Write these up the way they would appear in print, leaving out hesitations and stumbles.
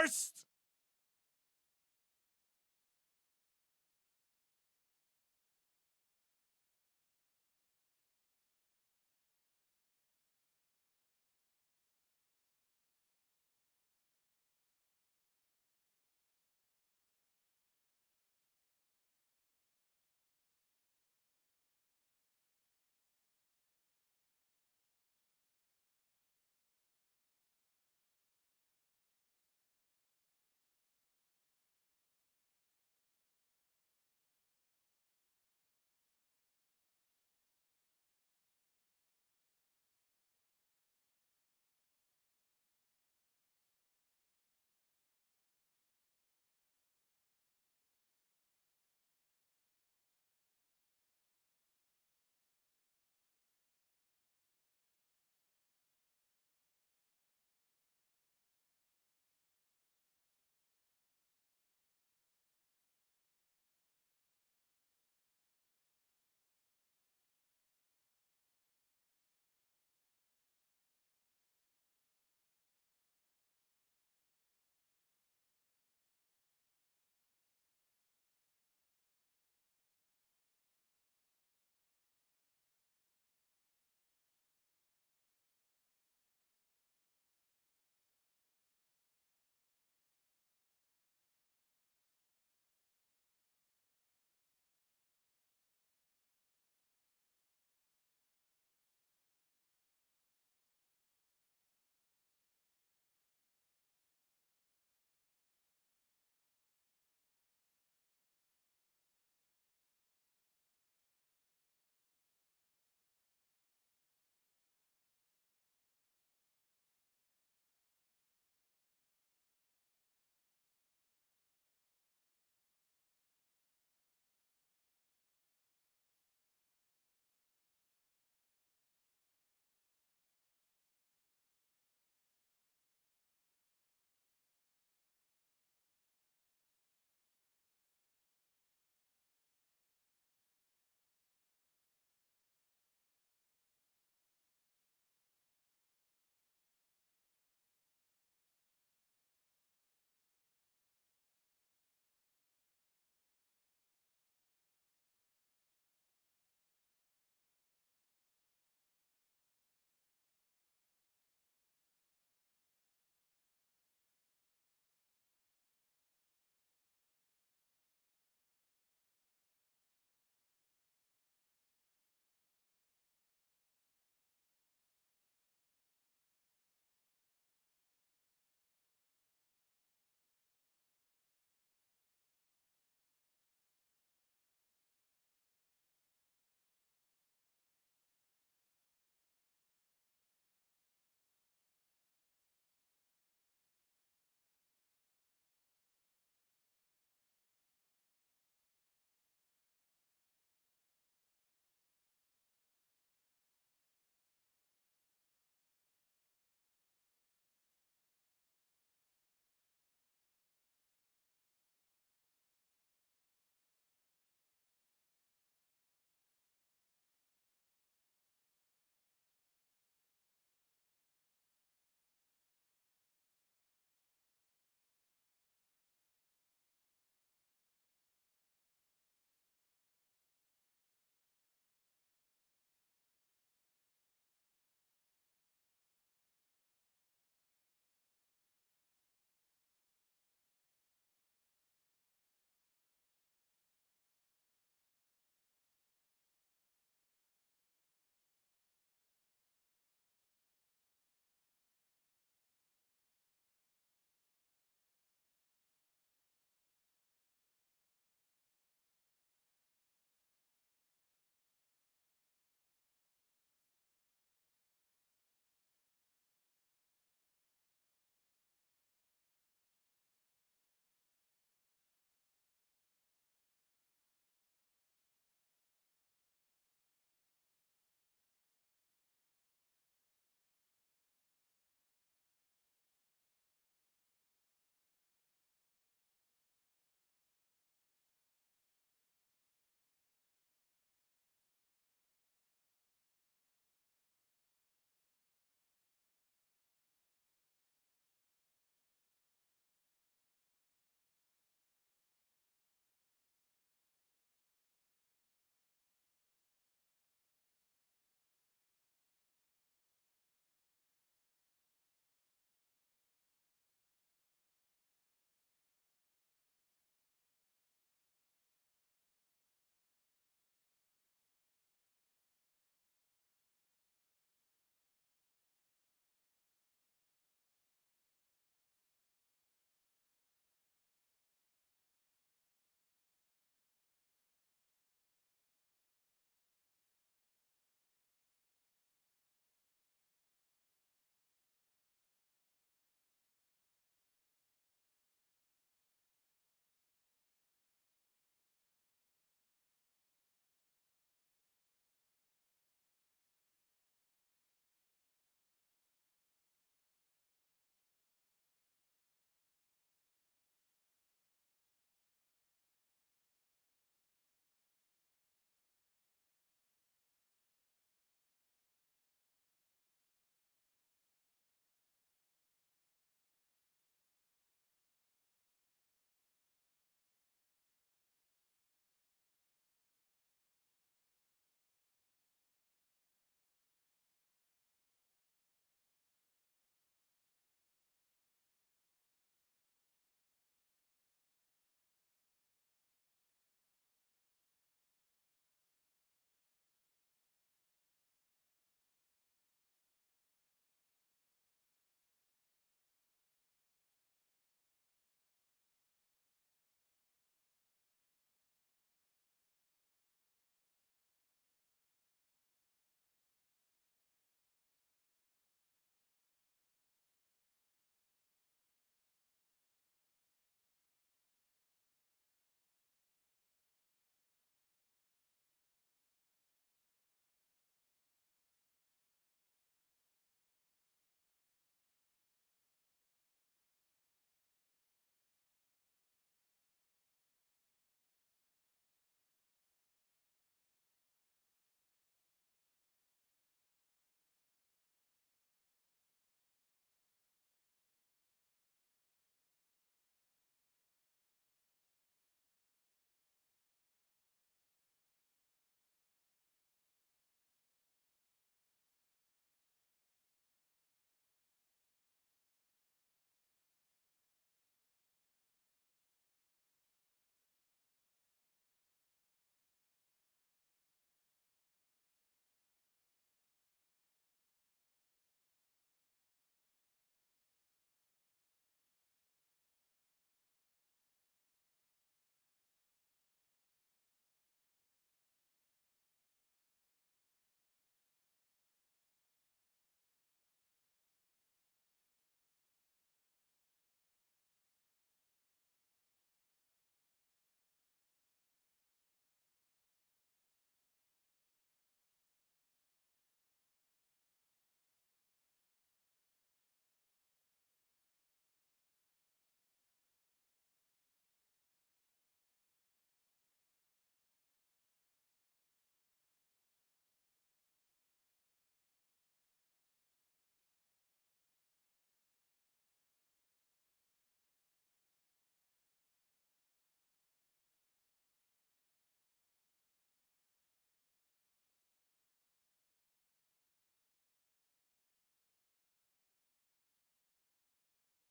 worst!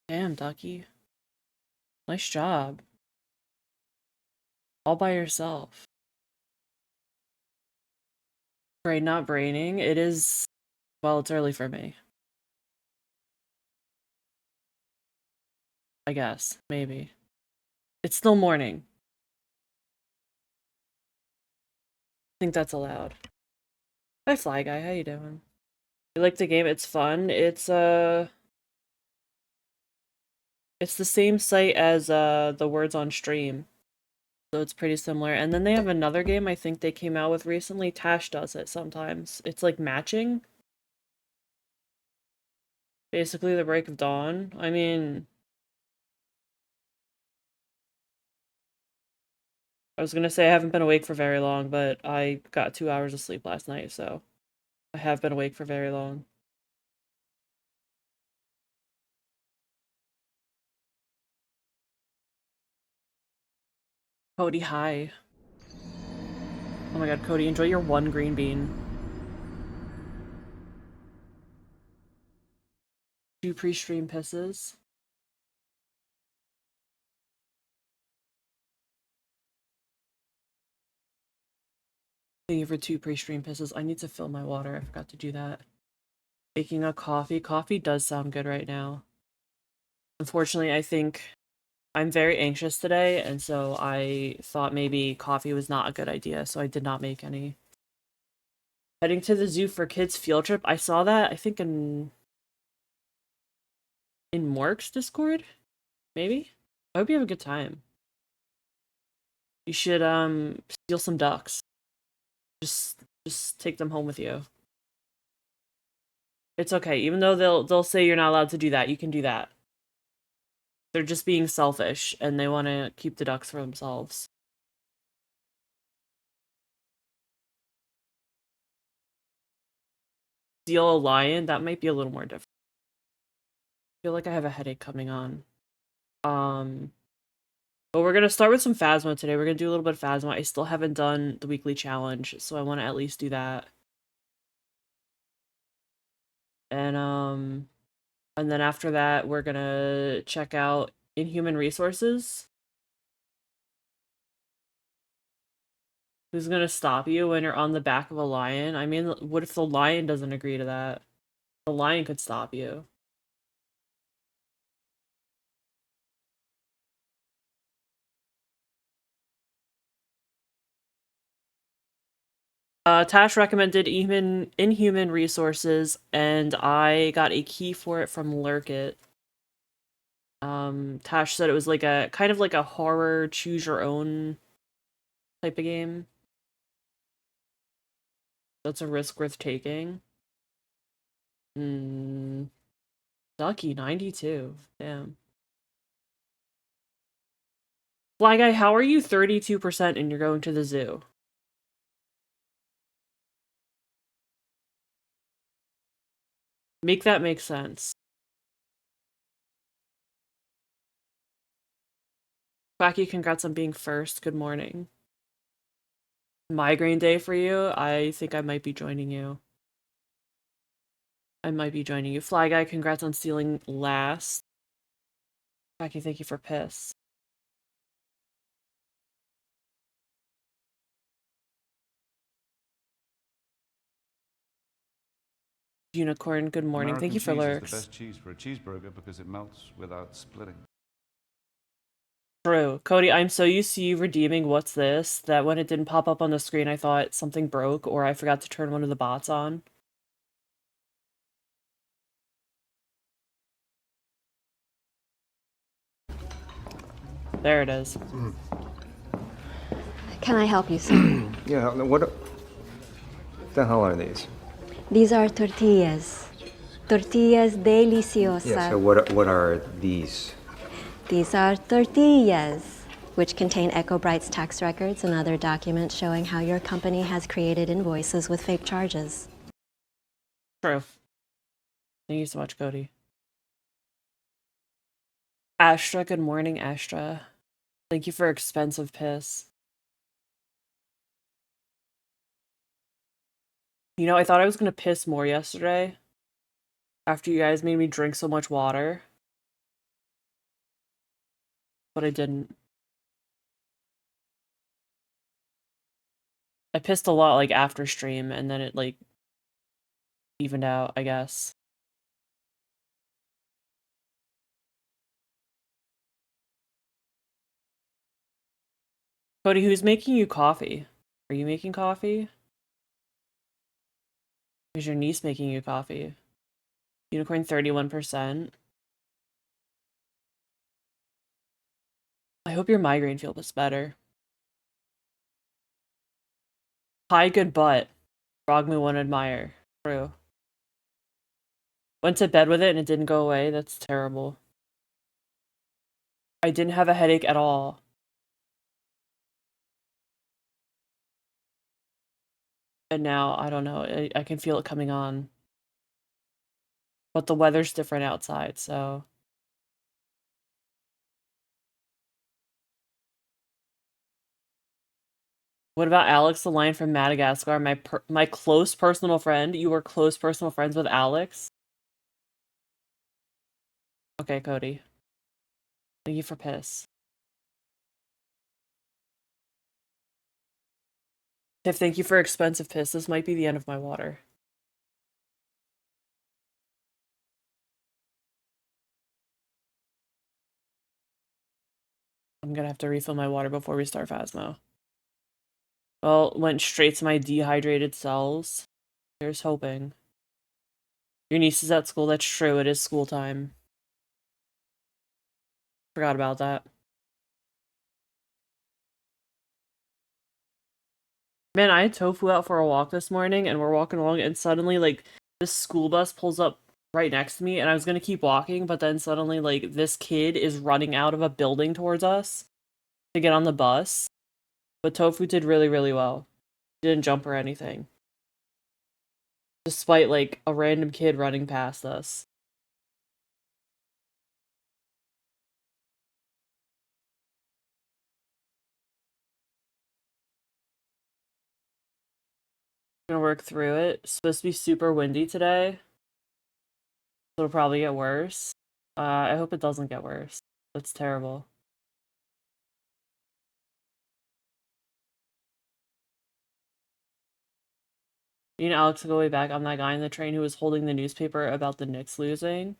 Damn, Ducky. Nice job. All by yourself. Brain not braining. It is... Well, it's early for me. I guess. Maybe. It's still morning. I think that's allowed. Hi, Fly Guy. How you doing? You like the game? It's fun. It's the same site as the words on stream. So it's pretty similar. And then they have another game I think they came out with recently. Tash does it sometimes. It's like matching. Basically the Break of Dawn. I mean, I was gonna say I haven't been awake for very long, but I got 2 hours of sleep last night, so I have been awake for very long. Cody, hi. Oh my god, Cody, enjoy your one green bean. 2 pre-stream pisses. Thank you for 2 pre-stream pisses. I need to fill my water. I forgot to do that. Making a coffee. Coffee does sound good right now. Unfortunately, I think I'm very anxious today, and so I thought maybe coffee was not a good idea, so I did not make any. Heading to the zoo for kids field trip. I saw that, I think in Mork's Discord? Maybe? I hope you have a good time. You should steal some ducks. Just take them home with you. It's okay. Even though they'll say you're not allowed to do that, you can do that. They're just being selfish and they want to keep the ducks for themselves. Steal a lion, that might be a little more different. I feel like I have a headache coming on. But we're gonna start with some Phasma today. We're gonna do a little bit of Phasma. I still haven't done the weekly challenge, so I want to at least do that. And then after that, we're gonna check out Inhuman Resources. Who's gonna stop you when you're on the back of a lion? I mean, what if the lion doesn't agree to that? The lion could stop you. Tash recommended Inhuman Resources, and I got a key for it from Lurk It. Tash said it was like a kind of like a horror choose your own type of game. That's a risk worth taking. Ducky 92. Damn. Fly Guy, how are you 32% and you're going to the zoo? Make that make sense. Quacky, congrats on being first. Good morning. Migraine day for you? I think I might be joining you. Fly Guy, congrats on stealing last. Quacky, thank you for piss. Unicorn, good morning. American Thank you for lurks. Cheese is the best cheese for a cheeseburger because it melts without splitting. True. Cody, I'm so used to you redeeming what's this that when it didn't pop up on the screen, I thought something broke or I forgot to turn one of the bots on. There it is. Can I help you, sir? Yeah, what the hell are these? These are tortillas. Tortillas deliciosas. Yeah, so what are these? These are tortillas, which contain EcoBright's tax records and other documents showing how your company has created invoices with fake charges. True. Thank you so much, Cody. Astra, good morning, Astra. Thank you for expensive piss. You know, I thought I was gonna piss more yesterday after you guys made me drink so much water. but I didn't. I pissed a lot, like, after stream, and then it, like, evened out, I guess. Cody, who's making you coffee? Are you making coffee? Is your niece making you coffee? Unicorn 31%. I hope your migraine feels better. Hi, good butt. Frogmu one admire. True. Went to bed with it and it didn't go away. That's terrible. I didn't have a headache at all. And now, I don't know, I can feel it coming on. But the weather's different outside, so... What about Alex, the lion from Madagascar? My close personal friend? You were close personal friends with Alex? Okay, Cody. Thank you for piss. Tiff, thank you for expensive piss. This might be the end of my water. I'm gonna have to refill my water before we start Phasmo. Well, went straight to my dehydrated cells. Here's hoping. Your niece is at school. That's true. It is school time. Forgot about that. Man, I had Tofu out for a walk this morning, and we're walking along, and suddenly, like, this school bus pulls up right next to me, and I was gonna keep walking, but then suddenly, like, this kid is running out of a building towards us to get on the bus. But Tofu did really, really well. Didn't jump or anything. Despite, like, a random kid running past us. Gonna work through it. It's supposed to be super windy today. So it'll probably get worse. I hope it doesn't get worse. That's terrible. Me and Alex go way back. I'm that guy in the train who was holding the newspaper about the Knicks losing.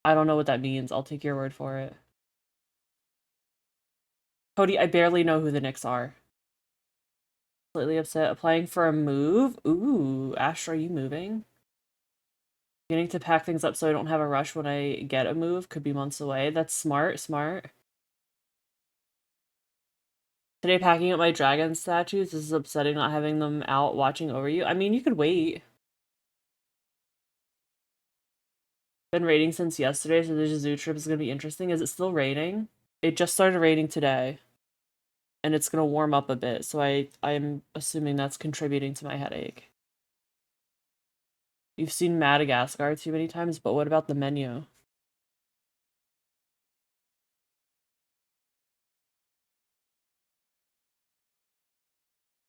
I don't know what that means. I'll take your word for it. Cody, I barely know who the Knicks are. Slightly upset. Applying for a move? Ooh, Ash, are you moving? Beginning to pack things up so I don't have a rush when I get a move. Could be months away. That's smart, smart. Today packing up my dragon statues. This is upsetting not having them out watching over you. I mean, you could wait. Been raining since yesterday, so the zoo trip is going to be interesting. Is it still raining? It just started raining today. And it's going to warm up a bit, so I'm assuming that's contributing to my headache. You've seen Madagascar too many times, but what about the menu?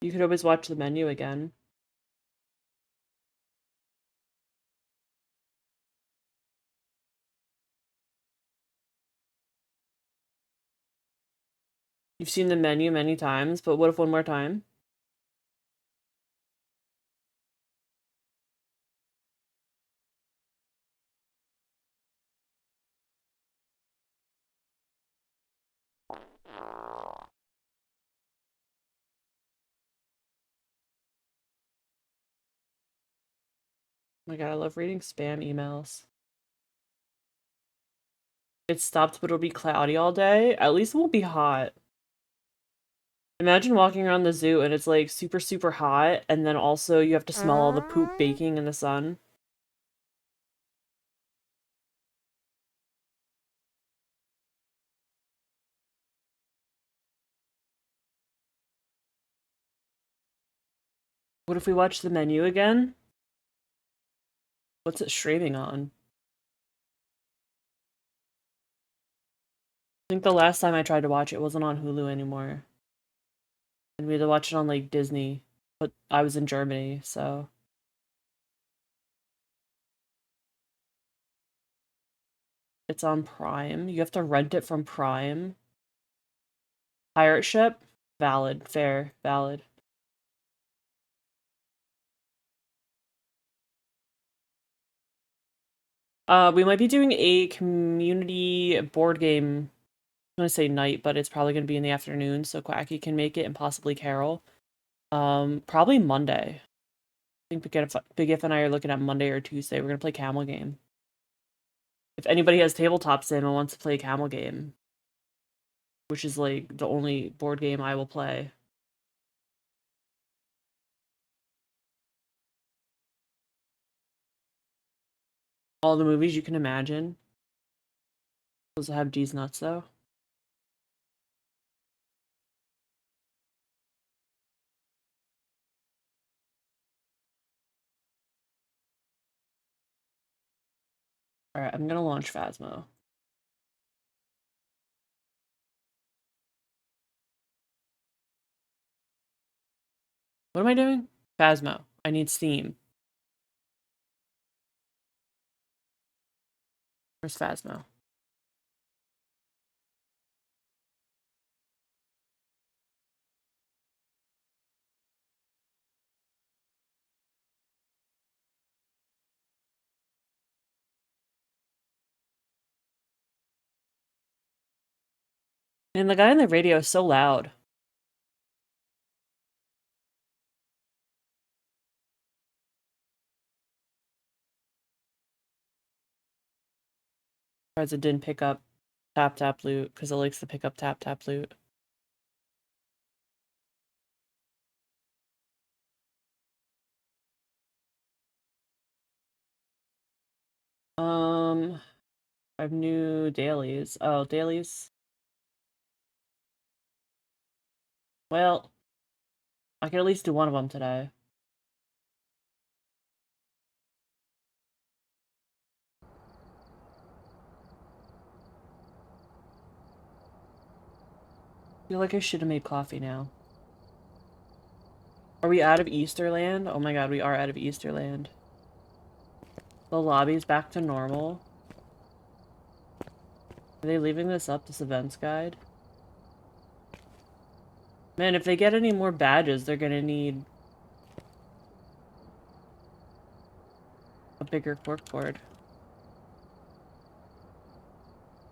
You could always watch the menu again. You've seen the menu many times, but what if one more time? Oh my god, I love reading spam emails. It stopped, but it'll be cloudy all day. At least it won't be hot. Imagine walking around the zoo and it's like super, super hot, and then also you have to smell all the poop baking in the sun. What if we watch the menu again? What's it streaming on? I think the last time I tried to watch it wasn't on Hulu anymore. And we had to watch it on, like, Disney. But I was in Germany, so... It's on Prime. You have to rent it from Prime. Pirate ship? Valid. Fair. Valid. We might be doing a community board game. I'm gonna say night, but it's probably gonna be in the afternoon, so Quacky can make it and possibly Carol. Probably Monday. I think Big If and I are looking at Monday or Tuesday. We're gonna play Camel Game. If anybody has tabletop sim and wants to play Camel Game, which is like the only board game I will play. All the movies you can imagine. Those have D's nuts though. Alright, I'm gonna launch Phasmo. What am I doing? Phasmo. I need Steam. Where's Phasmo? And the guy on the radio is so loud. Surprised it didn't pick up tap tap loot, because it likes to pick up tap tap loot. I have new dailies. Oh, dailies. Well, I can at least do one of them today. I feel like I should have made coffee now. Are we out of Easterland? Oh my god, we are out of Easterland. The lobby's back to normal. Are they leaving this up, this events guide? Man, if they get any more badges, they're gonna need a bigger corkboard.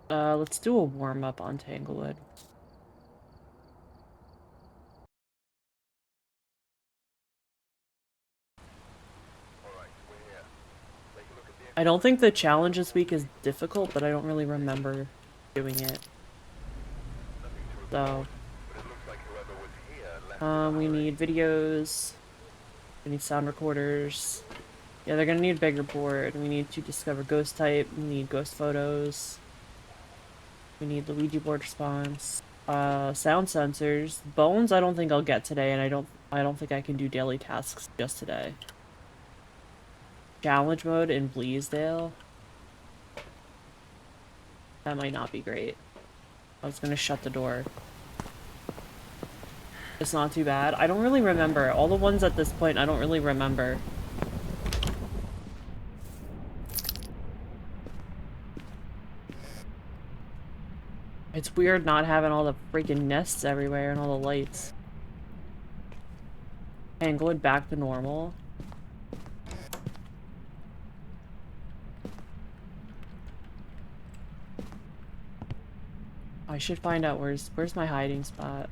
Let's do a warm-up on Tanglewood. I don't think the challenge this week is difficult, but I don't really remember doing it. So, we need videos. We need sound recorders. Yeah, they're gonna need a bigger board. We need to discover ghost type. We need ghost photos. We need the Ouija board response. Sound sensors. Bones I don't think I'll get today, and I don't think I can do daily tasks just today. Challenge mode in Bleasdale. That might not be great. I was gonna shut the door. It's not too bad. I don't really remember. All the ones at this point, I don't really remember. It's weird not having all the freaking nests everywhere and all the lights. And going back to normal. I should find out where's my hiding spot.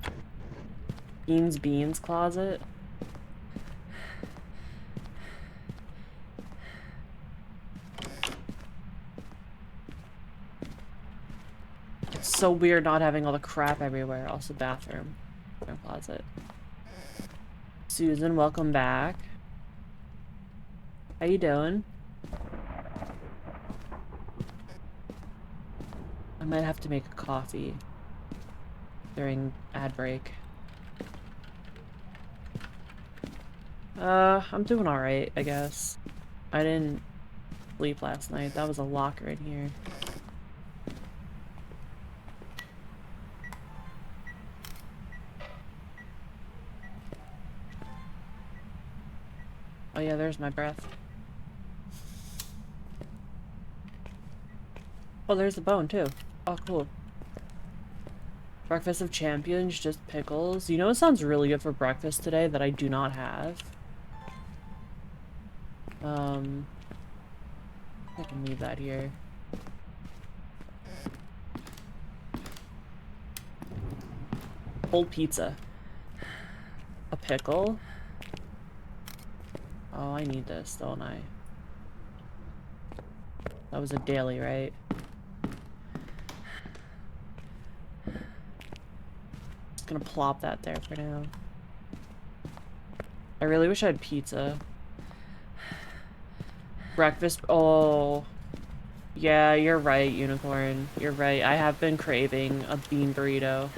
Beans closet. It's so weird not having all the crap everywhere. Also bathroom. Closet. Susan, welcome back. How you doing? I might have to make a coffee during ad break. I'm doing alright, I guess. I didn't sleep last night. That was a locker in here. Oh yeah, there's my breath. Oh, there's the bone too. Oh, cool. Breakfast of champions, just pickles. You know what sounds really good for breakfast today that I do not have? I can leave that here. Cold pizza. A pickle? Oh, I need this, don't I? That was a daily, right? Just gonna plop that there for now. I really wish I had pizza. Breakfast. Oh. Yeah, you're right, Unicorn. You're right. I have been craving a bean burrito.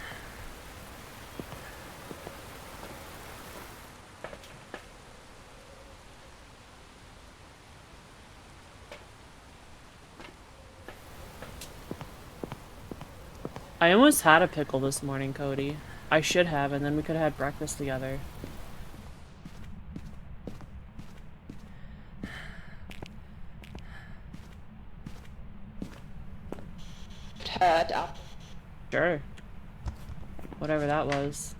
I almost had a pickle this morning, Cody. I should have, and then we could have had breakfast together. Turd up. Sure. Whatever that was.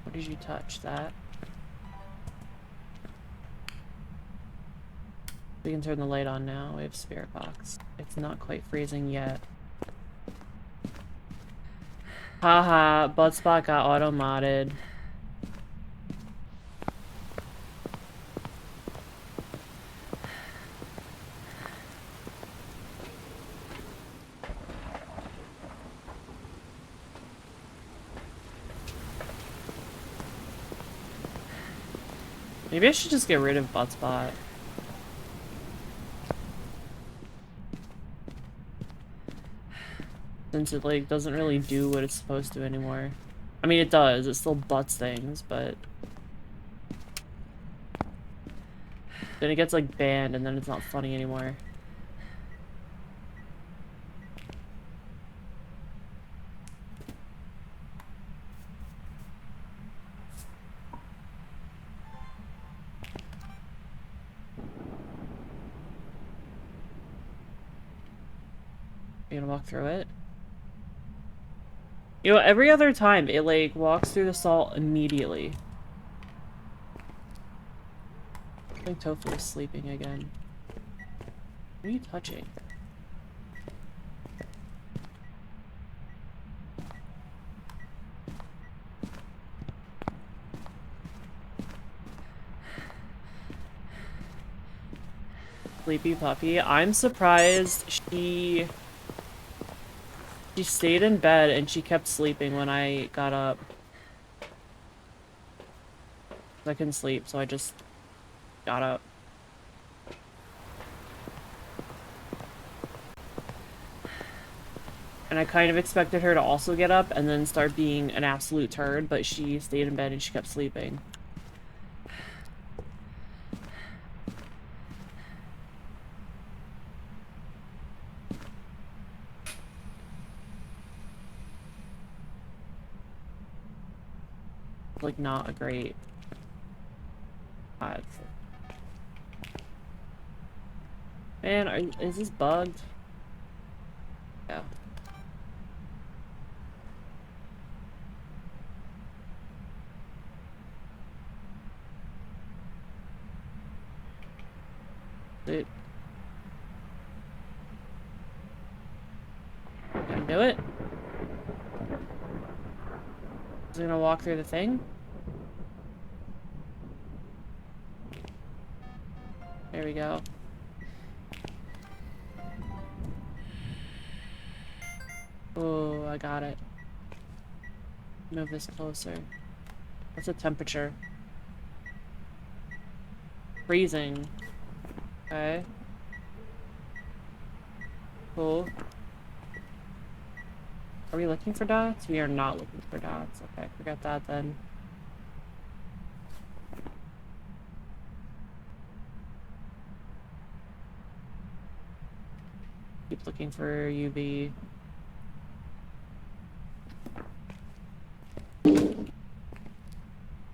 What did you touch? That? We can turn the light on now. We have spirit box. It's not quite freezing yet. Haha, butt spot got auto-modded. Maybe I should just get rid of butt spot. Since it like doesn't really do what it's supposed to anymore. I mean it does, it still butts things, but then it gets like banned and then it's not funny anymore. You gonna walk through it? You know, every other time it like walks through the salt immediately. I think Tofu is sleeping again. What are you touching? Sleepy puppy. I'm surprised she stayed in bed and she kept sleeping when I got up. I couldn't sleep, so I just got up. And I kind of expected her to also get up and then start being an absolute turd, but she stayed in bed and she kept sleeping. Like, not a great... Man, is this bugged? Yeah. Dude. Can I do it? Is it gonna walk through the thing? There we go. Oh, I got it. Move this closer. What's the temperature? Freezing. Okay. Cool. Are we looking for dots? We are not looking for dots. Okay, forget that then. Keep looking for UV.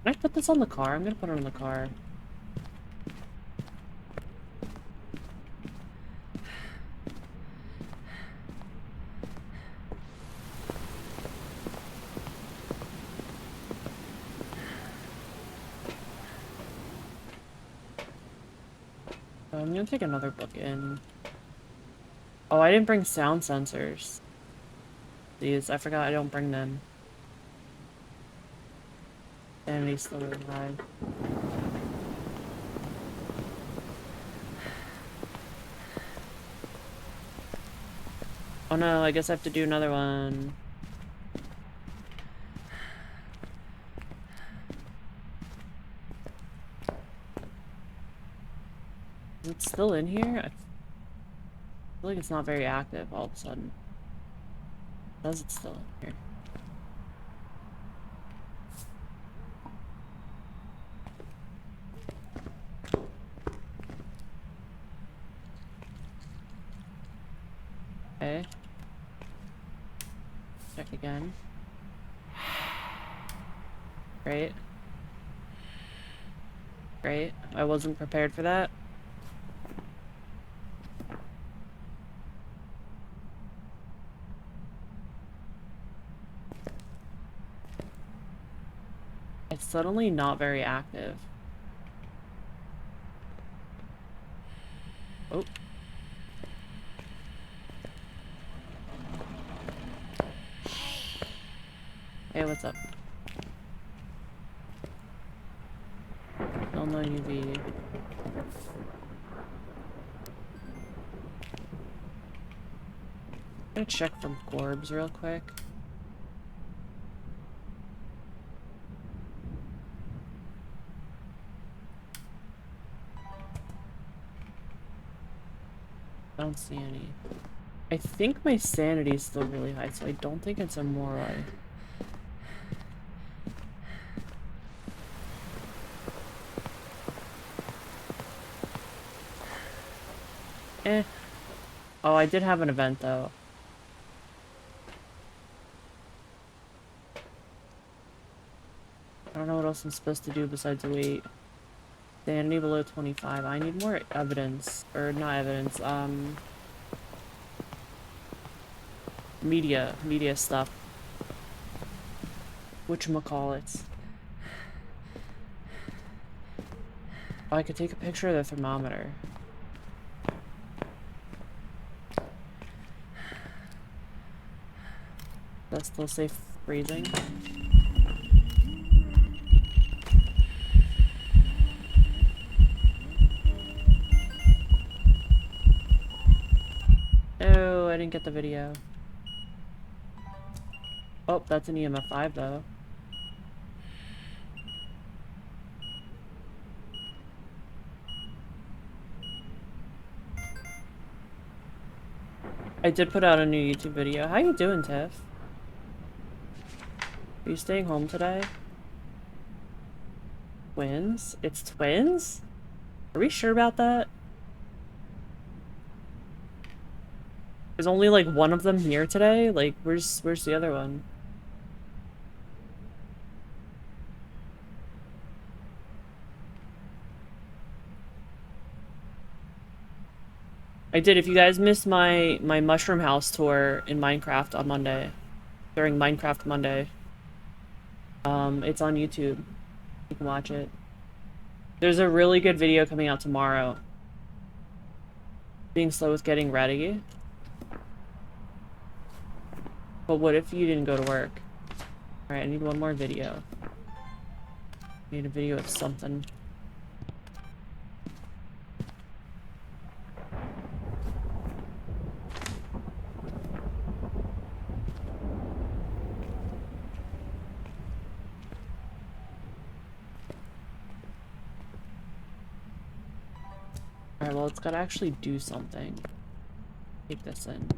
Can I put this on the car? I'm gonna put it on the car. I'm gonna take another book in. Oh, I didn't bring sound sensors. These, I forgot I don't bring them. Sanity's still really high. Oh no, I guess I have to do another one. Is it still in here? I feel like it's not very active all of a sudden. Does it still in here? Okay. Check again. Great. Great. I wasn't prepared for that. It's suddenly not very active. Oh. Hey, what's up? Still no UV. I'm gonna check for orbs real quick. I don't see any. I think my sanity is still really high, so I don't think it's a moroi. Eh. Oh, I did have an event though. I don't know what else I'm supposed to do besides wait. Sanity below 25. I need more evidence. Or not evidence, media stuff. Whatchamacallits. Oh, I could take a picture of the thermometer. That's still safe freezing. Oh, I didn't get the video. Oh, that's an EMF 5 though. I did put out a new YouTube video. How you doing, Tiff? Are you staying home today? Twins? It's twins? Are we sure about that? There's only like one of them here today? Like, where's the other one? I did. If you guys missed my mushroom house tour in Minecraft on Monday, during Minecraft Monday, it's on YouTube. You can watch it. There's a really good video coming out tomorrow. Being slow with getting ready. But what if you didn't go to work? Alright, I need one more video. I need a video of something. Alright, well, it's gotta actually do something. Take this in.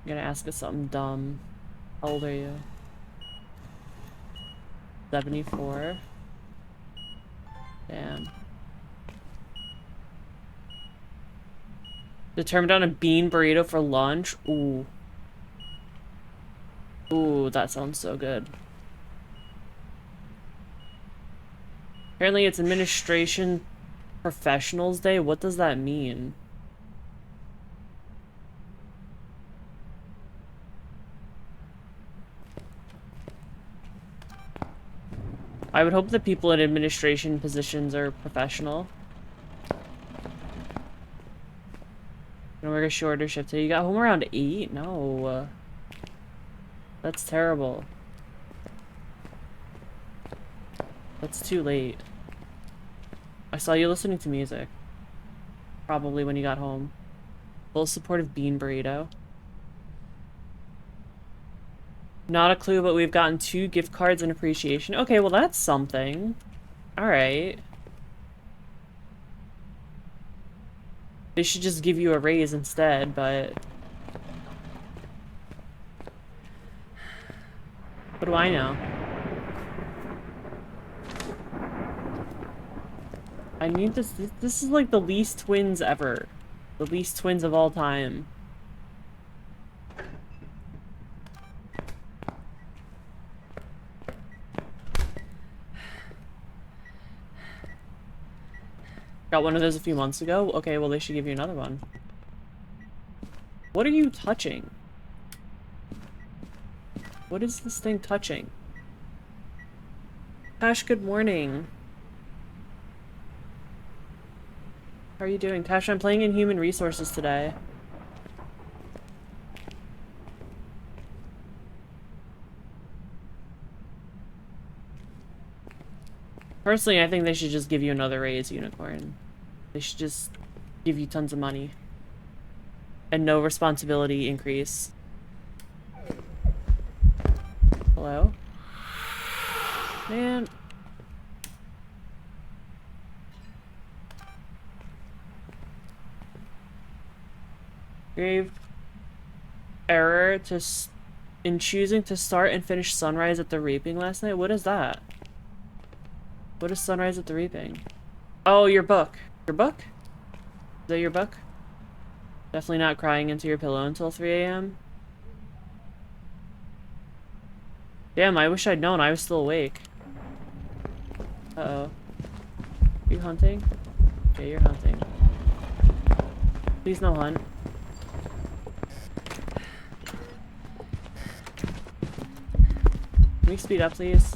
I'm gonna ask us something dumb. How old are you? 74. Damn. Determined on a bean burrito for lunch? Ooh. Ooh, that sounds so good. Apparently it's Administration Professionals Day. What does that mean? I would hope that people in administration positions are professional. Gonna work a shorter shift today. You got home around 8? No. That's terrible. That's too late. I saw you listening to music. Probably when you got home. Full supportive bean burrito. Not a clue, but we've gotten 2 gift cards in appreciation. Okay, well that's something. Alright. They should just give you a raise instead, but... what do I know? I need this. This is like the least twins ever. The least twins of all time. Got one of those a few months ago. Okay, well they should give you another one. What are you touching? What is this thing touching? Tash, good morning. How are you doing? Tash, I'm playing in Human Resources today. Personally, I think they should just give you another raise, Unicorn. They should just give you tons of money. And no responsibility increase. Hello? Man. Grave error in choosing to start and finish Sunrise at the Reaping last night? What is that? What is Sunrise at the Reaping? Oh, your book. Your book? Is that your book? Definitely not crying into your pillow until 3 a.m. Damn, I wish I'd known. I was still awake. Uh-oh. You hunting? Yeah, you're hunting. Please no hunt. Can we speed up, please?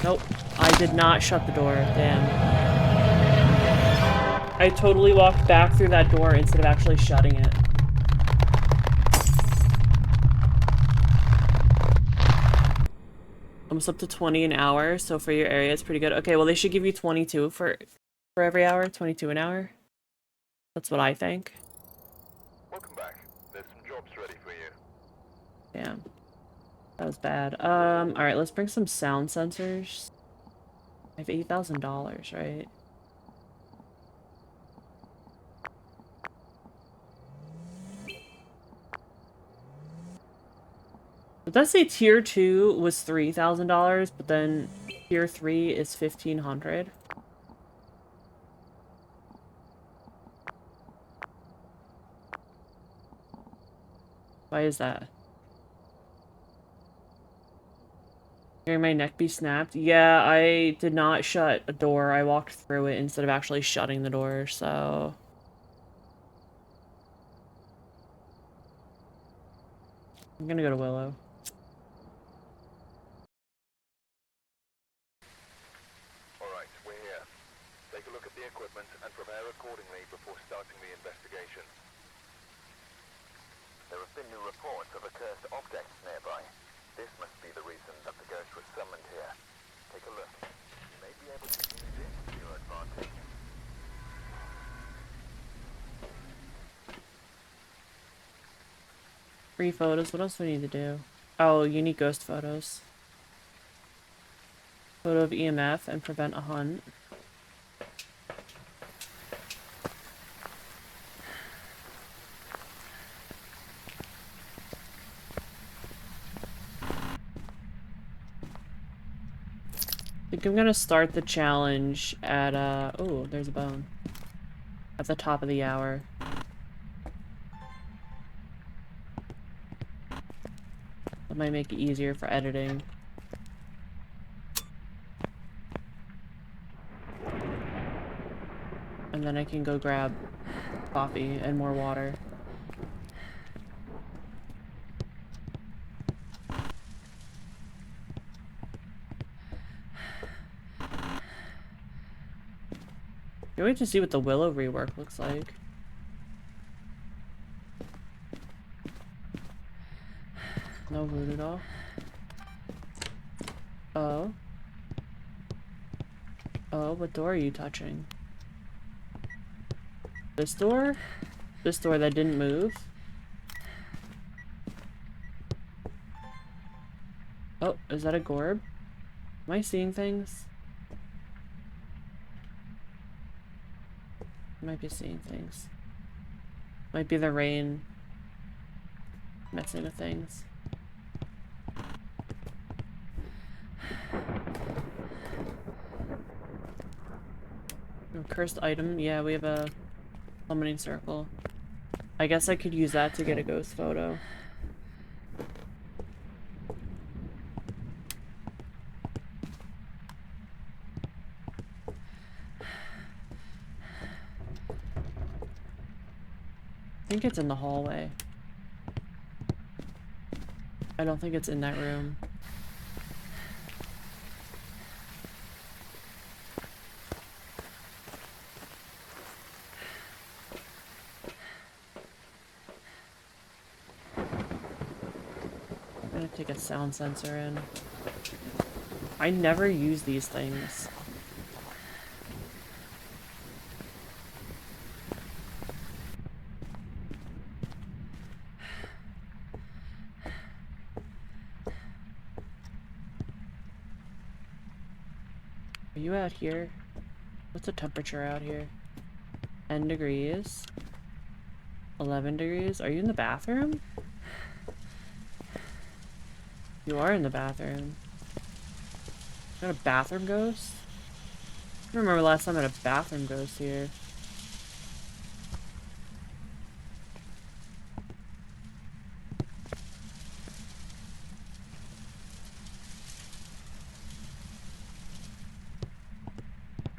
Nope. I did not shut the door. Damn. I totally walked back through that door instead of actually shutting it. Almost up to 20 an hour, so for your area it's pretty good. Okay, well they should give you 22 for every hour, 22 an hour. That's what I think. Welcome back. There's some jobs ready for you. Damn. That was bad. Alright, let's bring some sound sensors. I have $8,000, right? But let's say tier 2 was $3,000, but then tier 3 is $1,500. Why is that? Hearing my neck be snapped? Yeah, I did not shut a door. I walked through it instead of actually shutting the door, so... I'm gonna go to Willow. Alright, we're here. Take a look at the equipment and prepare accordingly before starting the investigation. There have been new reports of accursed objects nearby. This must be the reason that the ghost was summoned here. Take a look. You may be able to use it to your advantage. Free photos. What else do we need to do? Oh, unique ghost photos. Photo of EMF and prevent a hunt. I think I'm gonna start the challenge at, oh, there's a bone. At the top of the hour. That might make it easier for editing. And then I can go grab coffee and more water. Can't wait to see what the Willow rework looks like. No root at all. Oh. Oh, what door are you touching? This door? This door that didn't move? Oh, is that a gorb? Am I seeing things? I might be seeing things. Might be the rain messing with things. Cursed item. Yeah, we have a summoning circle. I guess I could use that to get a ghost photo. I think it's in the hallway. I don't think it's in that room. I'm gonna take a sound sensor in. I never use these things. Are you out here? What's the temperature out here? 10 degrees. 11 degrees. Are you in the bathroom? You are in the bathroom. Got a bathroom ghost? I don't remember last time I had a bathroom ghost here.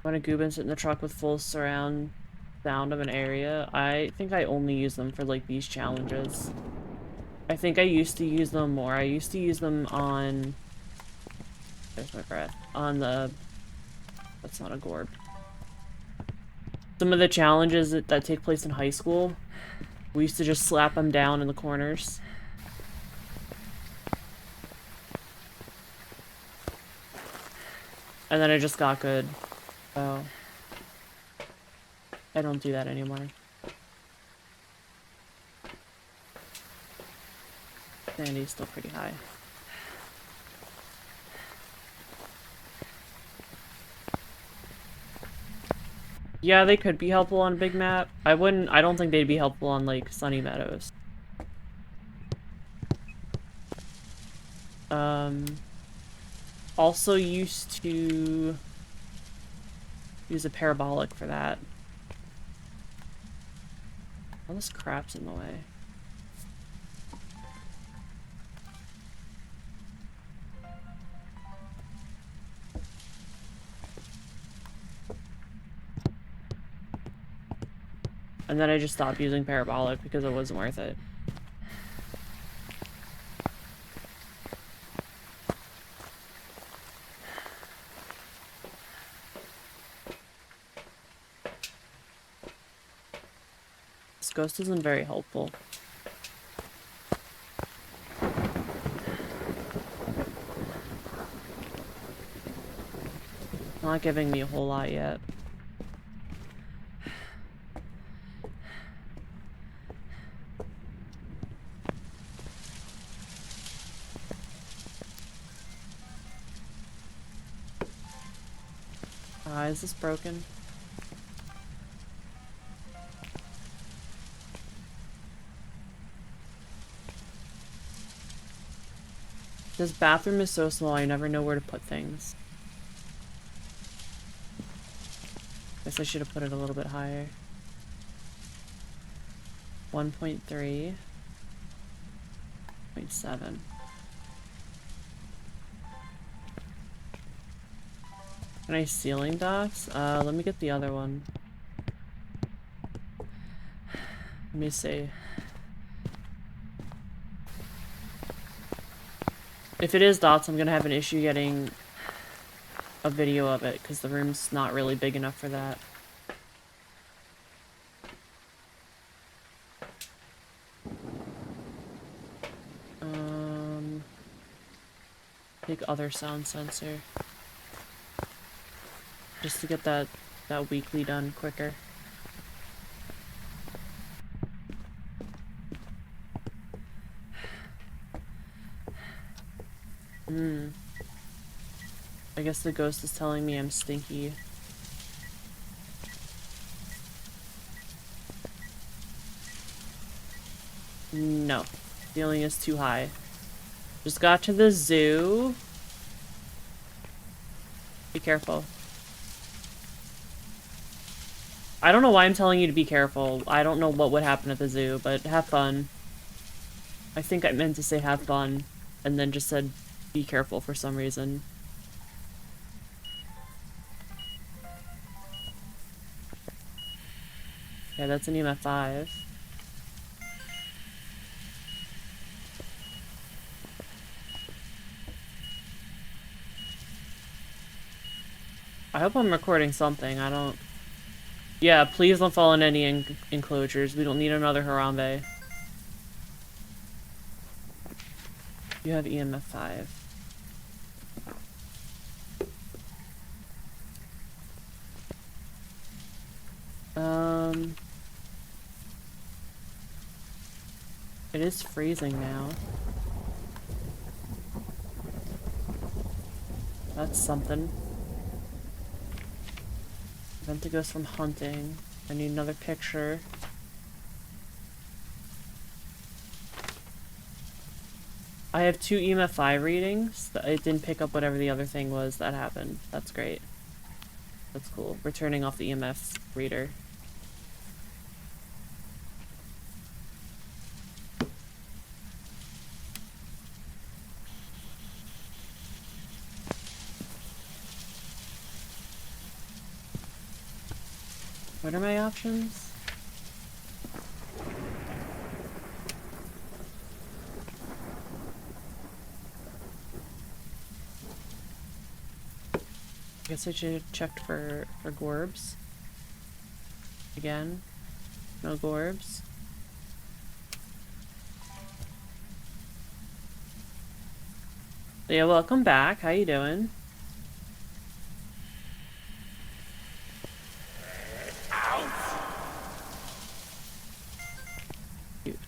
When a goobin sit in the truck with full surround sound of an area, I think I only use them for like these challenges. I think I used to use them more. I used to use them on... There's my breath. On the... That's not a gorb. Some of the challenges that take place in high school, we used to just slap them down in the corners. And then it just got good. So... I don't do that anymore. Sandy's still pretty high. Yeah, they could be helpful on a big map. I don't think they'd be helpful on like Sunny Meadows. Also used to use a parabolic for that. All this crap's in the way. And then I just stopped using parabolic because it wasn't worth it. This ghost isn't very helpful. Not giving me a whole lot yet. Is this broken? This bathroom is so small, I never know where to put things. Guess I should have put it a little bit higher. 1.3. 0.7. Nice ceiling dots. Let me get the other one. Let me see. If it is dots, I'm gonna have an issue getting a video of it because the room's not really big enough for that. Pick other sound sensor. Just to get that weekly done quicker. I guess the ghost is telling me I'm stinky. No. Feeling is too high. Just got to the zoo. Be careful. I don't know why I'm telling you to be careful. I don't know what would happen at the zoo, but have fun. I think I meant to say have fun, and then just said be careful for some reason. Yeah, that's an EMF 5. I hope I'm recording something. I don't... Yeah, please don't fall in any enclosures. We don't need another Harambe. You have EMF 5. It is freezing now. That's something. Prevent the ghost from hunting. I need another picture. I have 2 EMF 5 readings. It didn't pick up whatever the other thing was that happened. That's great. That's cool. We're turning off the EMF reader. What are my options? I guess I should have checked for Gorbs. Again. No Gorbs. Yeah, welcome back. How you doing? Cute.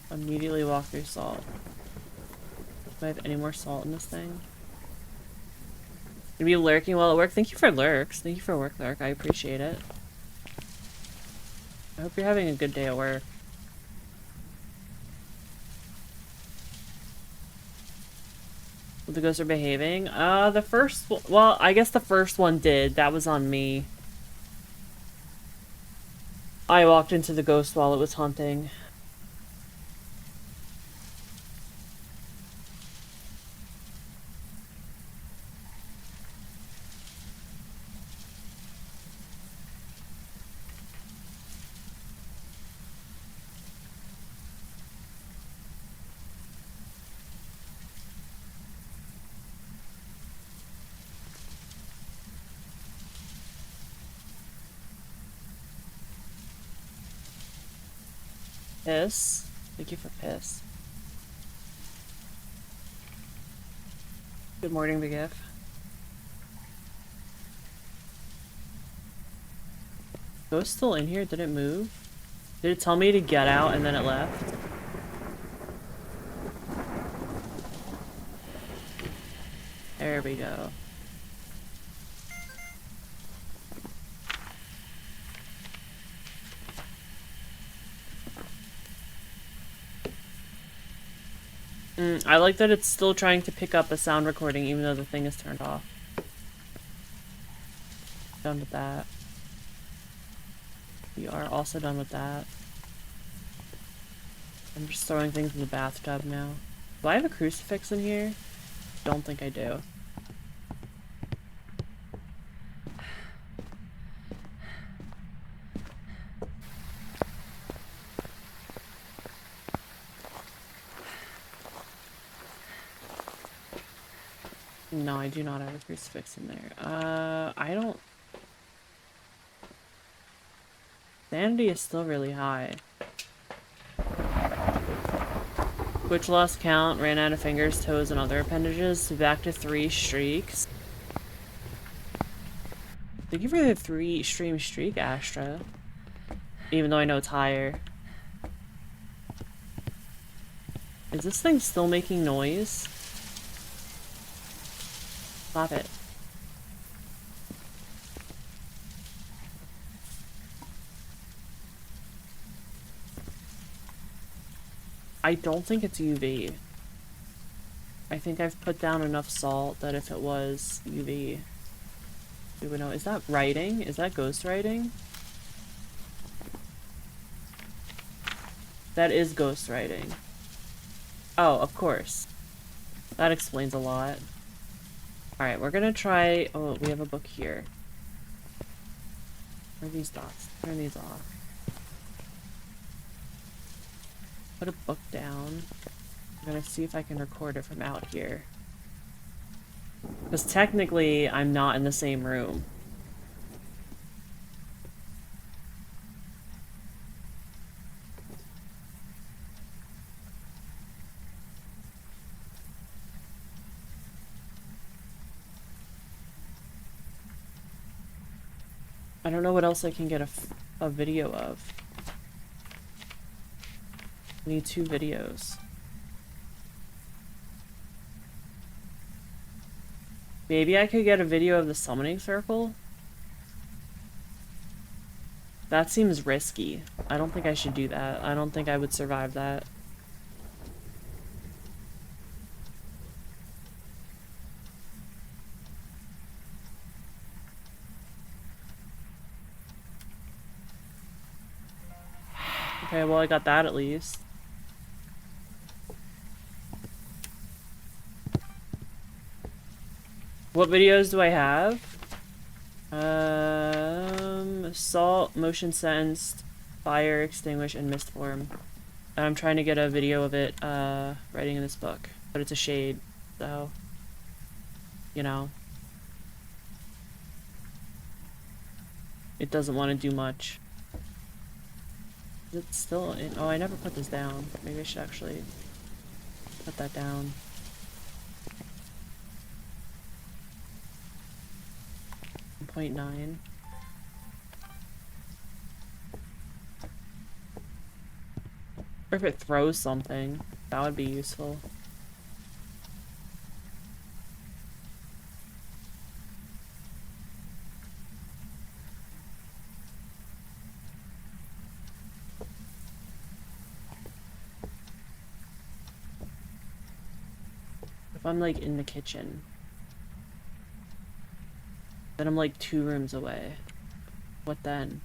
Immediately walk through salt. Do I have any more salt in this thing? Gonna be lurking while at work. Thank you for lurks. Thank you for work, lurk. I appreciate it. I hope you're having a good day at work. The ghosts are behaving. The first one, well, I guess the first one did. That was on me. I walked into the ghost while it was hunting. Piss. Thank you for piss. Good morning, Big F. Ghost still in here? Did it move? Did it tell me to get out and then it left? There we go. I like that it's still trying to pick up a sound recording even though the thing is turned off. Done with that. We are also done with that. I'm just throwing things in the bathtub now. Do I have a crucifix in here? Don't think I do. No, I do not have a crucifix in there. I don't... Sanity is still really high. Which lost count, ran out of fingers, toes, and other appendages. Back to 3 streaks. Thank you for the 3 stream streak, Astra. Even though I know it's higher. Is this thing still making noise? Stop it. I don't think it's UV. I think I've put down enough salt that if it was UV, we would know. Is that writing? Is that ghost writing? That is ghost writing. Oh, of course. That explains a lot. Alright, we're gonna try... Oh, we have a book here. Where are these dots? Turn these off. Put a book down. I'm gonna see if I can record it from out here. Because technically, I'm not in the same room. I don't know what else I can get a video of. I need 2 videos. Maybe I could get a video of the summoning circle? That seems risky. I don't think I should do that. I don't think I would survive that. Okay, well I got that at least. What videos do I have? Salt, motion sensed, fire, extinguish, and mist form. And I'm trying to get a video of it, writing in this book. But it's a shade, so... You know. It doesn't want to do much. Is it still in? Oh, I never put this down. Maybe I should actually put that down. .9. Or if it throws something, that would be useful. If I'm like in the kitchen, then I'm like 2 rooms away. What then?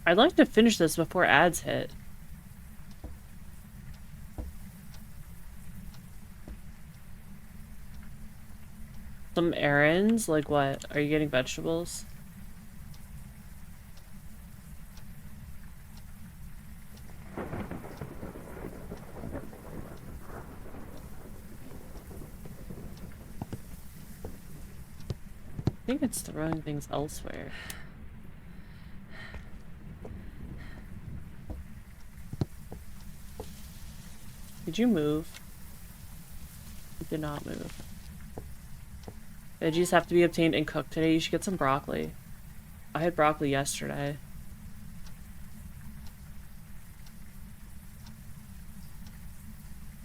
I'd like to finish this before ads hit. Some errands? Like what? Are you getting vegetables? I think it's throwing things elsewhere. Did you move? You did not move. Veggies have to be obtained and cooked today. You should get some broccoli. I had broccoli yesterday.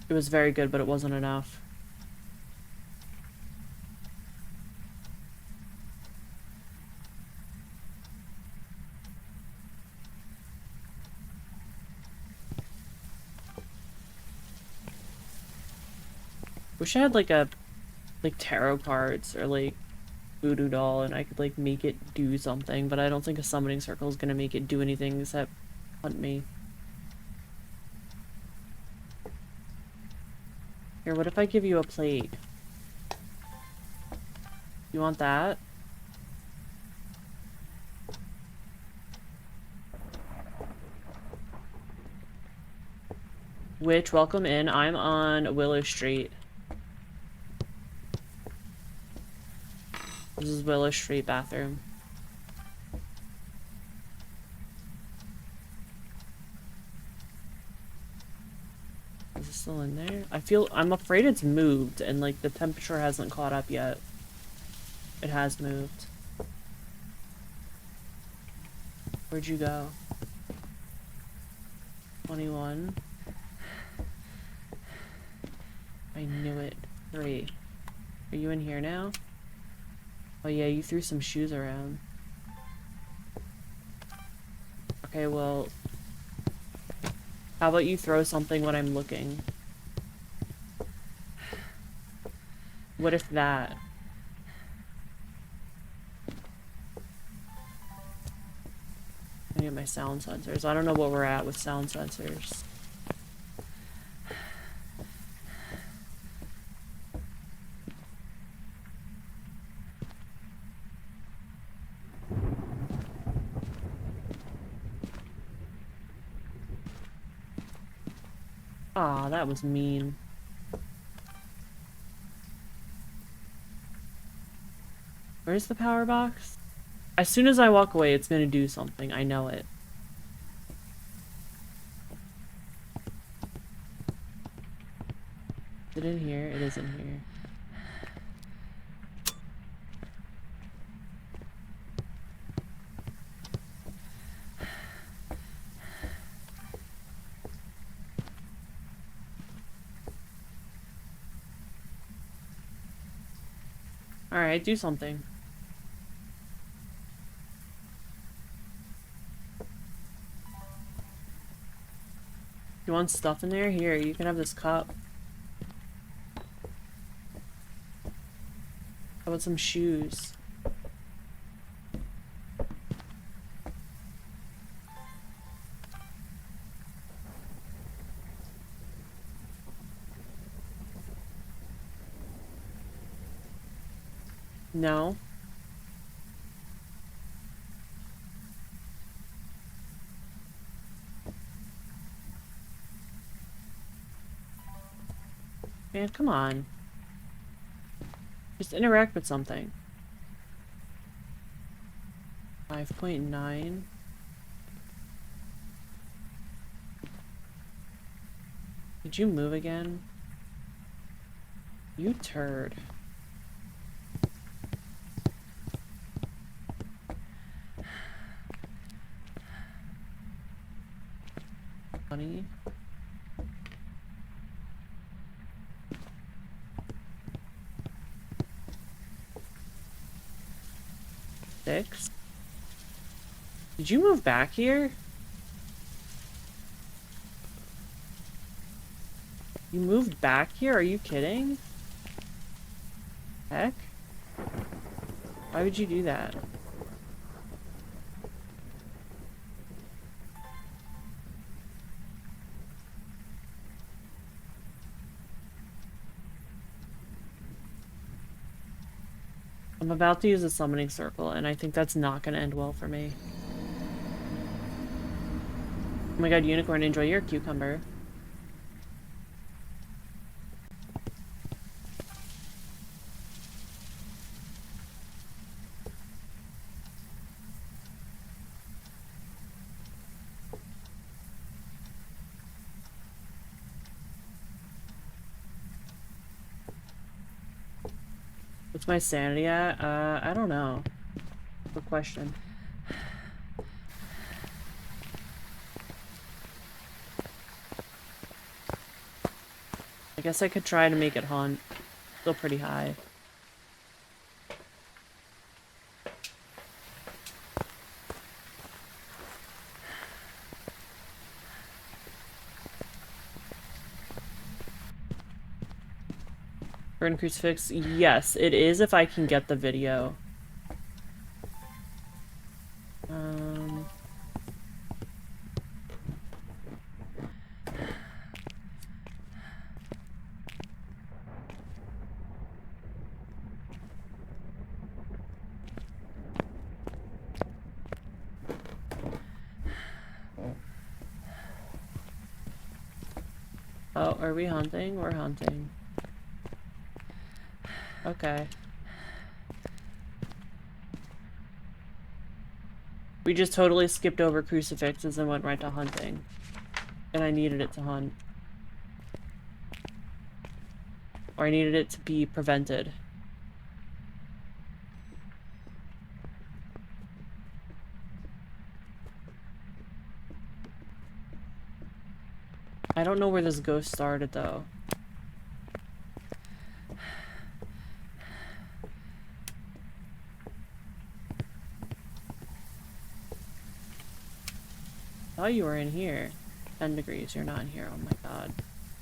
It was very good, but it wasn't enough. Wish I had like tarot cards or like voodoo doll and I could like make it do something, but I don't think a summoning circle is gonna make it do anything except hunt me. Here, what if I give you a plate? You want that? Witch, welcome in. I'm on Willow Street. This is Willow Street bathroom. Is it still in there? I'm afraid it's moved and like the temperature hasn't caught up yet. It has moved. Where'd you go? 21. I knew it. 3. Are you in here now? Oh yeah, you threw some shoes around. Okay, well... How about you throw something when I'm looking? What if that? I need my sound sensors. I don't know what we're at with sound sensors. Aw, that was mean. Where's the power box? As soon as I walk away, it's gonna do something. I know it. Is it in here? It is in here. Alright, do something. You want stuff in there? Here, you can have this cup. How about some shoes? No. Man, come on. Just interact with something. 5.9. Did you move again? You turd. Funny. Six. Did you move back here? You moved back here? Are you kidding? Heck? Why would you do that? I'm about to use a summoning circle, and I think that's not going to end well for me. Oh my god, unicorn, enjoy your cucumber. What's my sanity at? I don't know. Good question. I guess I could try to make it haunt. Still pretty high. Burn crucifix? Yes, it is if I can get the video. Are we hunting? We're hunting. Okay. We just totally skipped over crucifixes and went right to hunting. And I needed it to hunt. Or I needed it to be prevented. I don't know where this ghost started though. I thought you were in here. 10 degrees, you're not in here. Oh my god.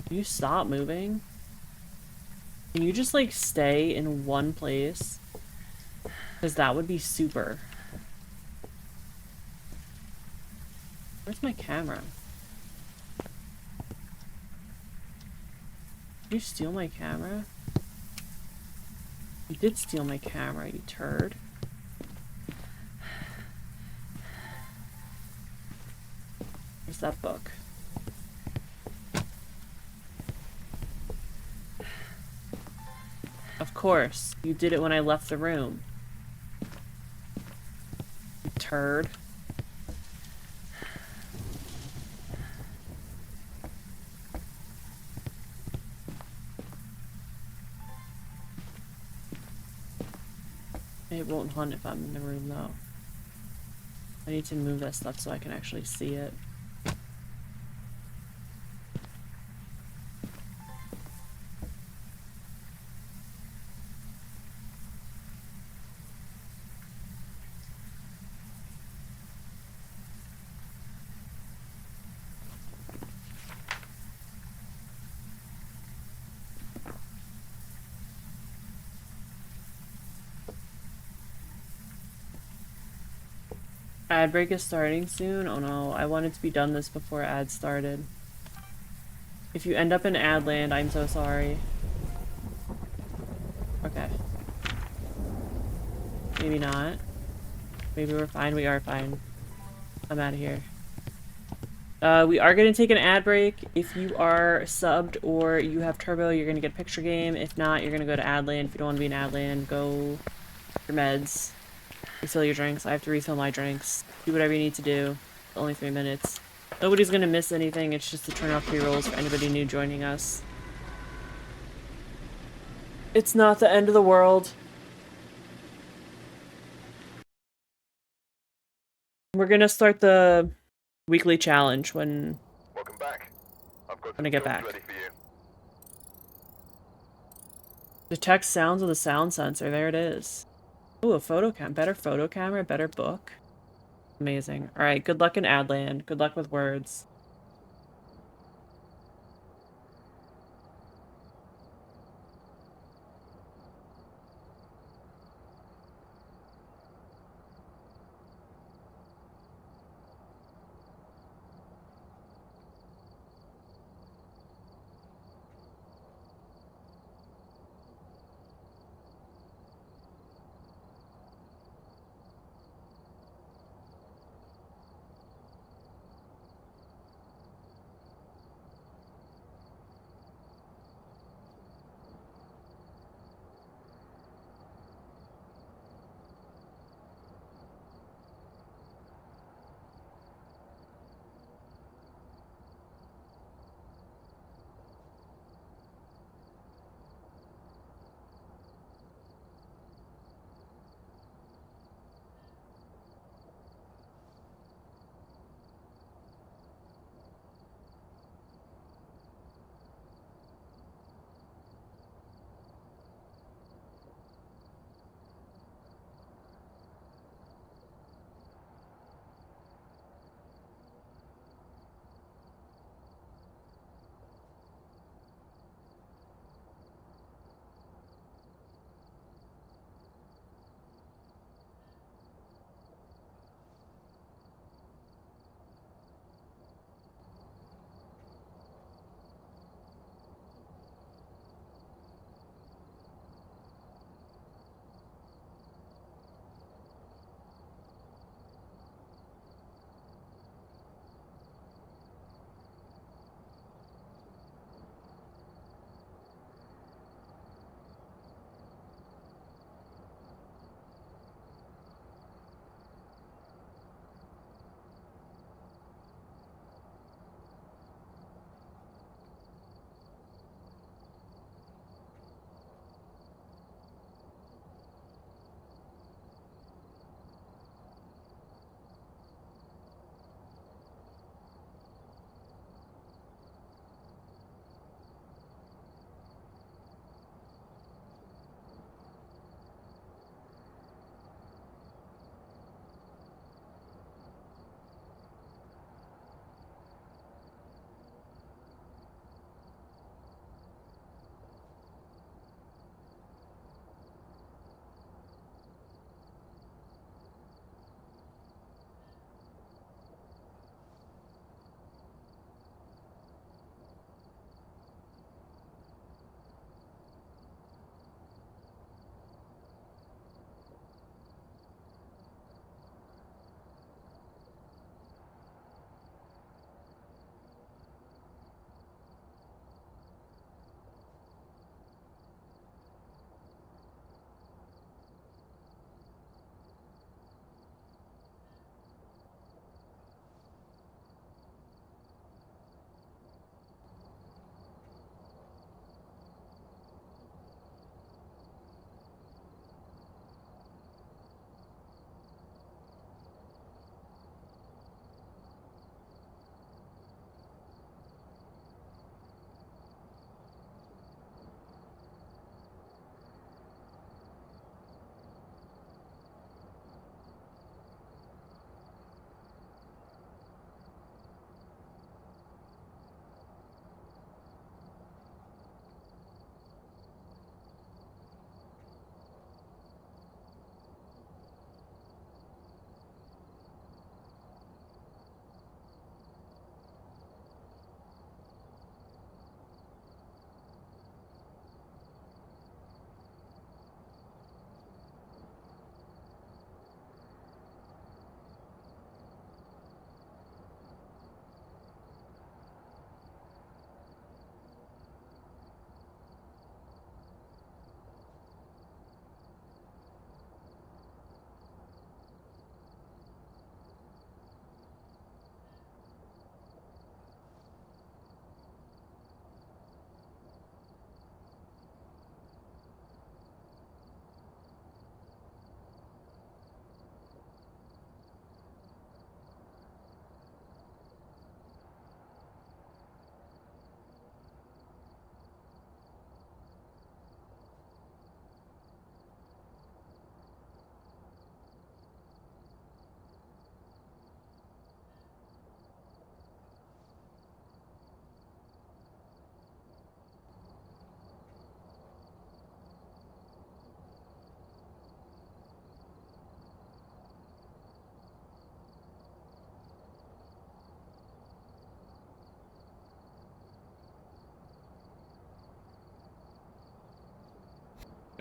Can you stop moving? Can you just like stay in one place? Because that would be super. Where's my camera? Did you steal my camera? You did steal my camera, you turd. Where's that book? Of course. You did it when I left the room. You turd. It won't hunt if I'm in the room though. I need to move that stuff so I can actually see it. Ad break is starting soon? Oh no, I wanted to be done this before ads started. If you end up in ad land, I'm so sorry. Okay. Maybe not. Maybe we're fine. We are fine. I'm out of here. We are going to take an ad break. If you are subbed or you have turbo, you're going to get a picture game. If not, you're going to go to ad land. If you don't want to be in ad land, go your meds. Refill your drinks. I have to refill my drinks. Do whatever you need to do. It's only 3 minutes. Nobody's gonna miss anything. It's just to turn off pre-rolls for anybody new joining us. It's not the end of the world. We're gonna start the weekly challenge when Welcome back. I've got When I some get jobs back. ready for you. detect sounds with a sound sensor. There it is. Ooh, a photo cam. Better photo camera. Better book. Amazing. All right. Good luck in Adland. Good luck with words.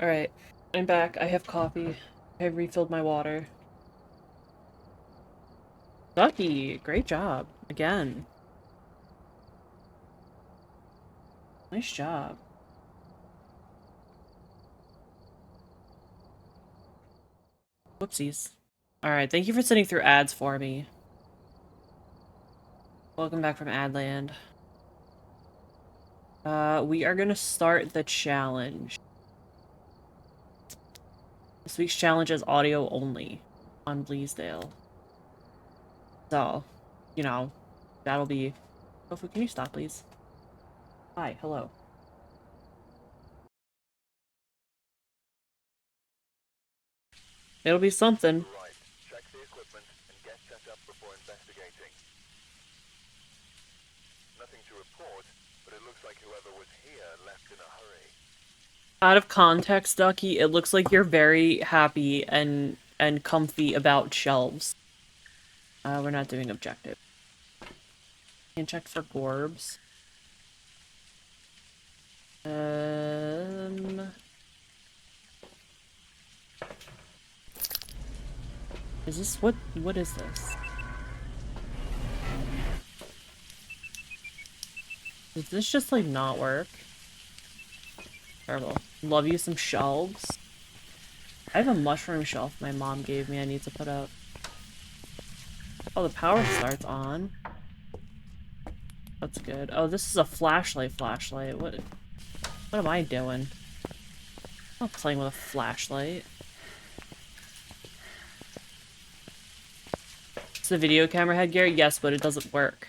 Alright, I'm back. I have coffee. I have refilled my water. Ducky, great job. Again. Nice job. Whoopsies. Alright, thank you for sitting through ads for me. Welcome back from Adland. We are gonna start the challenge. This week's challenge is audio only on Bleasdale. So, you know, that'll be... Tofu, can you stop, please? Hi, hello. It'll be something. Right. Check the equipment and get set up before investigating. Nothing to report, but it looks like whoever was here left in a hurry. Out of context, Ducky, it looks like you're very happy and comfy about shelves. We're not doing objective. Can check for Gorbs. Is this what is this? Does this just like not work? Terrible. Love you some shelves. I have a mushroom shelf my mom gave me I need to put up. Oh, the power starts on. That's good. Oh, this is a flashlight. What am I doing? I'm not playing with a flashlight. It's the video camera headgear? Yes, but it doesn't work.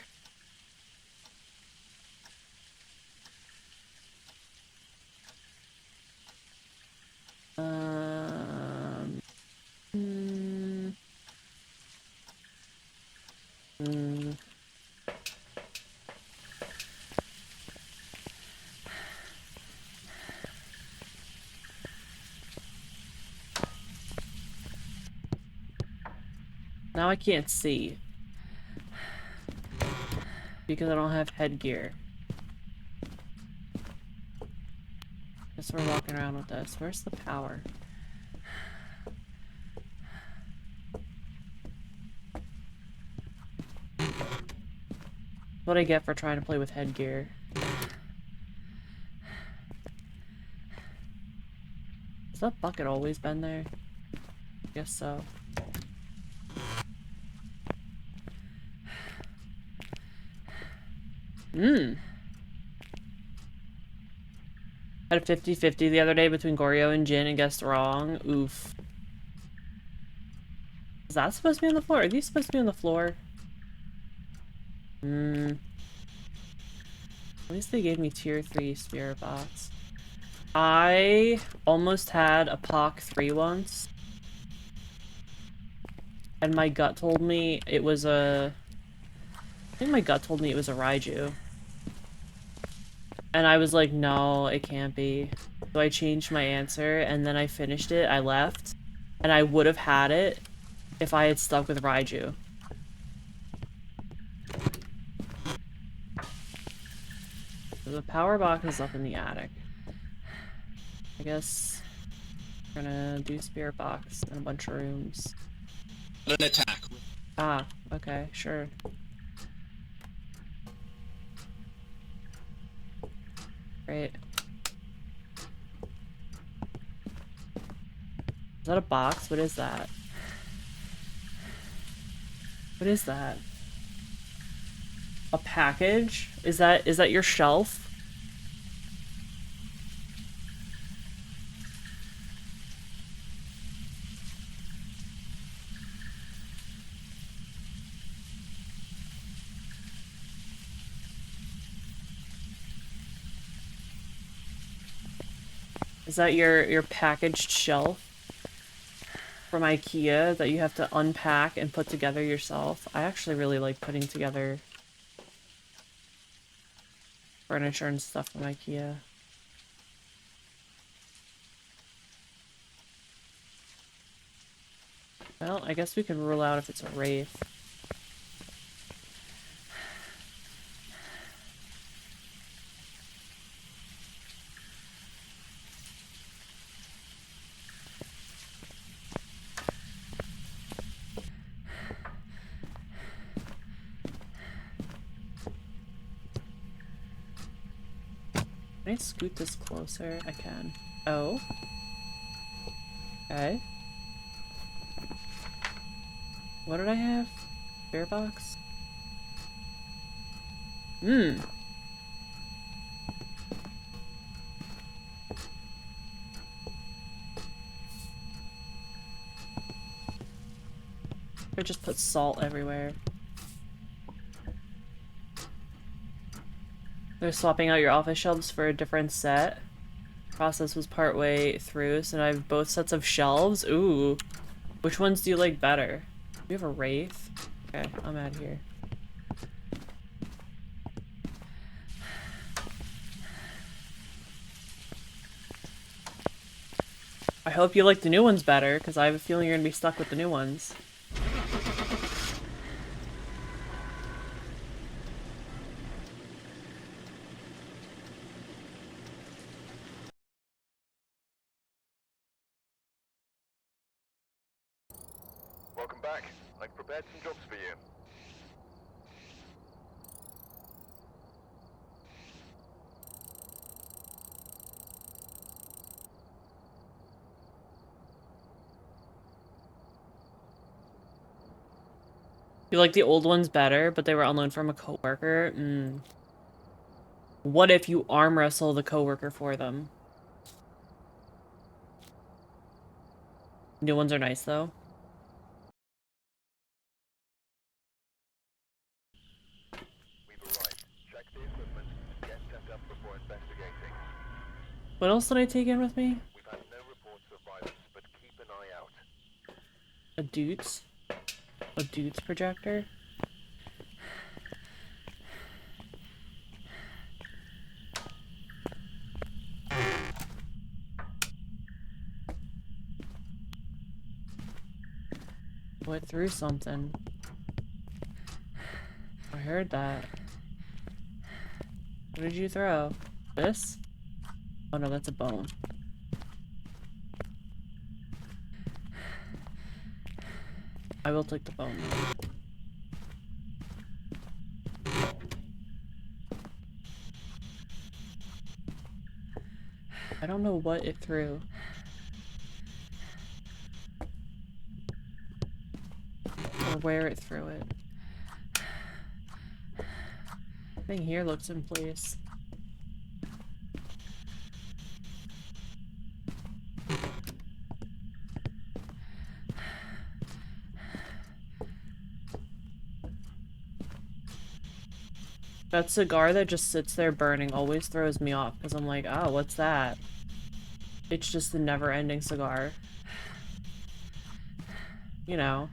Now I can't see. Because I don't have headgear. Guess we're walking around with this. Where's the power? What I get for trying to play with headgear. Has that bucket always been there? Guess so. Had a 50-50 the other day between Goryo and Jin and guessed wrong. Oof. Is that supposed to be on the floor? Are these supposed to be on the floor? At least they gave me tier 3 spirit box. I almost had a POC 3 once. And my gut told me it was a... I think my gut told me it was a Raiju. And I was like, no, it can't be. So I changed my answer, and then I finished it, I left. And I would have had it if I had stuck with Raiju. So the power box is up in the attic. I guess we're gonna do spirit box in a bunch of rooms. An attack. Ah, okay, sure. Great. Is that a box? What is that? What is that? A package? Is that your shelf? Is that your packaged shelf from IKEA that you have to unpack and put together yourself? I actually really like putting together furniture and stuff from IKEA. Well, I guess we could rule out if it's a wraith. Can I scoot this closer? I can. Oh. Okay. What did I have? Bear box? Hmm. I just put salt everywhere. They're swapping out your office shelves for a different set. Process was part way through, so now I have both sets of shelves. Ooh. Which ones do you like better? Do you have a wraith? Okay, I'm out of here. I hope you like the new ones better, because I have a feeling you're gonna be stuck with the new ones. Welcome back. I've prepared some jobs for you. You like the old ones better, but they were on loan from a coworker? What if you arm wrestle the coworker for them? New ones are nice, though. We've arrived. Check the equipment. Get set up before investigating. What else did I take in with me? We've had no reports of violence, but keep an eye out. A Dutes? A Dutes projector? Went through something. I heard that. What did you throw? This? Oh no, that's a bone. I will take the bone. I don't know what it threw. Or where it threw it. Thing here looks in place. That cigar that just sits there burning always throws me off because I'm like, oh, what's that? It's just the never-ending cigar. You know.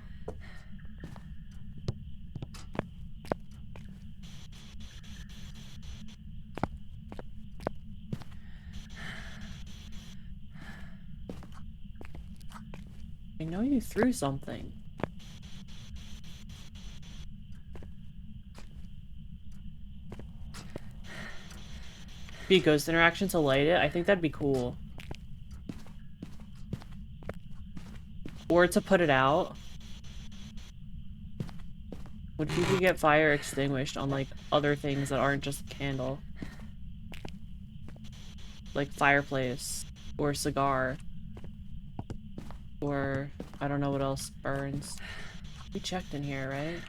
I know you threw something. Be a ghost interaction to light it? I think that'd be cool. Or to put it out. What if you could get fire extinguished on, like, other things that aren't just a candle? Like fireplace. Or cigar. Or, I don't know what else burns. We checked in here, right?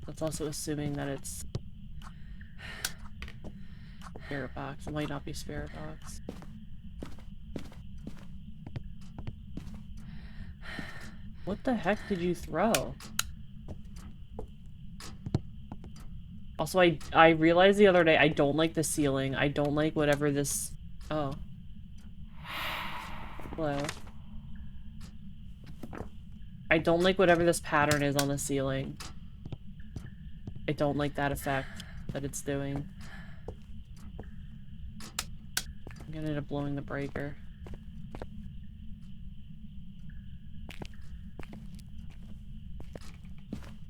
That's also assuming that it's spirit box. It might not be spirit box. What the heck did you throw? Also, I realized the other day I don't like the ceiling. I don't like whatever this... Oh. Hello. I don't like whatever this pattern is on the ceiling. I don't like that effect that it's doing. I'm gonna end up blowing the breaker.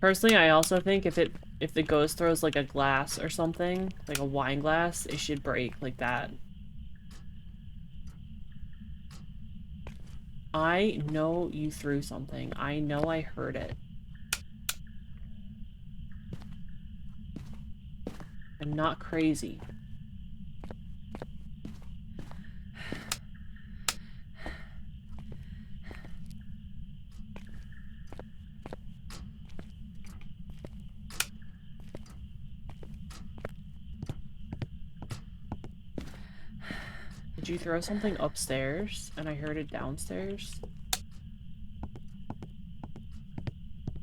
Personally, I also think if the ghost throws like a glass or something, like a wine glass, it should break like that. I know you threw something. I know I heard it. I'm not crazy. Did you throw something upstairs and I heard it downstairs?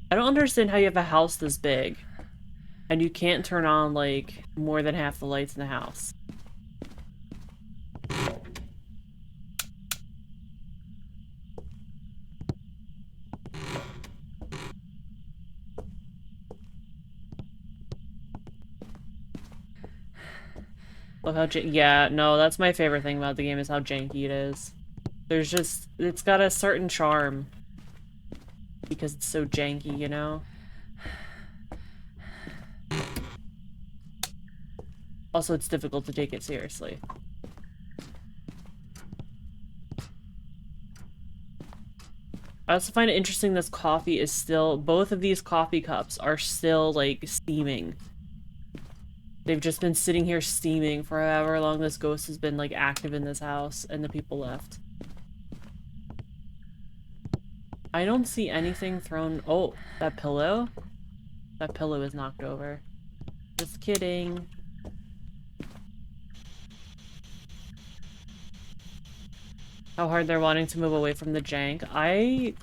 I don't understand how you have a house this big and you can't turn on like more than half the lights in the house. Love how yeah, no, that's my favorite thing about the game is how janky it is. There's just, it's got a certain charm because it's so janky, you know? Also, it's difficult to take it seriously. I also find it interesting this coffee is still, both of these coffee cups are still, like, steaming. They've just been sitting here steaming for however long this ghost has been, like, active in this house, and the people left. I don't see anything thrown- oh, that pillow? That pillow is knocked over. Just kidding. How hard they're wanting to move away from the jank. I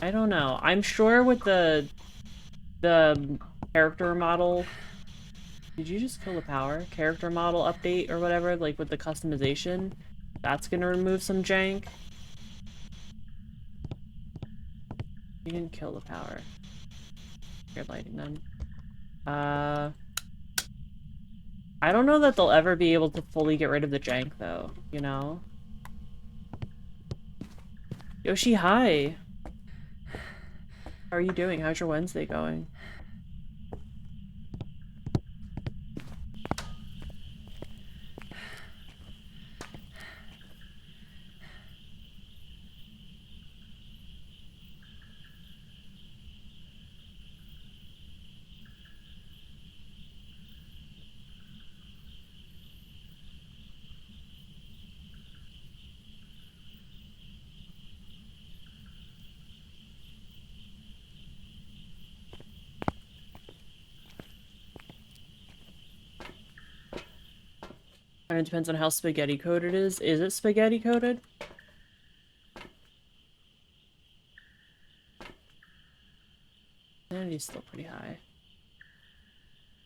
don't know. I'm sure with the character model. Did you just kill the power? Character model update or whatever, like with the customization, that's gonna remove some jank. You didn't kill the power. You're lighting them. I don't know that they'll ever be able to fully get rid of the jank though, you know? Yoshi, hi! How are you doing? How's your Wednesday going? And it depends on how spaghetti coated it is. Is it spaghetti coated? And he's still pretty high.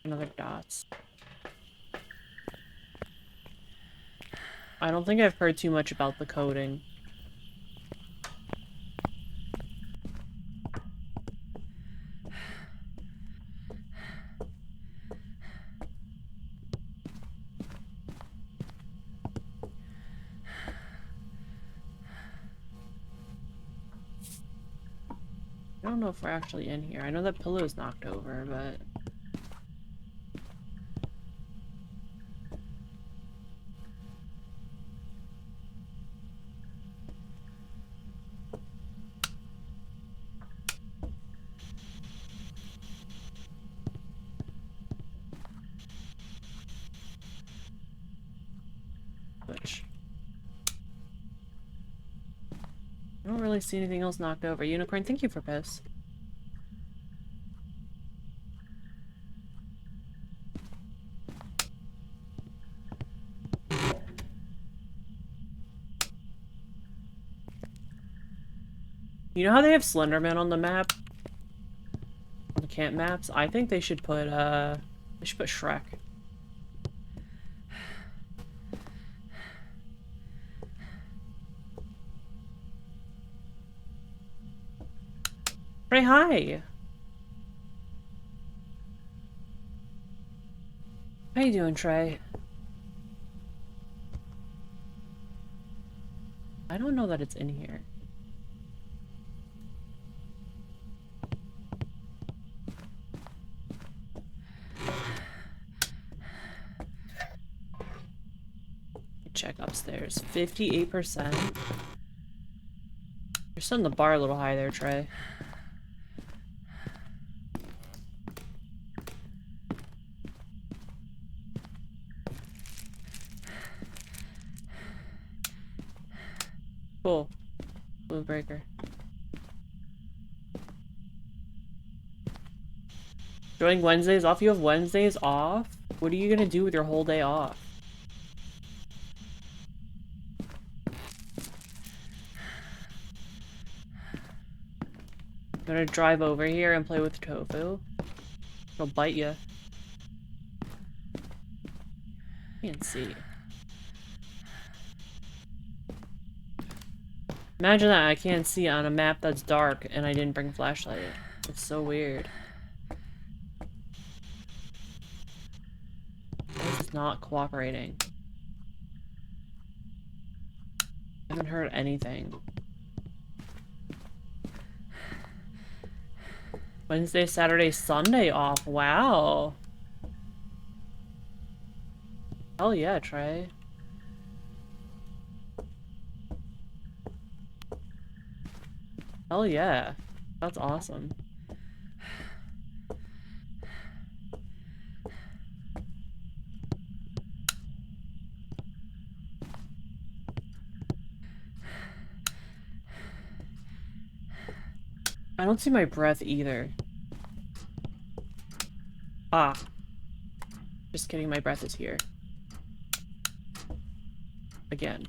Another dots. I don't think I've heard too much about the coding. I don't know if we're actually in here. I know that pillow is knocked over, but... Which... I don't really see anything else knocked over. Unicorn, thank you for piss. You know how they have Slenderman on the map? On the camp maps? I think they should put Shrek. Trey, hi! How you doing, Trey? I don't know that it's in here. Check upstairs. 58%. You're setting the bar a little high there, Trey. Cool. Blue breaker. Joining Wednesdays off? You have Wednesdays off? What are you gonna do with your whole day off? Gonna drive over here and play with tofu? It'll bite you. Can't see. Imagine that I can't see on a map that's dark and I didn't bring flashlight. It's so weird. This is not cooperating. I haven't heard anything. Wednesday, Saturday, Sunday off. Wow. Hell yeah, Trey. Hell yeah. That's awesome. I don't see my breath either. Ah. Just kidding, my breath is here. Again.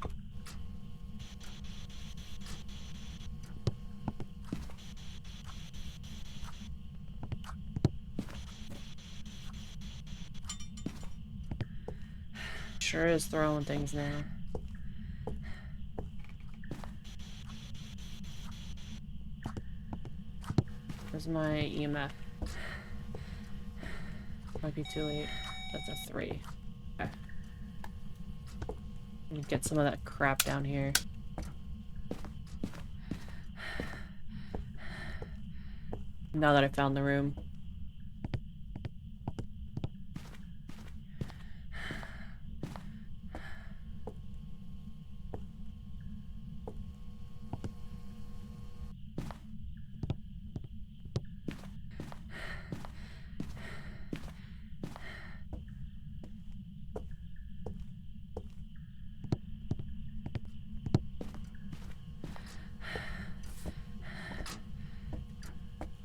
Sure is throwing things now. Where's my EMF? Might be too late. That's a 3. Okay. Let me get some of that crap down here. Now that I found the room.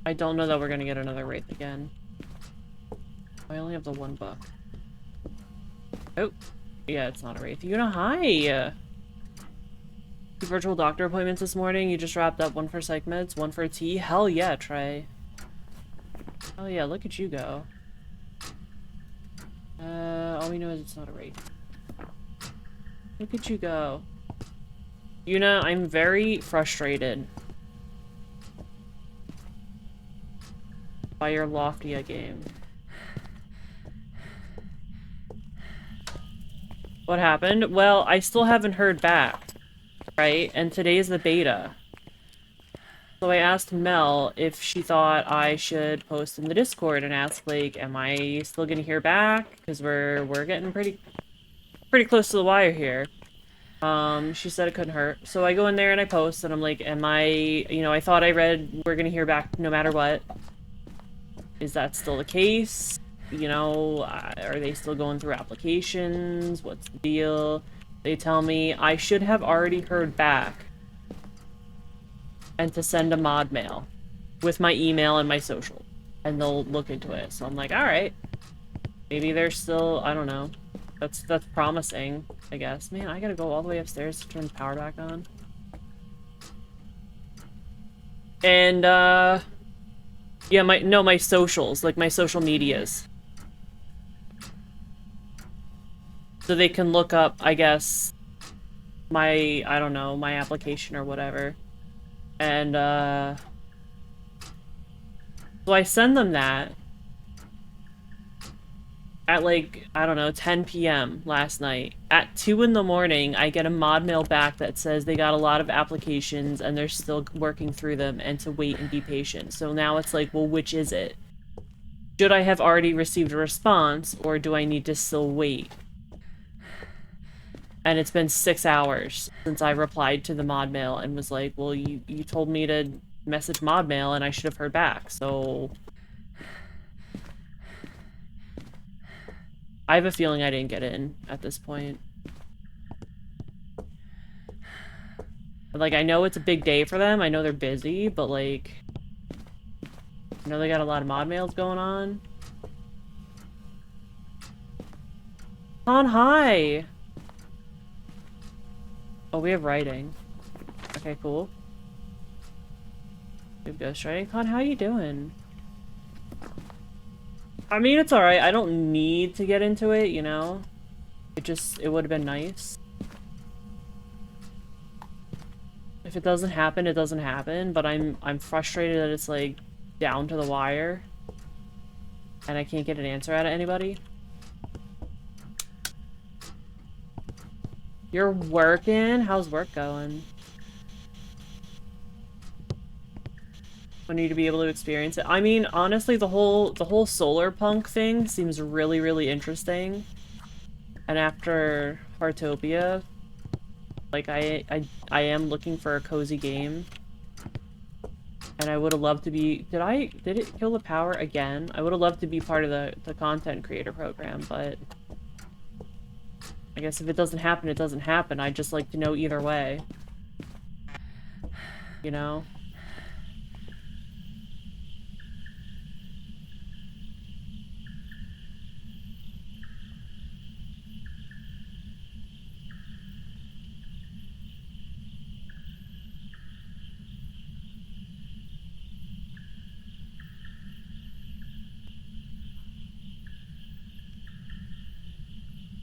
I don't know that we're gonna get another wraith again. I only have the 1 buck. Oh, yeah, it's not a wraith. You know, hi! 2 virtual doctor appointments this morning. You just wrapped up 1 for psych meds, 1 for tea. Hell yeah, Trey. Hell yeah, look at you go. All we know is it's not a wraith. Look at you go. You know, I'm very frustrated by your Loftia game. What happened? Well, I still haven't heard back, right? And today's the beta. So I asked Mel if she thought I should post in the Discord and ask, like, am I still gonna hear back? Because we're getting pretty close to the wire here. She said it couldn't hurt. So I go in there and I post and I'm like, am I, you know, I thought I read we're gonna hear back no matter what. Is that still the case? You know, are they still going through applications? What's the deal? They tell me I should have already heard back and to send a mod mail with my email and my social, and they'll look into it. So I'm like, all right, maybe they're still, I don't know. That's promising, I guess. Man, I gotta go all the way upstairs to turn the power back on. And yeah, my socials, like my social medias. So they can look up, I guess, my, I don't know, my application or whatever. And, so I send them that at, like, I don't know, 10 p.m. last night. At 2 in the morning, I get a mod mail back that says they got a lot of applications and they're still working through them and to wait and be patient. So now it's like, well, which is it? Should I have already received a response, or do I need to still wait? And it's been 6 hours since I replied to the mod mail and was like, well, you told me to message mod mail and I should have heard back, so... I have a feeling I didn't get in at this point. Like, I know it's a big day for them. I know they're busy, but like... I know they got a lot of mod mails going on. On hi! Oh, we have writing. Okay, cool. We have ghostwriting. Con, how you doing? I mean, it's alright. I don't need to get into it, you know? It would have been nice. If it doesn't happen, it doesn't happen, but I'm frustrated that it's, like, down to the wire. And I can't get an answer out of anybody. You're working? How's work going? I need to be able to experience it. I mean, honestly, the whole solar punk thing seems really, really interesting. And after Heartopia, like I am looking for a cozy game. And I would have loved to be... Did it kill the power again? I would have loved to be part of the content creator program, but... I guess if it doesn't happen, it doesn't happen. I'd just like to know either way. You know?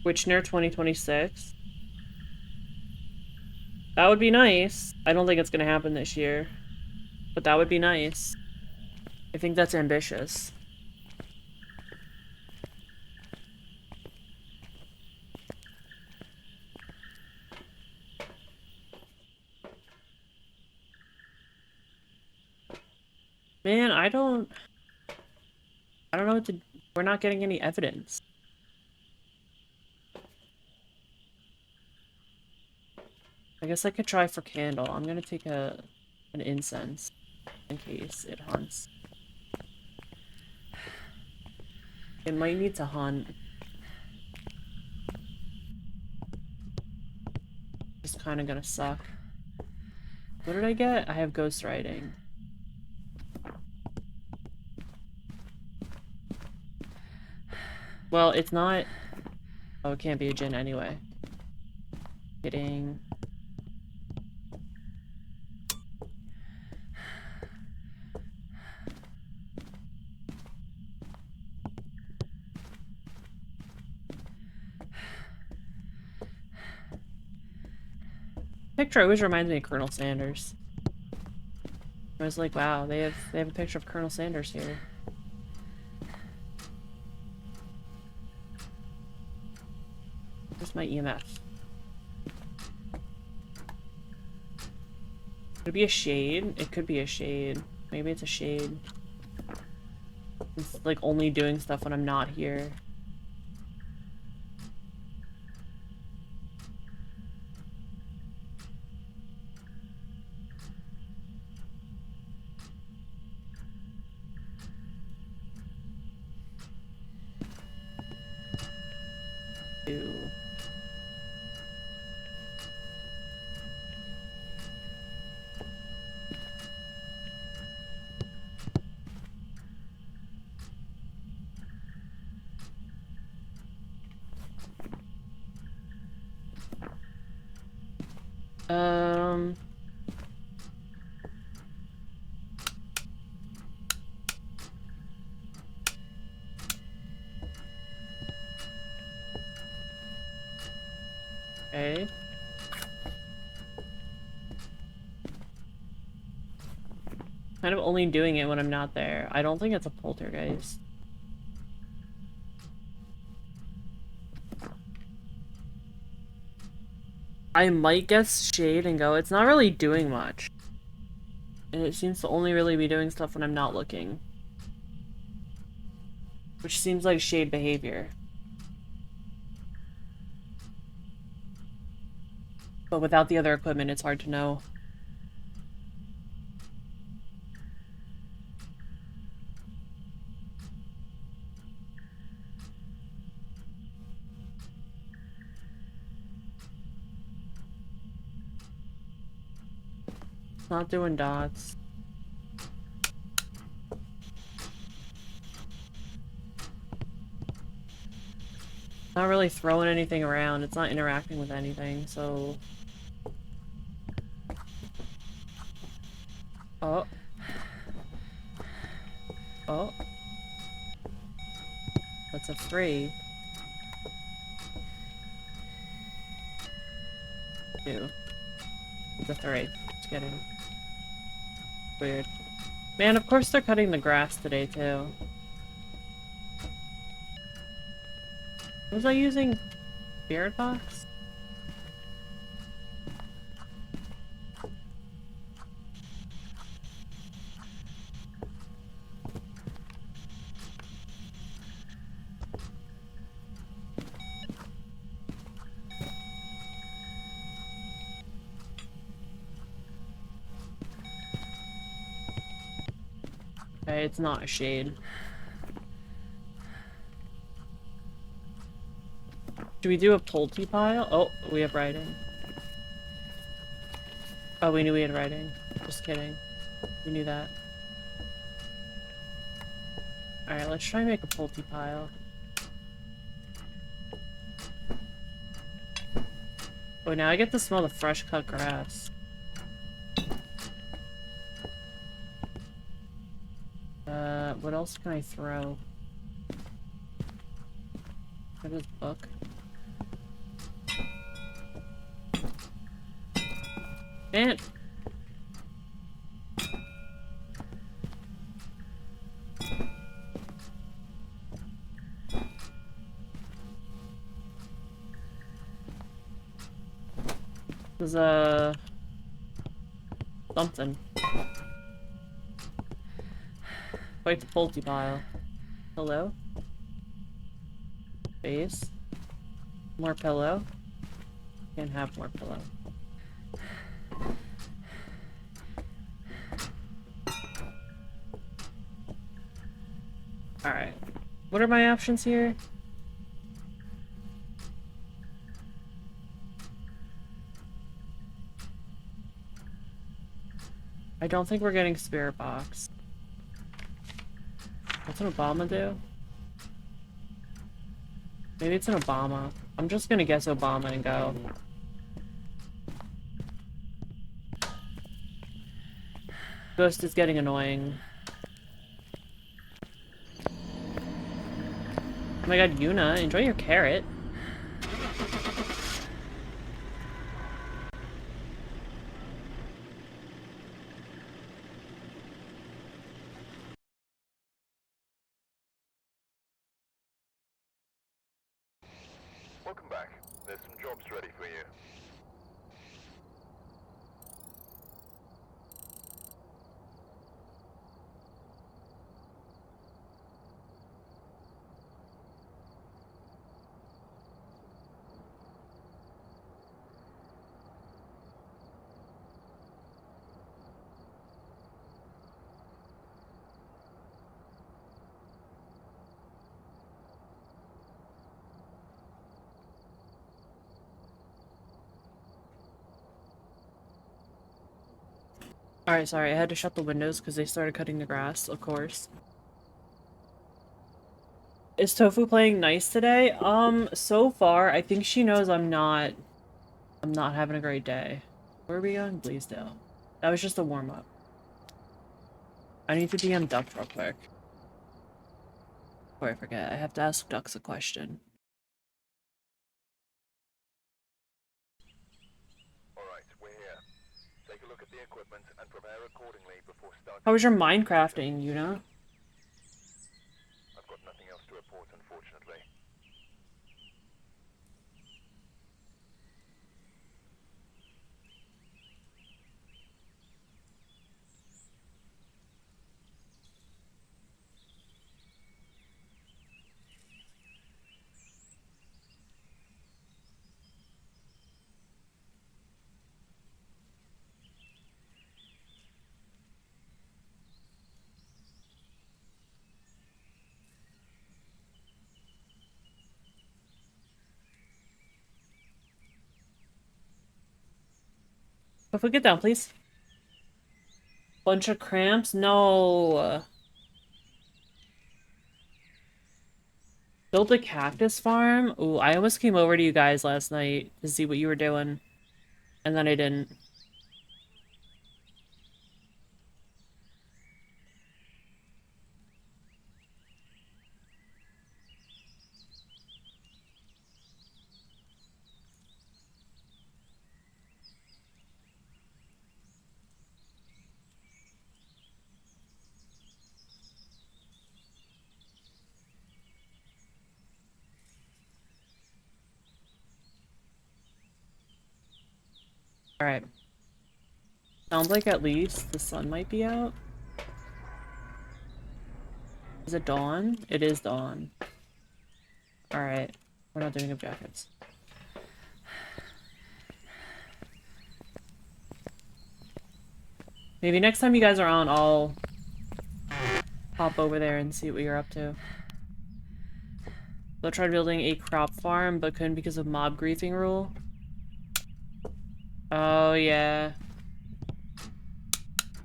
Witchner 2026. That would be nice. I don't think it's gonna happen this year. But that would be nice. I think that's ambitious. Man, I don't know what to... We're not getting any evidence. I guess I could try for candle. I'm gonna take an incense in case it hunts. It might need to hunt. It's kind of gonna suck. What did I get? I have ghostwriting. Well, it's not... Oh, it can't be a djinn anyway. Kidding. Picture always reminds me of Colonel Sanders. I was like, wow, they have a picture of Colonel Sanders here. Where's my EMF? Could it be a shade? It could be a shade. Maybe it's a shade. It's like only doing stuff when I'm not here. Ew. Um... Okay. Kind of only doing it when I'm not there. I don't think it's a poltergeist. I might guess shade and go, it's not really doing much. And it seems to only really be doing stuff when I'm not looking. Which seems like shade behavior. But without the other equipment, it's hard to know. not doing dots. Not really throwing anything around. It's not interacting with anything, so... Oh. Oh. That's a 3. 2. It's a 3. Just kidding. Weird. Man, of course they're cutting the grass today, too. Was I using Spirit Box? Okay, it's not a shade. Do we do a Pulte pile? Oh, we have writing. Oh, we knew we had writing. Just kidding. We knew that. Alright, let's try and make a Pulte pile. Oh, now I get to smell the fresh cut grass. What else can I throw? What is book? Man! This is, something. Quite the Pulte pile. Hello? Base. More pillow. Can't have more pillow. Alright. What are my options here? I don't think we're getting Spirit Box. What's an Obama do? Maybe it's an Obama. I'm just gonna guess Obama and go. Ghost is getting annoying. Oh my god, Yuna, enjoy your carrot. Welcome back. There's some jobs ready for you. Alright, sorry, I had to shut the windows because they started cutting the grass, of course. Is Tofu playing nice today? So far, I think she knows I'm not having a great day. Where are we going? Bleasdale. That was just a warm-up. I need to DM Duck real quick. Before I forget, I have to ask Ducks a question. Alright, we're here. Take a look at the equipment and prepare accordingly before starting. How was your Minecrafting, Yuna? I've got nothing else to report, unfortunately. Tofu, get down, please. Bunch of cramps? No. Built a cactus farm? Ooh, I almost came over to you guys last night to see what you were doing. And then I didn't. Alright. Sounds like at least the sun might be out. Is it dawn? It is dawn. Alright. We're not doing objectives. Maybe next time you guys are on, I'll hop over there and see what you're up to. So I tried building a crop farm, but couldn't because of mob griefing rule. Oh, yeah.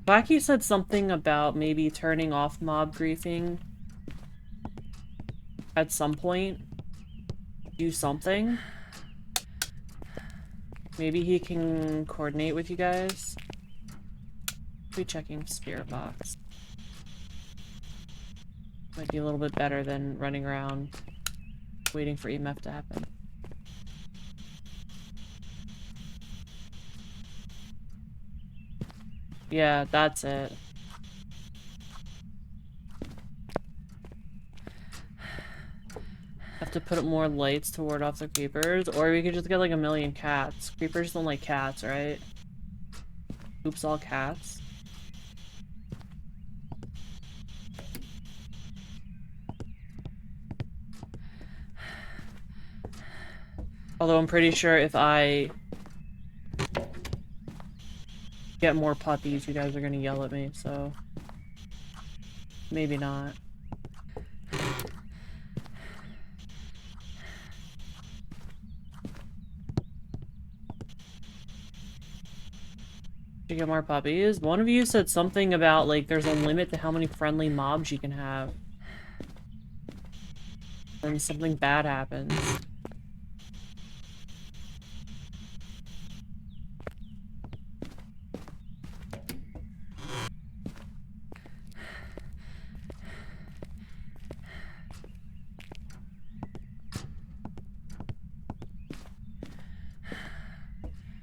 Blackie said something about maybe turning off mob griefing at some point. Do something. Maybe he can coordinate with you guys. Be checking spirit box. Might be a little bit better than running around waiting for EMF to happen. Yeah, that's it. Have to put up more lights to ward off the creepers, or we could just get like a million cats. Creepers don't like cats, right? Oops, all cats. Although I'm pretty sure if I get more puppies, you guys are gonna yell at me, so maybe not. To get more puppies? One of you said something about, like, there's a limit to how many friendly mobs you can have. Then something bad happens.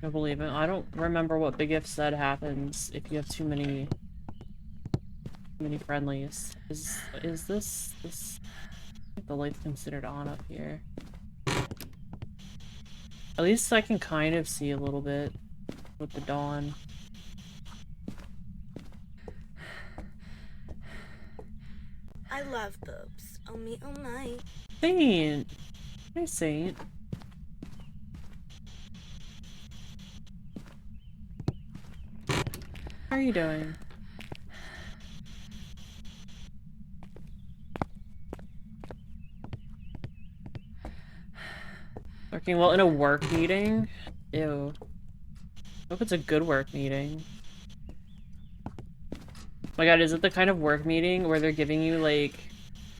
I believe it. I don't remember what Big If said happens if you have too many friendlies. Is this I think the light's considered on up here? At least I can kind of see a little bit with the dawn. I love boobs. Oh me, oh my. Saint! Hi, Saint. How are you doing? Working well in a work meeting? Ew. Hope it's a good work meeting. My god, is it the kind of work meeting where they're giving you, like,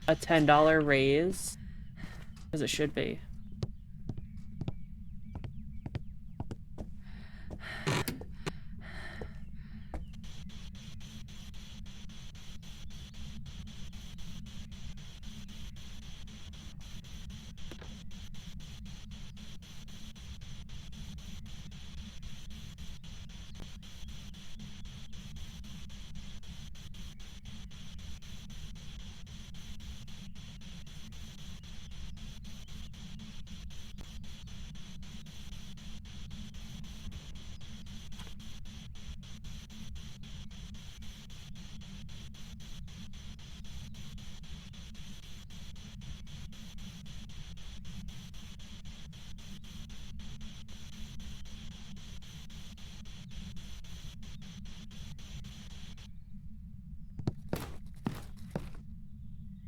a $10 raise? Because it should be.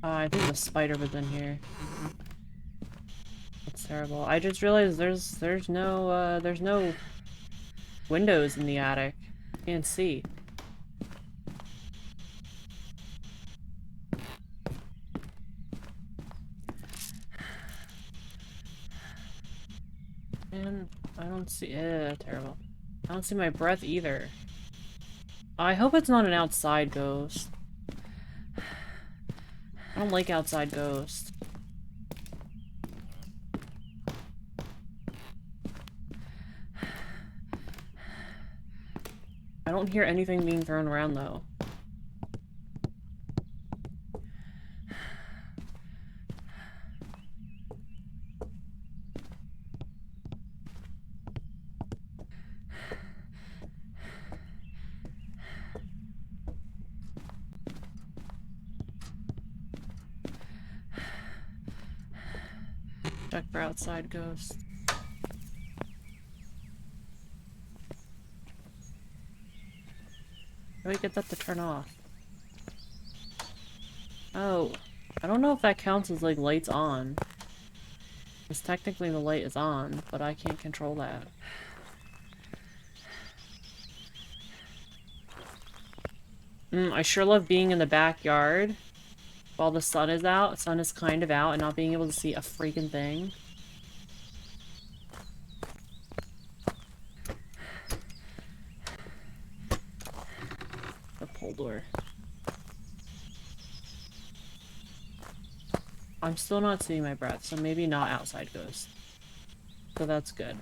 I think the spider was in here. That's terrible. I just realized there's no windows in the attic. Can't see. don't see terrible. I don't see my breath either. I hope it's not an outside ghost. I don't like outside ghosts. I don't hear anything being thrown around though. Check for outside ghosts. How do we get that to turn off? Oh, I don't know if that counts as like lights on. Because technically the light is on, but I can't control that. I sure love being in the backyard while the sun is out. The sun is kind of out and not being able to see a freaking thing. The pull door. I'm still not seeing my breath, so maybe not outside ghost. So that's good.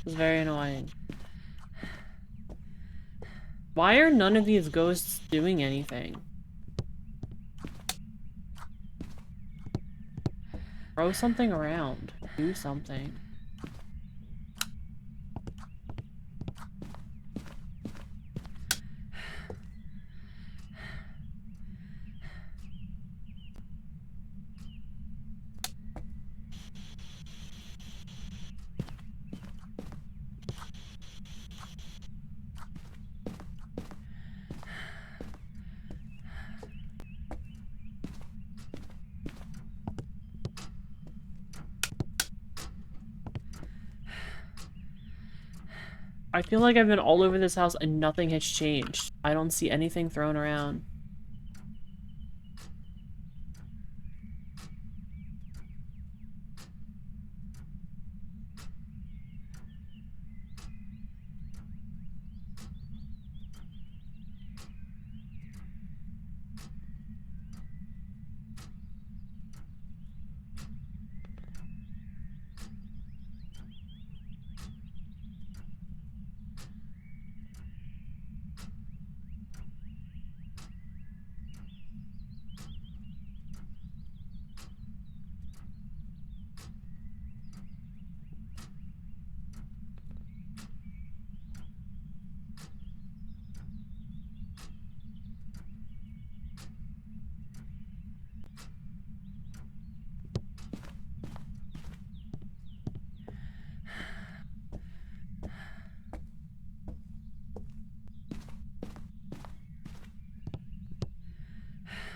It's very annoying. Why are none of these ghosts doing anything? Throw something around. Do something. I feel like I've been all over this house and nothing has changed. I don't see anything thrown around.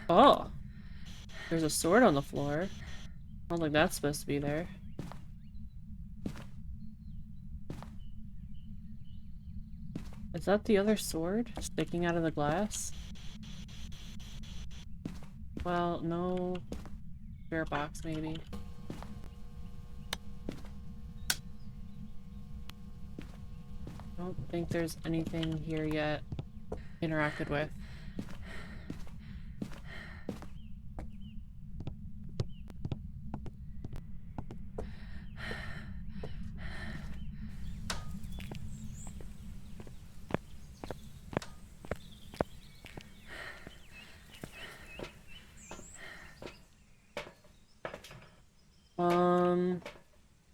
Oh! There's a sword on the floor. I don't think that's supposed to be there. Is that the other sword sticking out of the glass? Well, no. Spare box, maybe. I don't think there's anything here yet interacted with.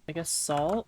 I guess salt?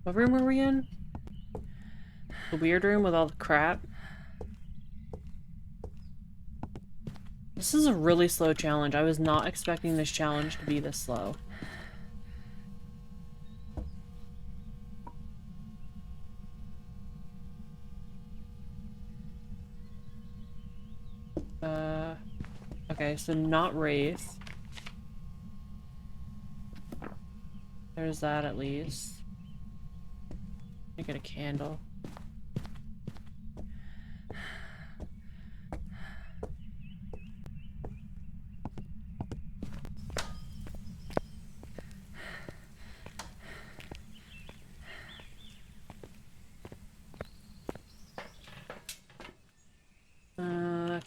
What room were we in? The weird room with all the crap? This is a really slow challenge. I was not expecting this challenge to be this slow. Okay, so not Wraith. There's that at least. I get a candle.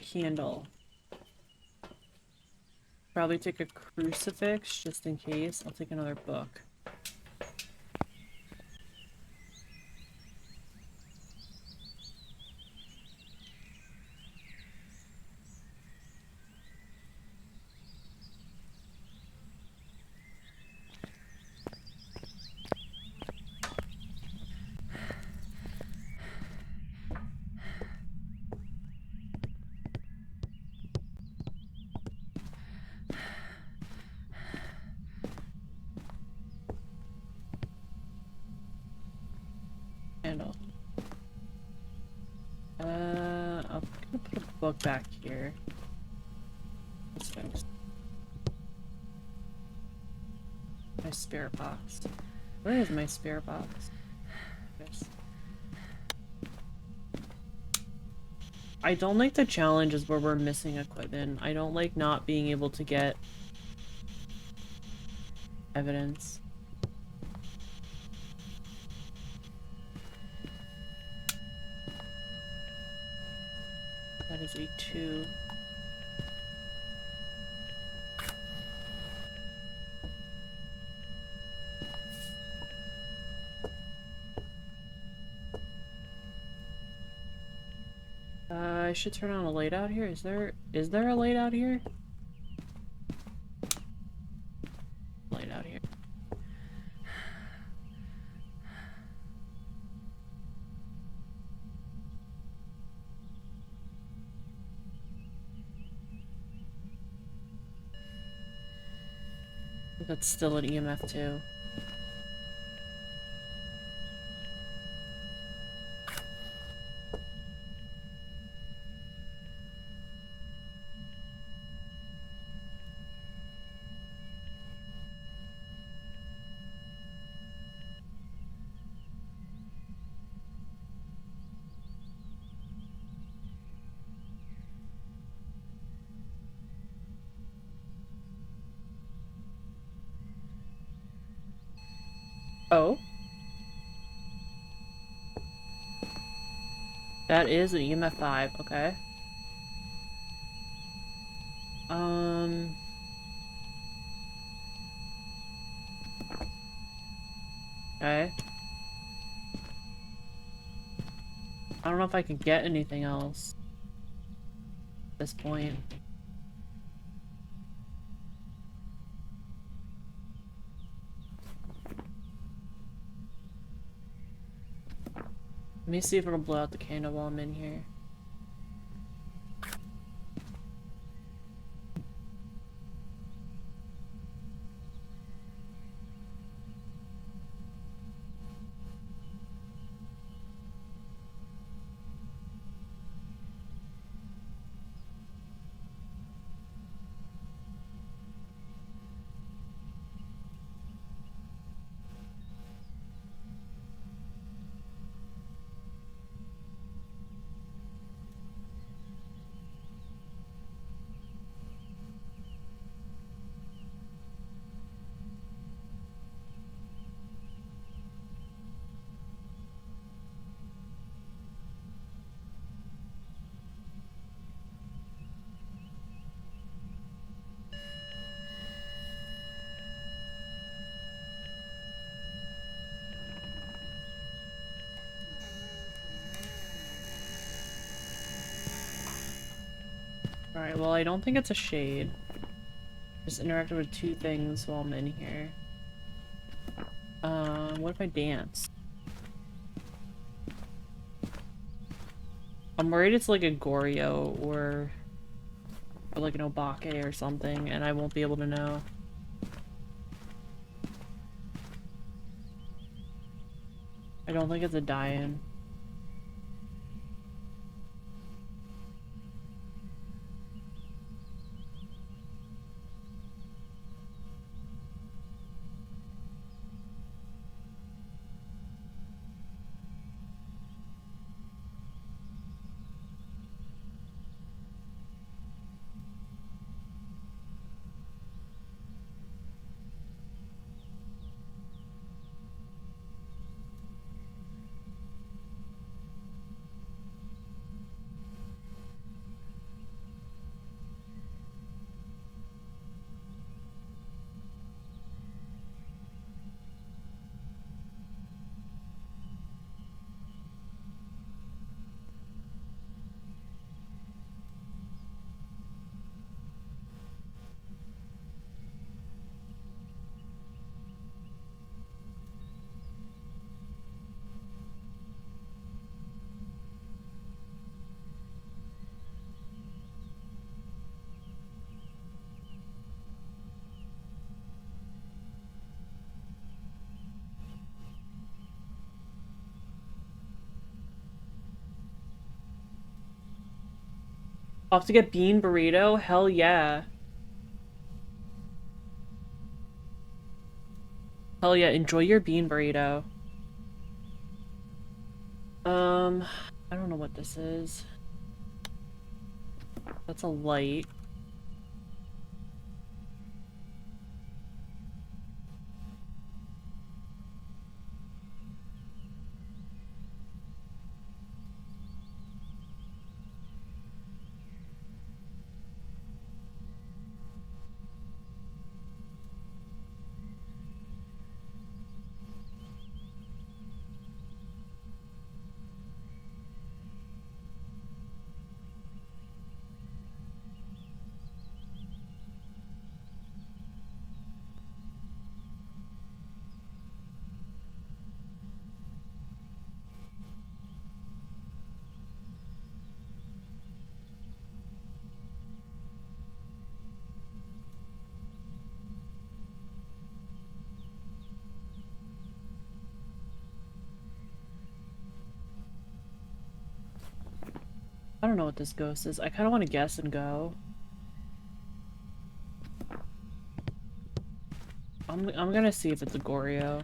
Candle. Probably take a crucifix just in case. I'll take another book. Candle. I'm gonna put a book back here. What's next? My spirit box. Where is my spirit box? Yes. I don't like the challenges where we're missing equipment. I don't like not being able to get evidence. That is a 2. I should turn on a light out here. Is there a light out here? Light out here. That's still an EMF too. Oh. That is an EMF 5, okay. Okay. I don't know if I can get anything else at this point. Let me see if it'll blow out the candle while I'm in here. Alright, well I don't think it's a shade. Just interacted with 2 things while I'm in here. What if I dance? I'm worried it's like a Goryo or like an Obake or something, and I won't be able to know. I don't think it's a die-in. Off to get bean burrito? Hell yeah. Hell yeah, enjoy your bean burrito. I don't know what this is. That's a light. I don't know what this ghost is. I kind of want to guess and go. I'm gonna see if it's a Goryo.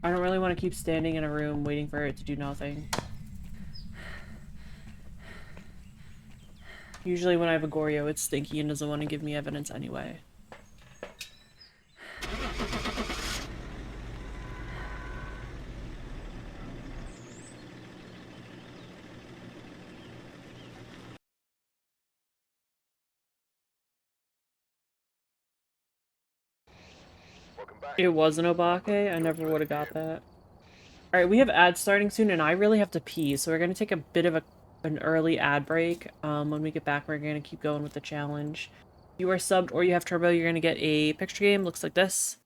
I don't really want to keep standing in a room waiting for it to do nothing. Usually when I have a Goryo, it's stinky and doesn't want to give me evidence anyway. It was an Obake. I never would have got that. Alright, we have ads starting soon and I really have to pee, so we're gonna take a bit of an early ad break. When we get back, we're gonna keep going with the challenge. If you are subbed or you have Turbo, you're gonna get a picture game. Looks like this.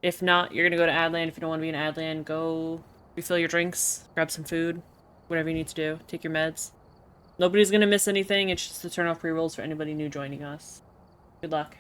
If not, you're gonna go to Adland. If you don't want to be in Adland, go refill your drinks, grab some food, whatever you need to do. Take your meds. Nobody's gonna miss anything. It's just to turn off pre-rolls for anybody new joining us. Good luck.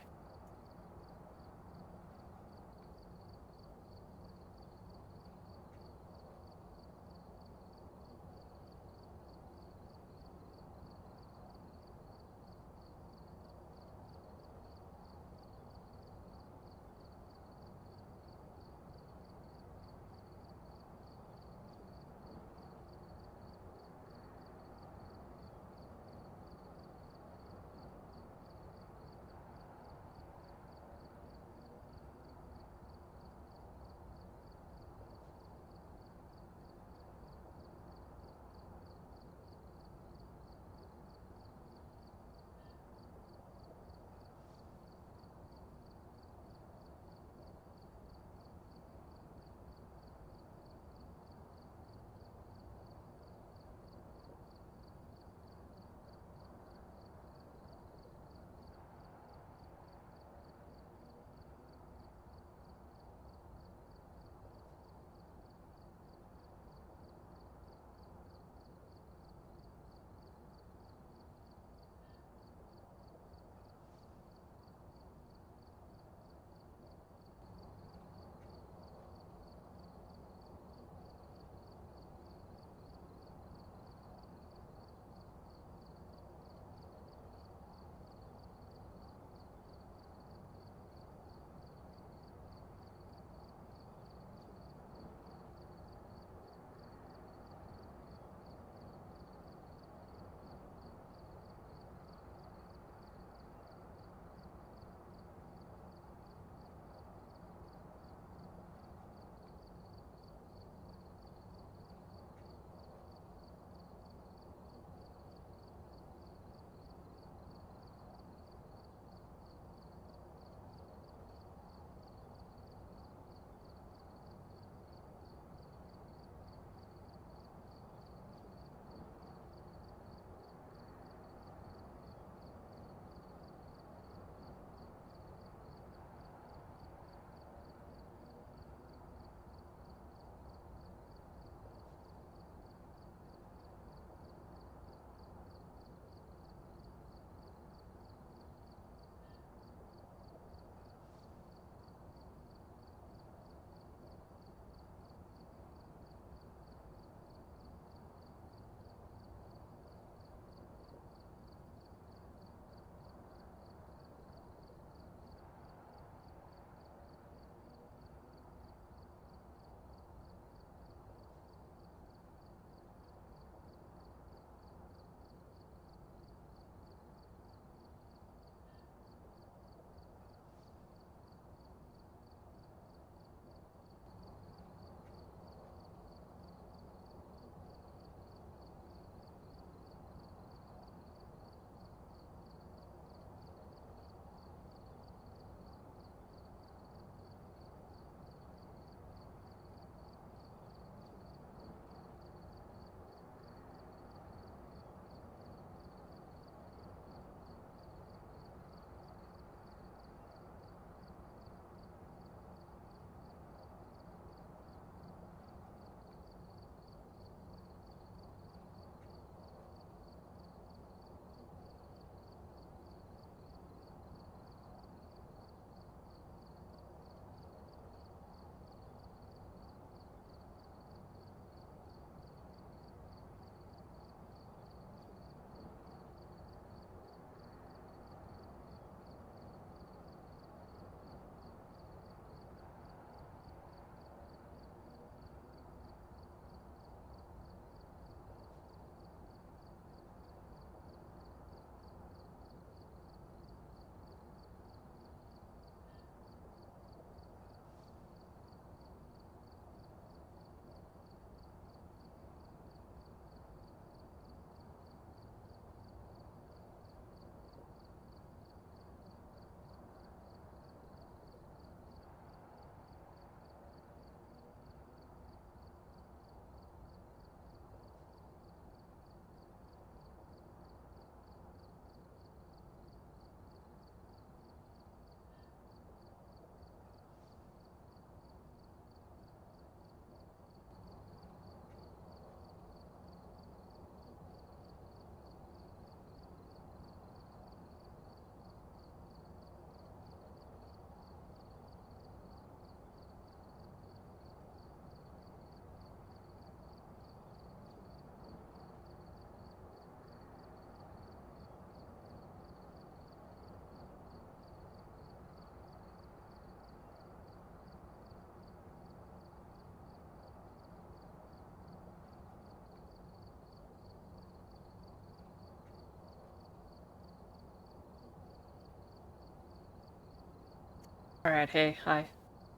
Alright, hey, hi.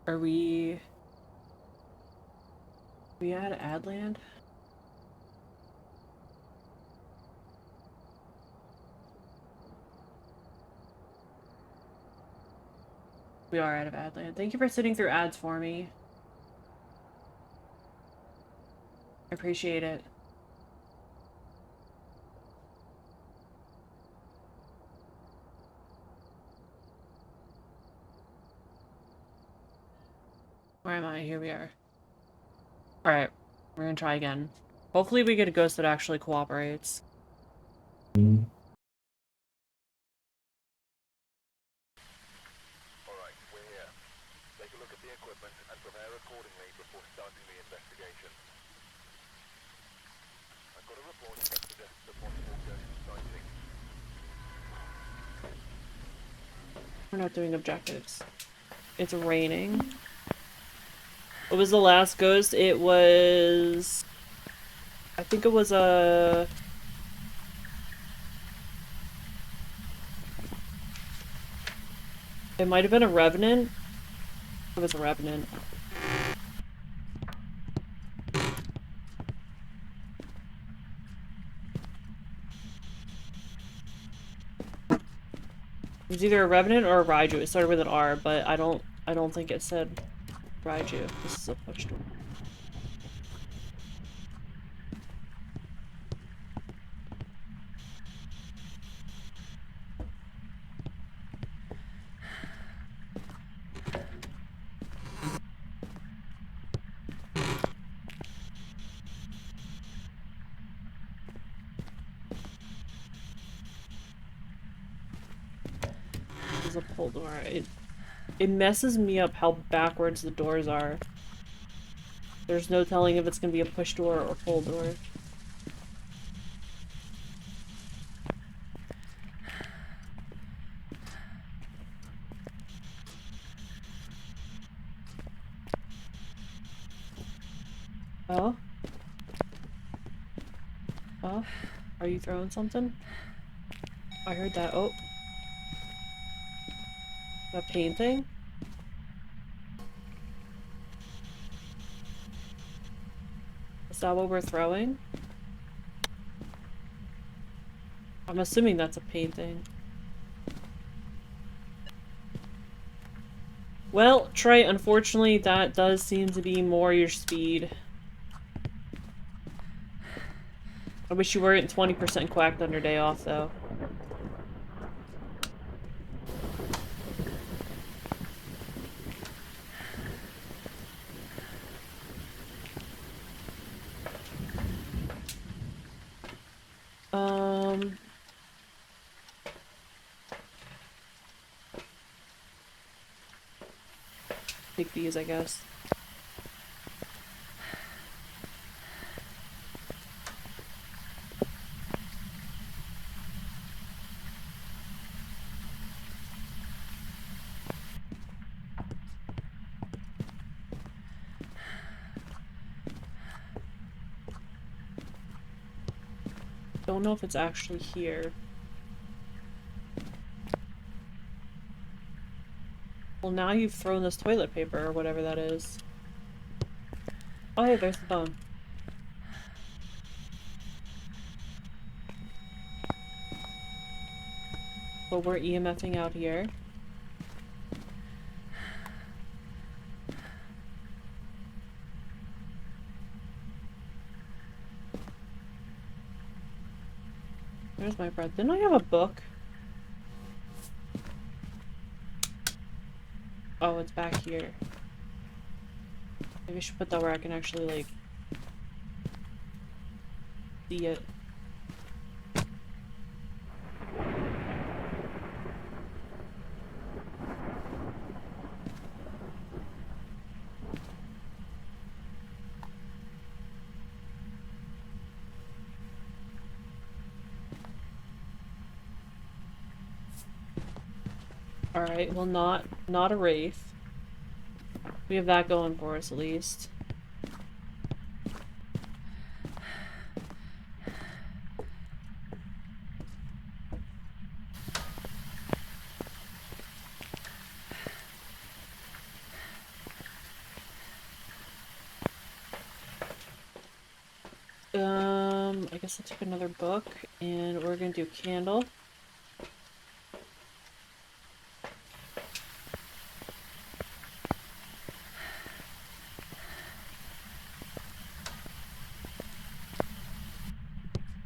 Are we at Adland? We are out of Adland. Thank you for sitting through ads for me. I appreciate it. Where am I? Here we are. Alright, we're gonna try again. Hopefully we get a ghost that actually cooperates. Alright, we're here. Take a look at the equipment and prepare accordingly before starting the investigation. I've got a report that suggests a possible ghost sighting. We're not doing objectives. It's raining. What was the last ghost? It was... I think it was a... It might have been a revenant. It was a revenant. It was either a revenant or a Raiju. It started with an R, but I don't think it said Raiju. This is a push door. This is a pull door. It messes me up how backwards the doors are. There's no telling if it's gonna be a push door or pull door. Oh? Oh? Are you throwing something? I heard that. Oh. A painting? Is that what we're throwing? I'm assuming that's a painting. Well, Trey, unfortunately that does seem to be more your speed. I wish you weren't 20% quacked on your day off, though. Take these, I guess. Don't know if it's actually here. Well, now you've thrown this toilet paper or whatever that is. Oh, hey, there's the phone. But we're EMFing out here. There's my breath. Didn't I have a book? Oh, it's back here. Maybe I should put that where I can actually, like, see it. Alright, well not a wraith. We have that going for us at least. guess I took another book, and we're gonna do candle.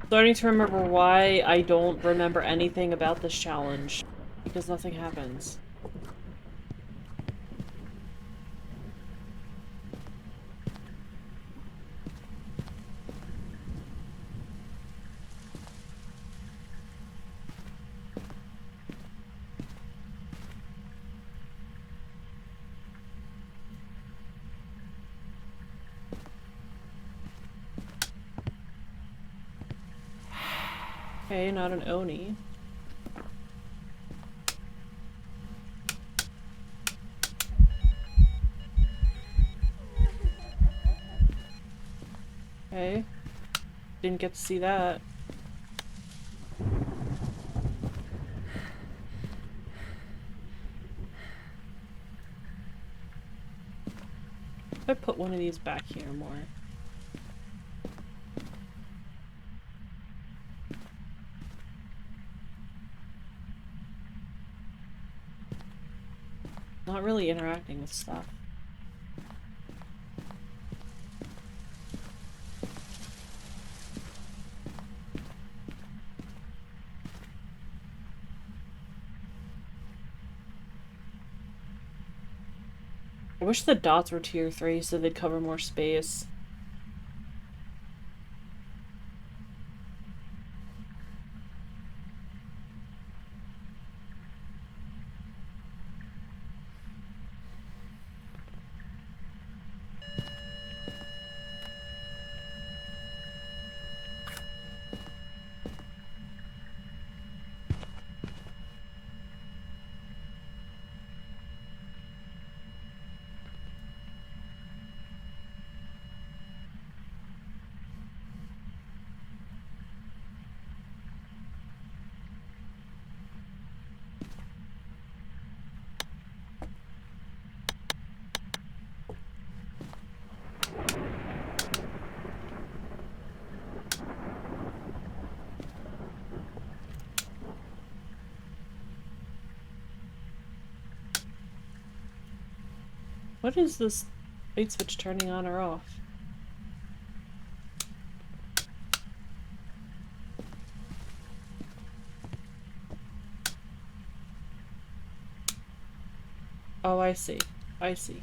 Starting to remember why I don't remember anything about this challenge. Because nothing happens. Okay, not an Oni. Okay. Didn't get to see that. If I put one of these back here more. Not really interacting with stuff. I wish the dots were tier 3 so they'd cover more space. What is this light switch turning on or off? Oh, I see. I see.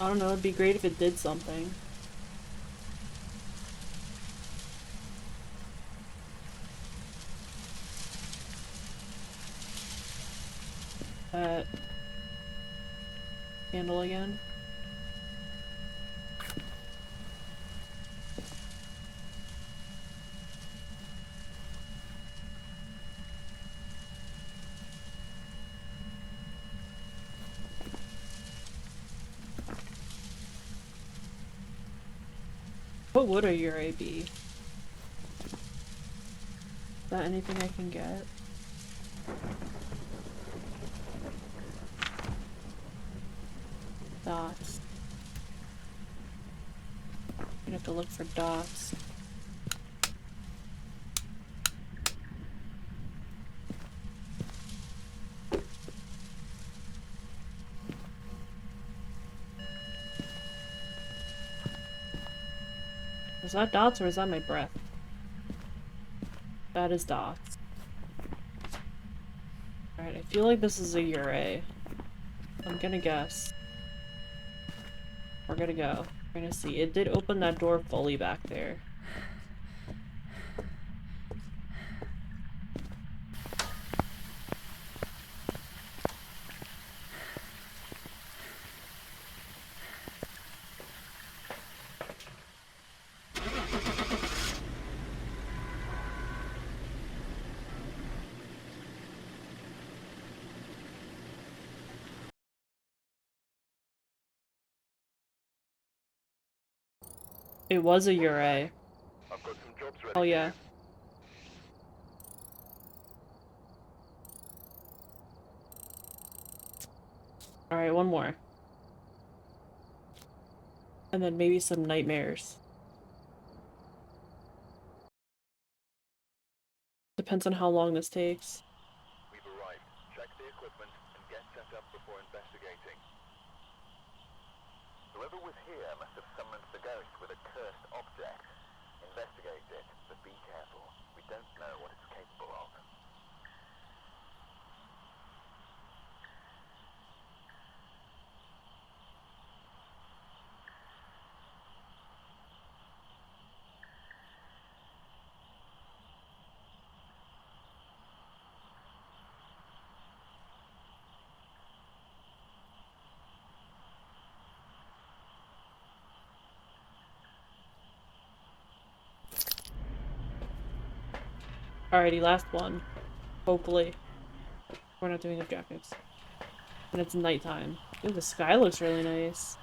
I don't know, it'd be great if it did something. That candle again. What would a Ure be? Is that anything I can get? Dots. You'd have to look for dots. Is that dots or is that my breath? That is dots. Alright, I feel like this is a Ure. I'm gonna guess. We're gonna go. We're gonna see. It did open that door fully back there. It was a Ure. I've got some jobs Oh yeah. Alright, one more. And then maybe some nightmares. Depends on how long this takes. We've arrived. Check the equipment and get set up before investigating. Whoever was here must have summoned the ghost with a cursed object. Investigate it, but be careful. We don't know what it's capable of. Alrighty, last one. Hopefully. We're not doing objectives. And it's nighttime. Ooh, the sky looks really nice.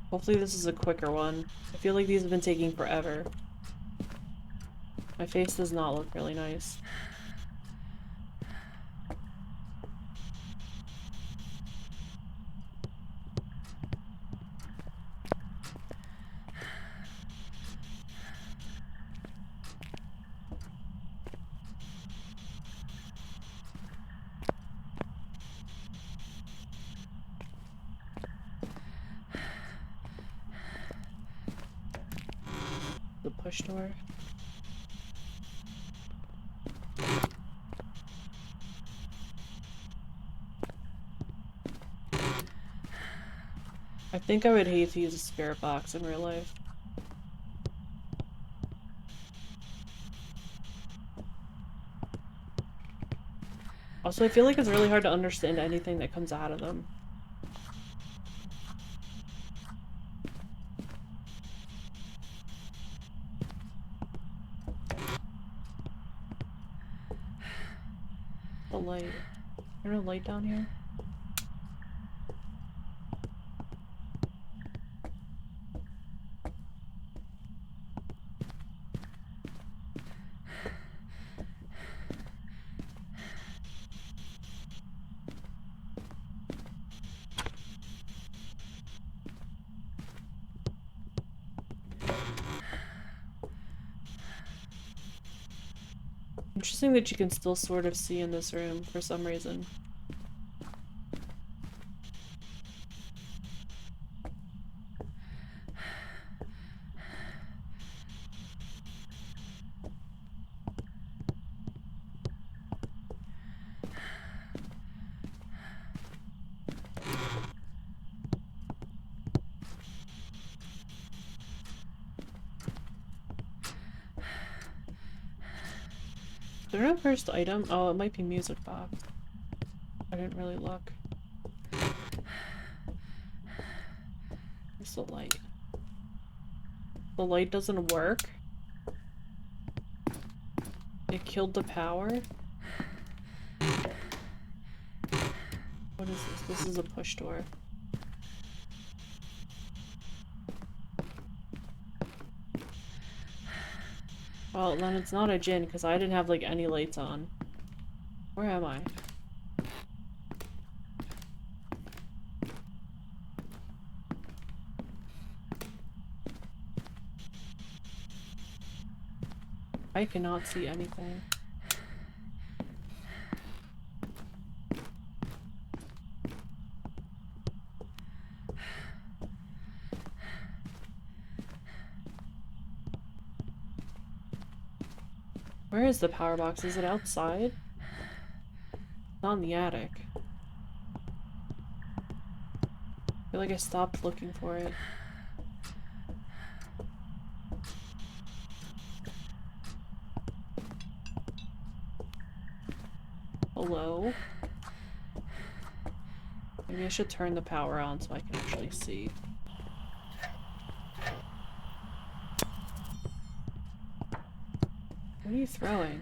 Hopefully this is a quicker one. I feel like these have been taking forever. My face does not look really nice. The push door. I think I would hate to use a spirit box in real life. Also, I feel like it's really hard to understand anything that comes out of them. The light. Is there a light down here? Interesting that you can still sort of see in this room for some reason. Is there no first item? Oh, it might be music box. I didn't really look. What's the light? The light doesn't work? It killed the power? What is this? This is a push door. Well, then it's not a djinn, because I didn't have, like, any lights on. Where am I? I cannot see anything. Where is the power box? Is it outside? Not in the attic. I feel like I stopped looking for it. Hello? Maybe I should turn the power on so I can actually see. What are you throwing?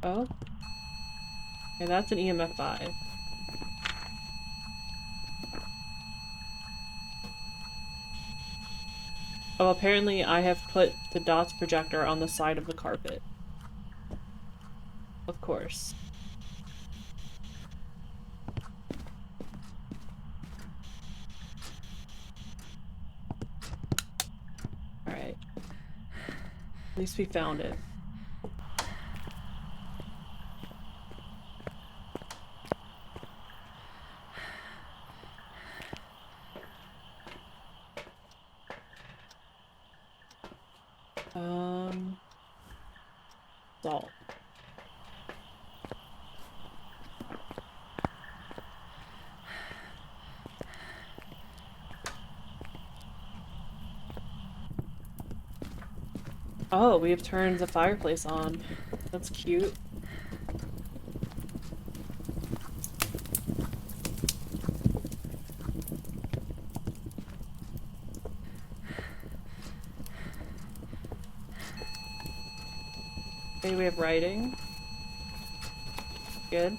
Oh. Okay, that's an EMF 5. Oh, apparently I have put the DOTS projector on the side of the carpet. Of course. Alright. At least we found it. Salt. Oh, we have turned the fireplace on. That's cute. Okay, we have writing. Good.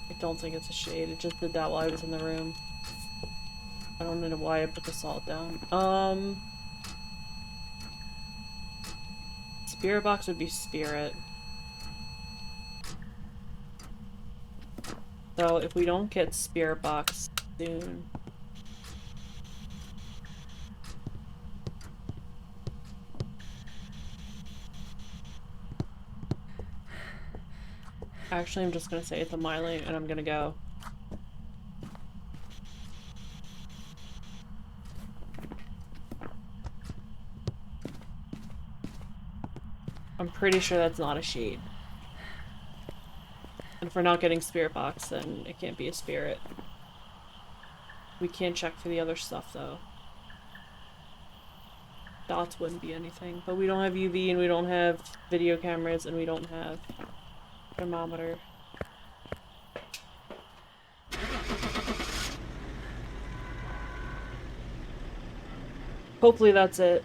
I don't think it's a shade. It just did that while I was in the room. I don't know why I put the salt down. Spirit box would be spirit. So if we don't get spirit box soon. Actually, I'm just gonna say it's a myling and I'm gonna go. I'm pretty sure that's not a shade. And if we're not getting spirit box, then it can't be a spirit. We can't check for the other stuff though. Dots wouldn't be anything, but we don't have UV and we don't have video cameras and we don't have thermometer. Hopefully that's it.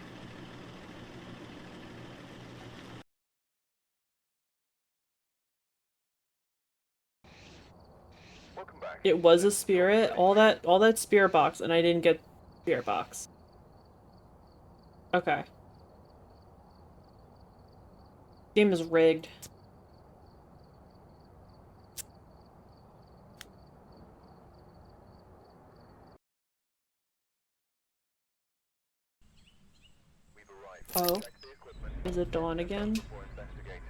Welcome back. It was a spirit, all that spirit box, and I didn't get spirit box. Okay. Game is rigged. We've arrived. Oh. Check the equipment Is it dawn again? before investigating.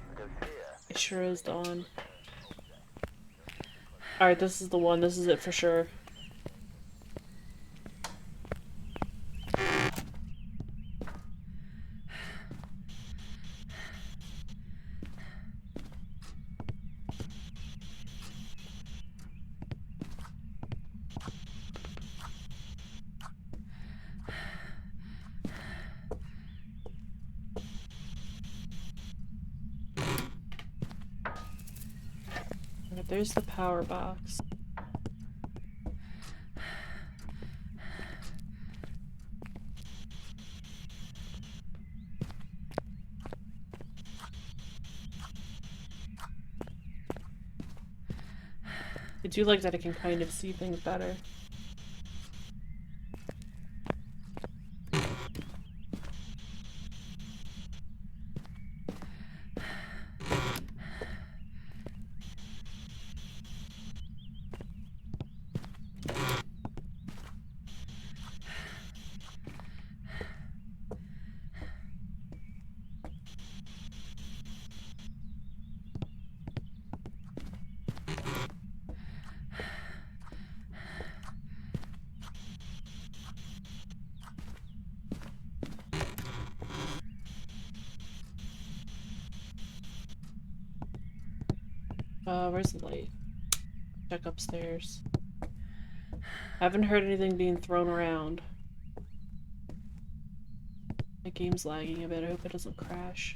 Because here, It sure is dawn. Alright, this is the one. This is it for sure. Alright, there's the power box. I do like that I can kind of see things better. Where's the light? Check upstairs. Haven't heard anything being thrown around. My game's lagging a bit. I hope it doesn't crash.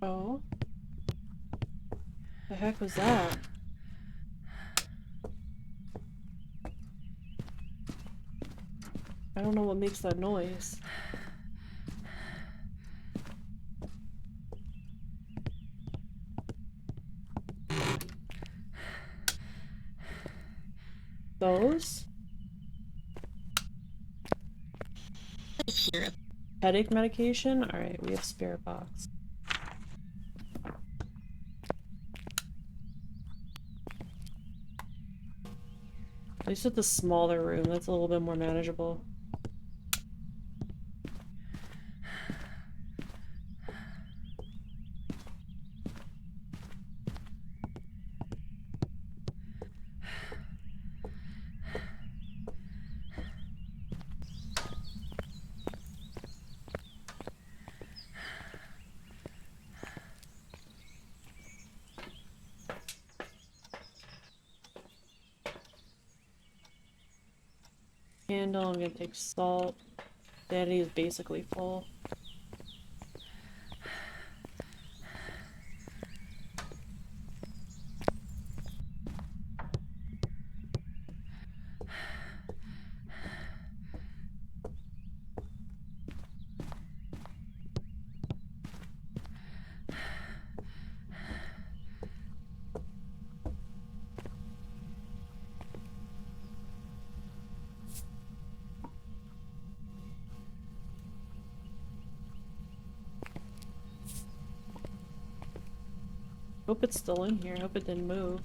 Oh. The heck was that? I don't know what makes that noise. Those? Headache medication? Alright, we have spirit box. At least with the smaller room, that's a little bit more manageable. Candle, I'm gonna take salt. Sanity is basically full. Hope it's still in here. Hope it didn't move.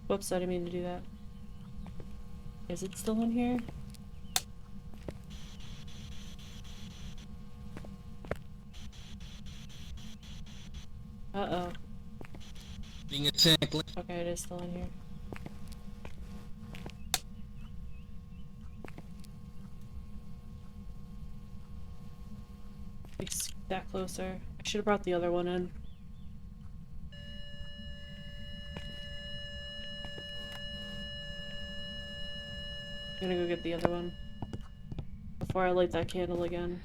Whoops, I didn't mean to do that. Is it still in here? Uh-oh. Being attacked. Okay, it is still in here. It's that closer. I should have brought the other one in. I'm gonna go get the other one before I light that candle again.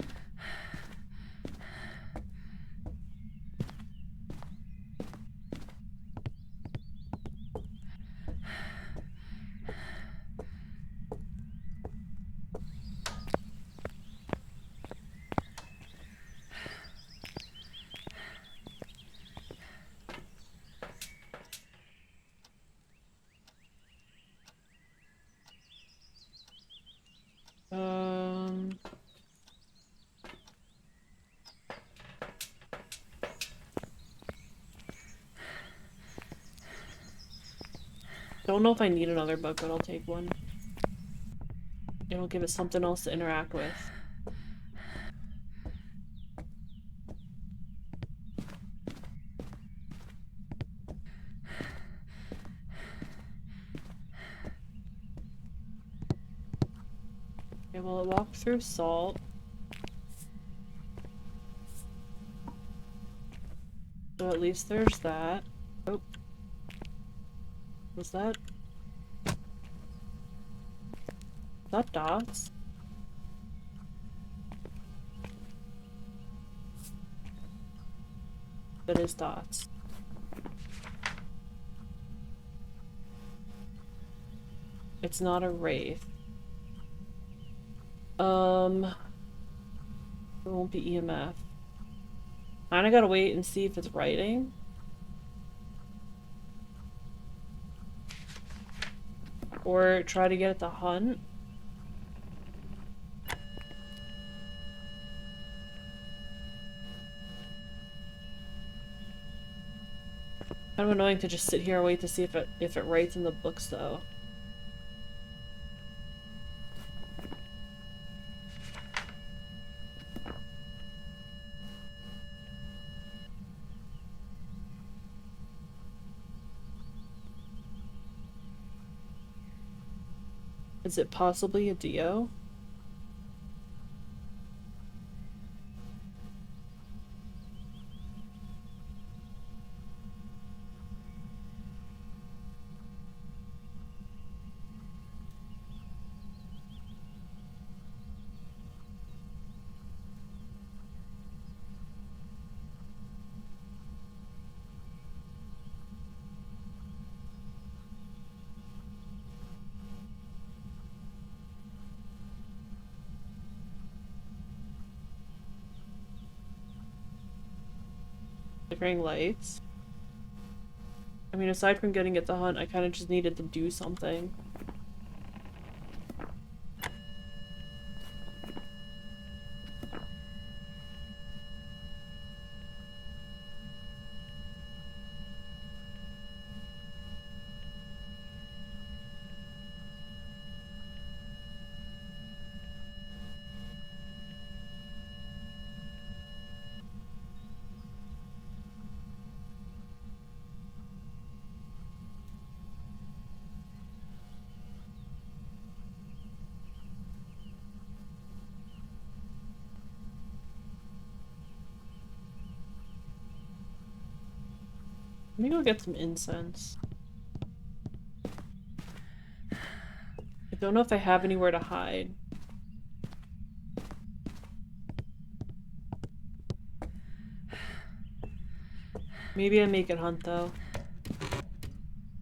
Don't know if I need another book, but I'll take one. It'll give it something else to interact with. Okay, well, it walked through salt. So at least there's that. Oh. Was that? Is that dots? That is dots. It's not a wraith. It won't be EMF. Kinda gotta wait and see if it's writing. Or try to get it to hunt. Kind of annoying to just sit here and wait to see if it writes in the books though. Is it possibly a Dio? turning lights. I mean, aside from getting it to hunt, I kind of just needed to do something. Let me go get some incense. I don't know if I have anywhere to hide. Maybe I make it hunt though.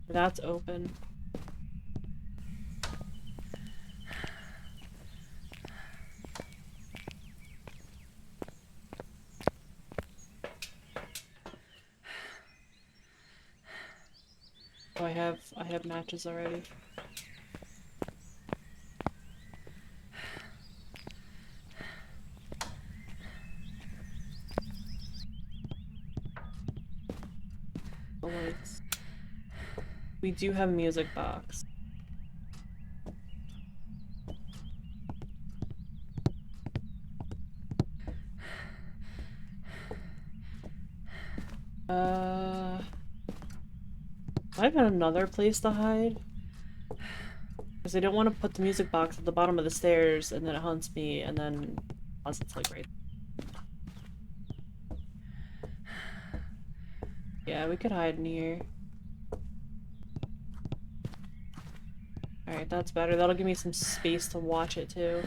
That's open. Oh, I have matches already. The lights. We do have a music box. I've got another place to hide. Because I don't want to put the music box at the bottom of the stairs and then it hunts me and then unless it's like right. Yeah, we could hide in here. Alright, that's better. That'll give me some space to watch it too.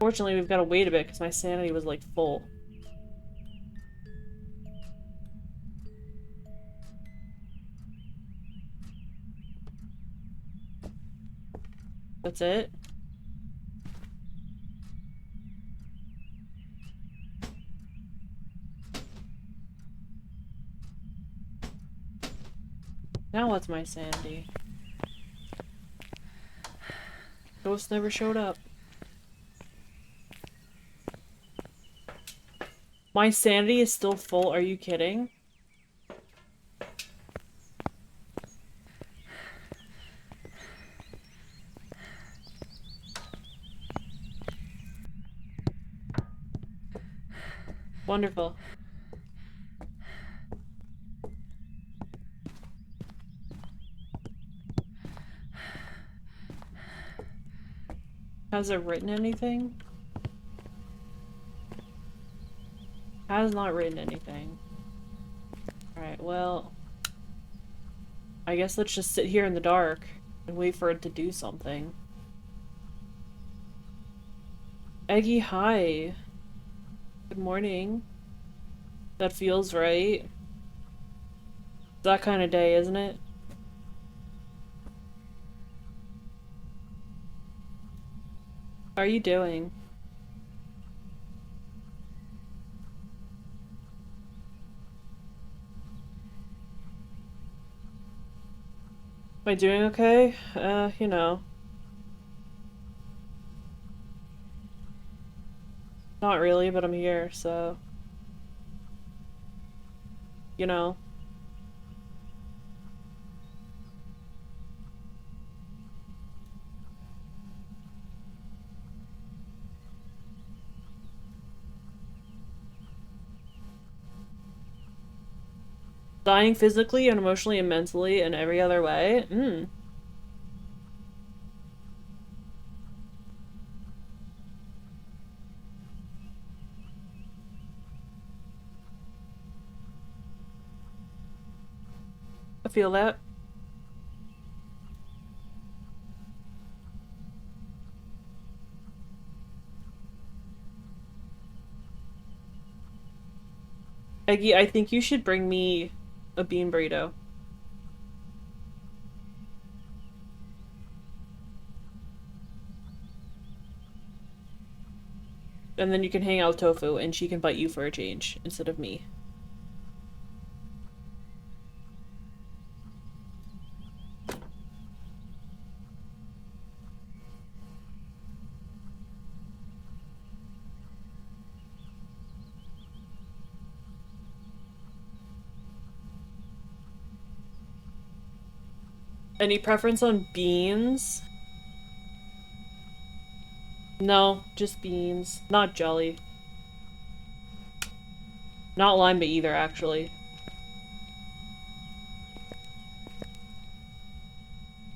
Fortunately, we've got to wait a bit because my sanity was like full. That's it? Now what's my sanity? Ghost never showed up. My sanity is still full, are you kidding? Wonderful. Has it written anything? Has not written anything. Alright, well... I guess let's just sit here in the dark and wait for it to do something. Eggy, hi. Good morning. That feels right. That kind of day, isn't it? How are you doing? Am I doing okay? You know. Not really, but I'm here, so... You know. Dying physically and emotionally and mentally and every other way? I feel that. Eggy, I think you should bring me a bean burrito. And then you can hang out with Tofu and she can bite you for a change instead of me. Any preference on beans? No, just beans. Not jelly. Not lima either, actually.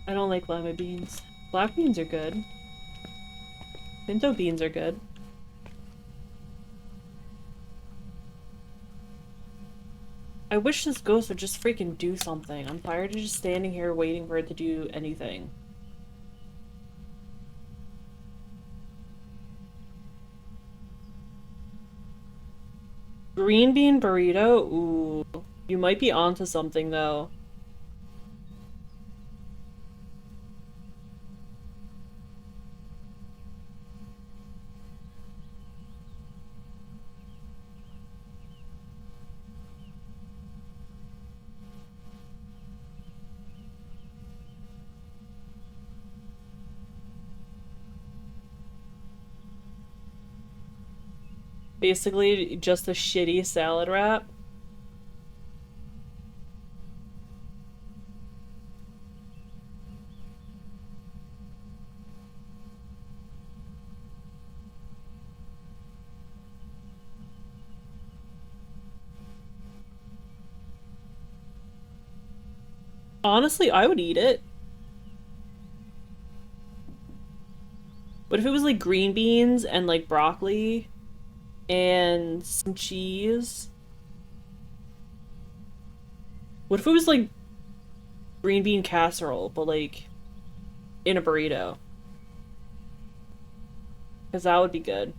I don't like lima beans. Black beans are good. Pinto beans are good. I wish this ghost would just freaking do something. I'm tired of just standing here waiting for it to do anything. Green bean burrito? Ooh. You might be onto something, though. Basically, just a shitty salad wrap. Honestly, I would eat it. What if it was like green beans and like broccoli and some cheese? What if it was like green bean casserole, but like in a burrito? Because that would be good.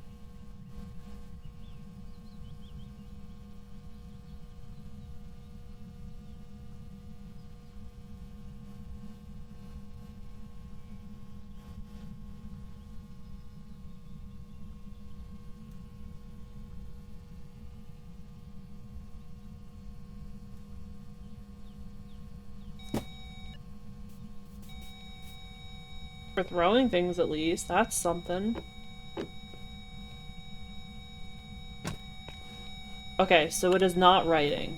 For throwing things, at least. That's something. Okay, so it is not writing.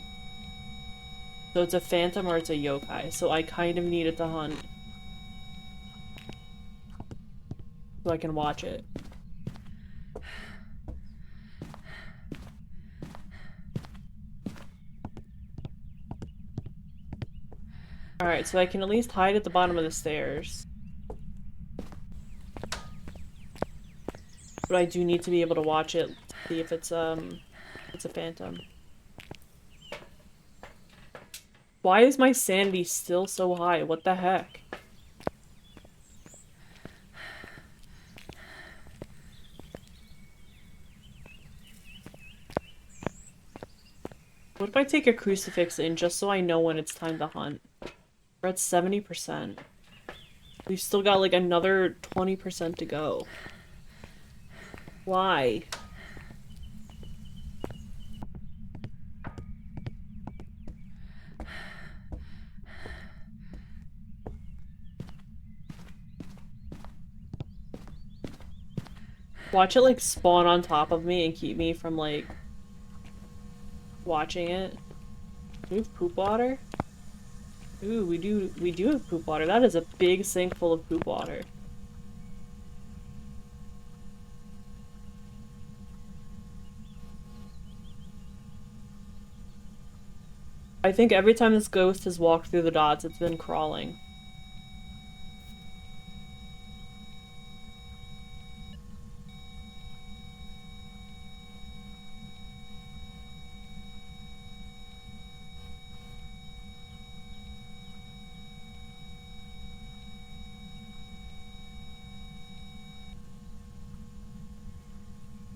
So it's a phantom or it's a yokai. So I kind of need it to hunt. So I can watch it. Alright, so I can at least hide at the bottom of the stairs. But I do need to be able to watch it, see if it's a phantom. Why is my sanity still so high? What the heck? What if I take a crucifix in just so I know when it's time to hunt? We're at 70%. We've still got like another 20% to go. Why? Watch it like spawn on top of me and keep me from like watching it. Do we have poop water? Ooh, we do have poop water. That is a big sink full of poop water. I think every time this ghost has walked through the dots, it's been crawling.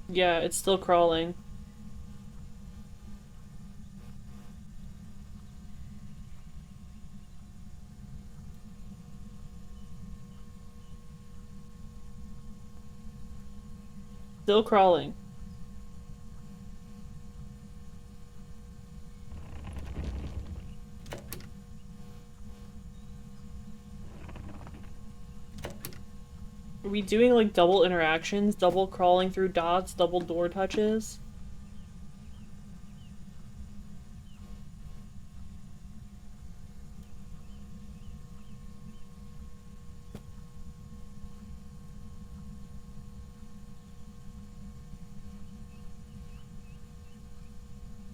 Yeah, it's still crawling. Still crawling. Are we doing like double interactions, double crawling through dots, double door touches?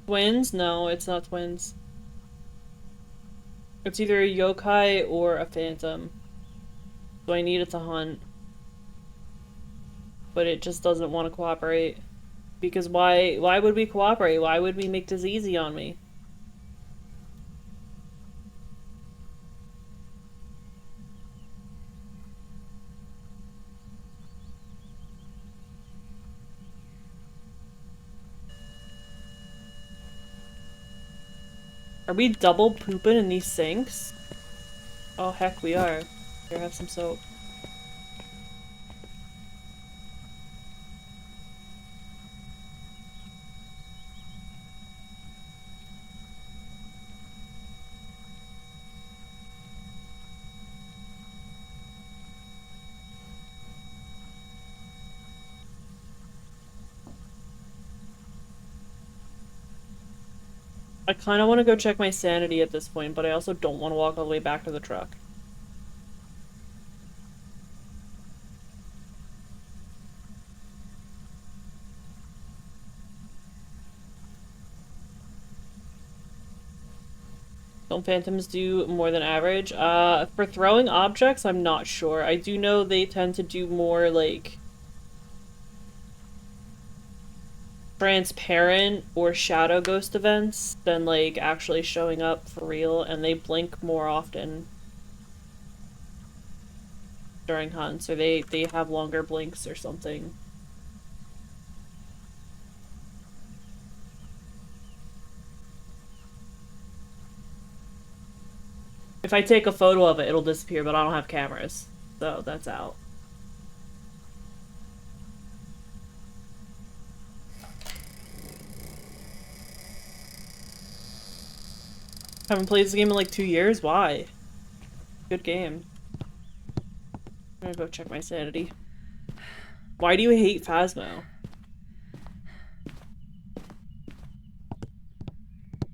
Twins? No, it's not twins. It's either a yokai or a phantom. So I need it to hunt. But it just doesn't want to cooperate. Because why would we cooperate? Why would we make this easy on me? Are we double pooping in these sinks? Oh heck we are. Here, have some soap. I kind of want to go check my sanity at this point, but I also don't want to walk all the way back to the truck. Don't phantoms do more than average? For throwing objects, I'm not sure. I do know they tend to do more, like, transparent or shadow ghost events than, like, actually showing up for real, and they blink more often during hunts, or they have longer blinks or something. If I take a photo of it, it'll disappear, but I don't have cameras, so that's out. Haven't played this game in like 2 years? Why? Good game. I'm gonna go check my sanity. Why do you hate Phasmo?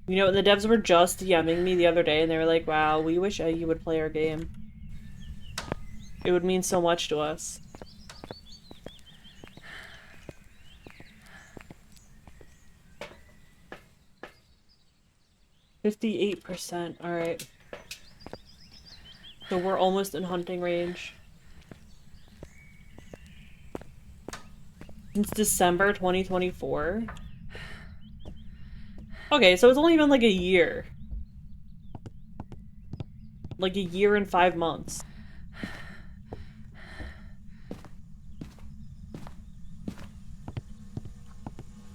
You know, the devs were just DMing me the other day and they were like, wow, we wish you would play our game. It would mean so much to us. %, alright. So we're almost in hunting range. Since December 2024? Okay, so it's only been like a year. Like a year and 5 months.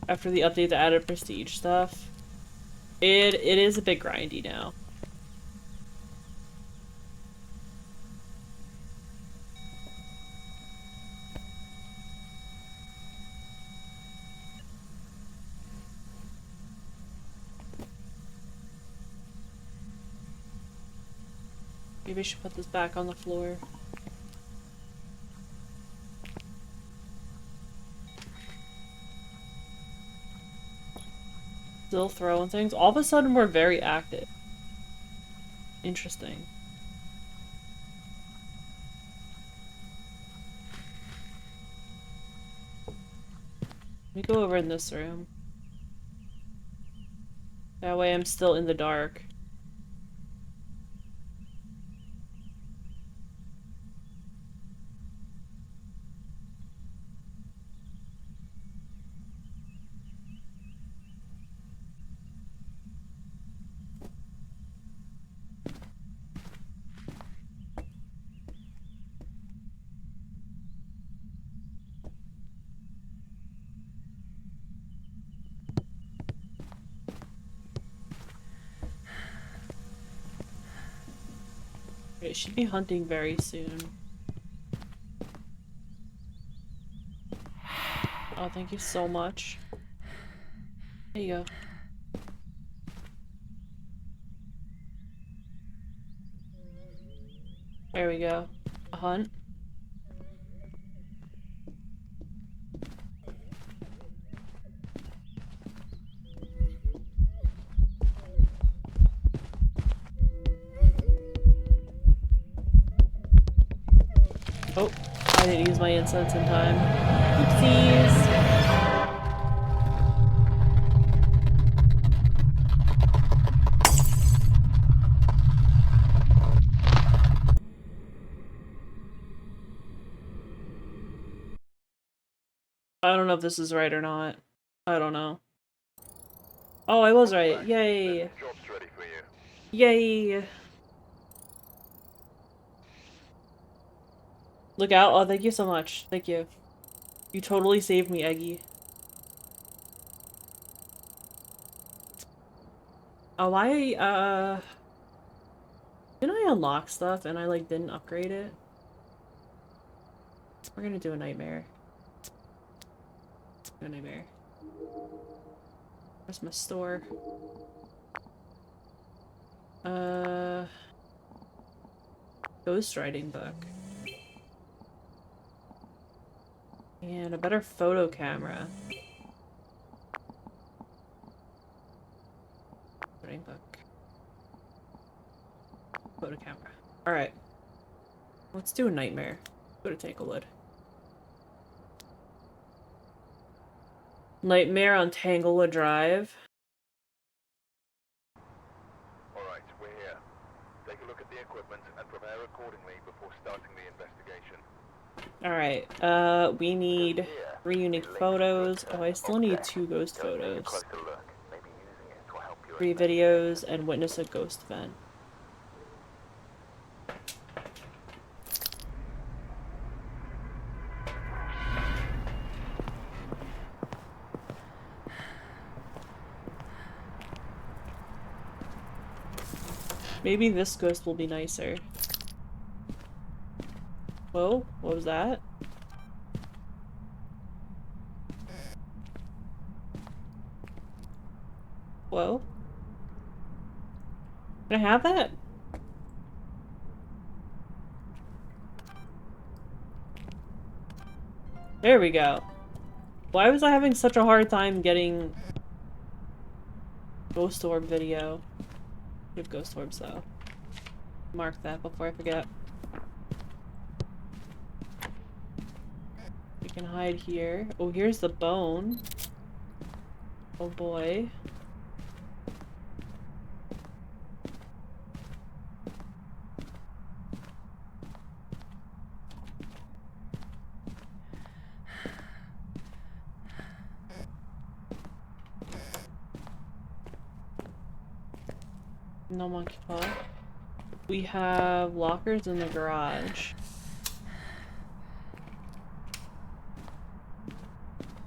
After the update that added prestige stuff. It is a bit grindy now. Maybe I should put this back on the floor. Still throwing things. All of a sudden we're very active. Interesting. Let me go over in this room. That way I'm still in the dark. It should be hunting very soon. Oh, thank you so much. There you go. There we go. A hunt. Oh, I didn't use my incense in time. Oopsies. I don't know if this is right or not. I don't know. Oh, I was right. Yay. Job's ready for you. Yay. Look out. Oh, thank you so much. Thank you. You totally saved me, Eggy. Oh, didn't I unlock stuff and I, like, didn't upgrade it? We're gonna do a nightmare. A nightmare. Where's my store? Ghostwriting book. And a better photo camera. Ghostwriting book. Photo camera. Alright. Let's do a nightmare. Go to Tanglewood. Nightmare on Tanglewood Drive. Alright, we're here. Take a look at the equipment and prepare accordingly before starting the investigation. Alright, we need 3 unique photos. Oh, I still need 2 ghost photos. Closer look. Maybe using it will help you 3 videos and witness a ghost event. Maybe this ghost will be nicer. Whoa, what was that? Whoa. Can I have that? There we go. Why was I having such a hard time getting ghost orb video? We have ghost orbs though. Mark that before I forget. We can hide here. Oh, here's the bone. Oh boy. No monkey paw. We have lockers in the garage.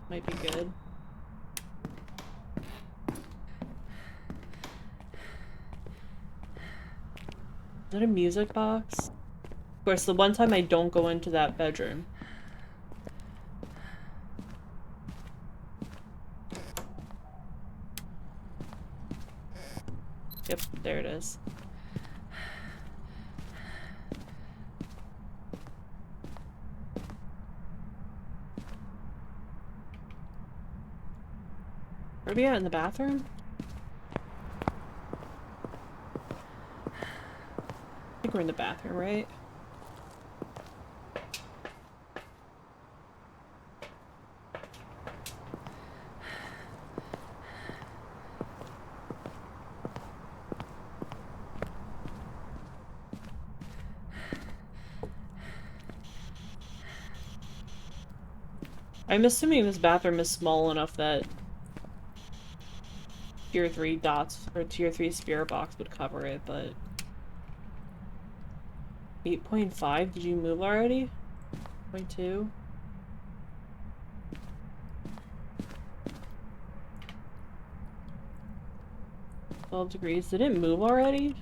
Might be good. Is that a music box? Of course, the one time I don't go into that bedroom. Yep, there it is. Where are we at, in the bathroom? I think we're in the bathroom, right? I'm assuming this bathroom is small enough that tier 3 dots or tier 3 spirit box would cover it, but 8.5, did you move already? 0.2? $12 did it move already?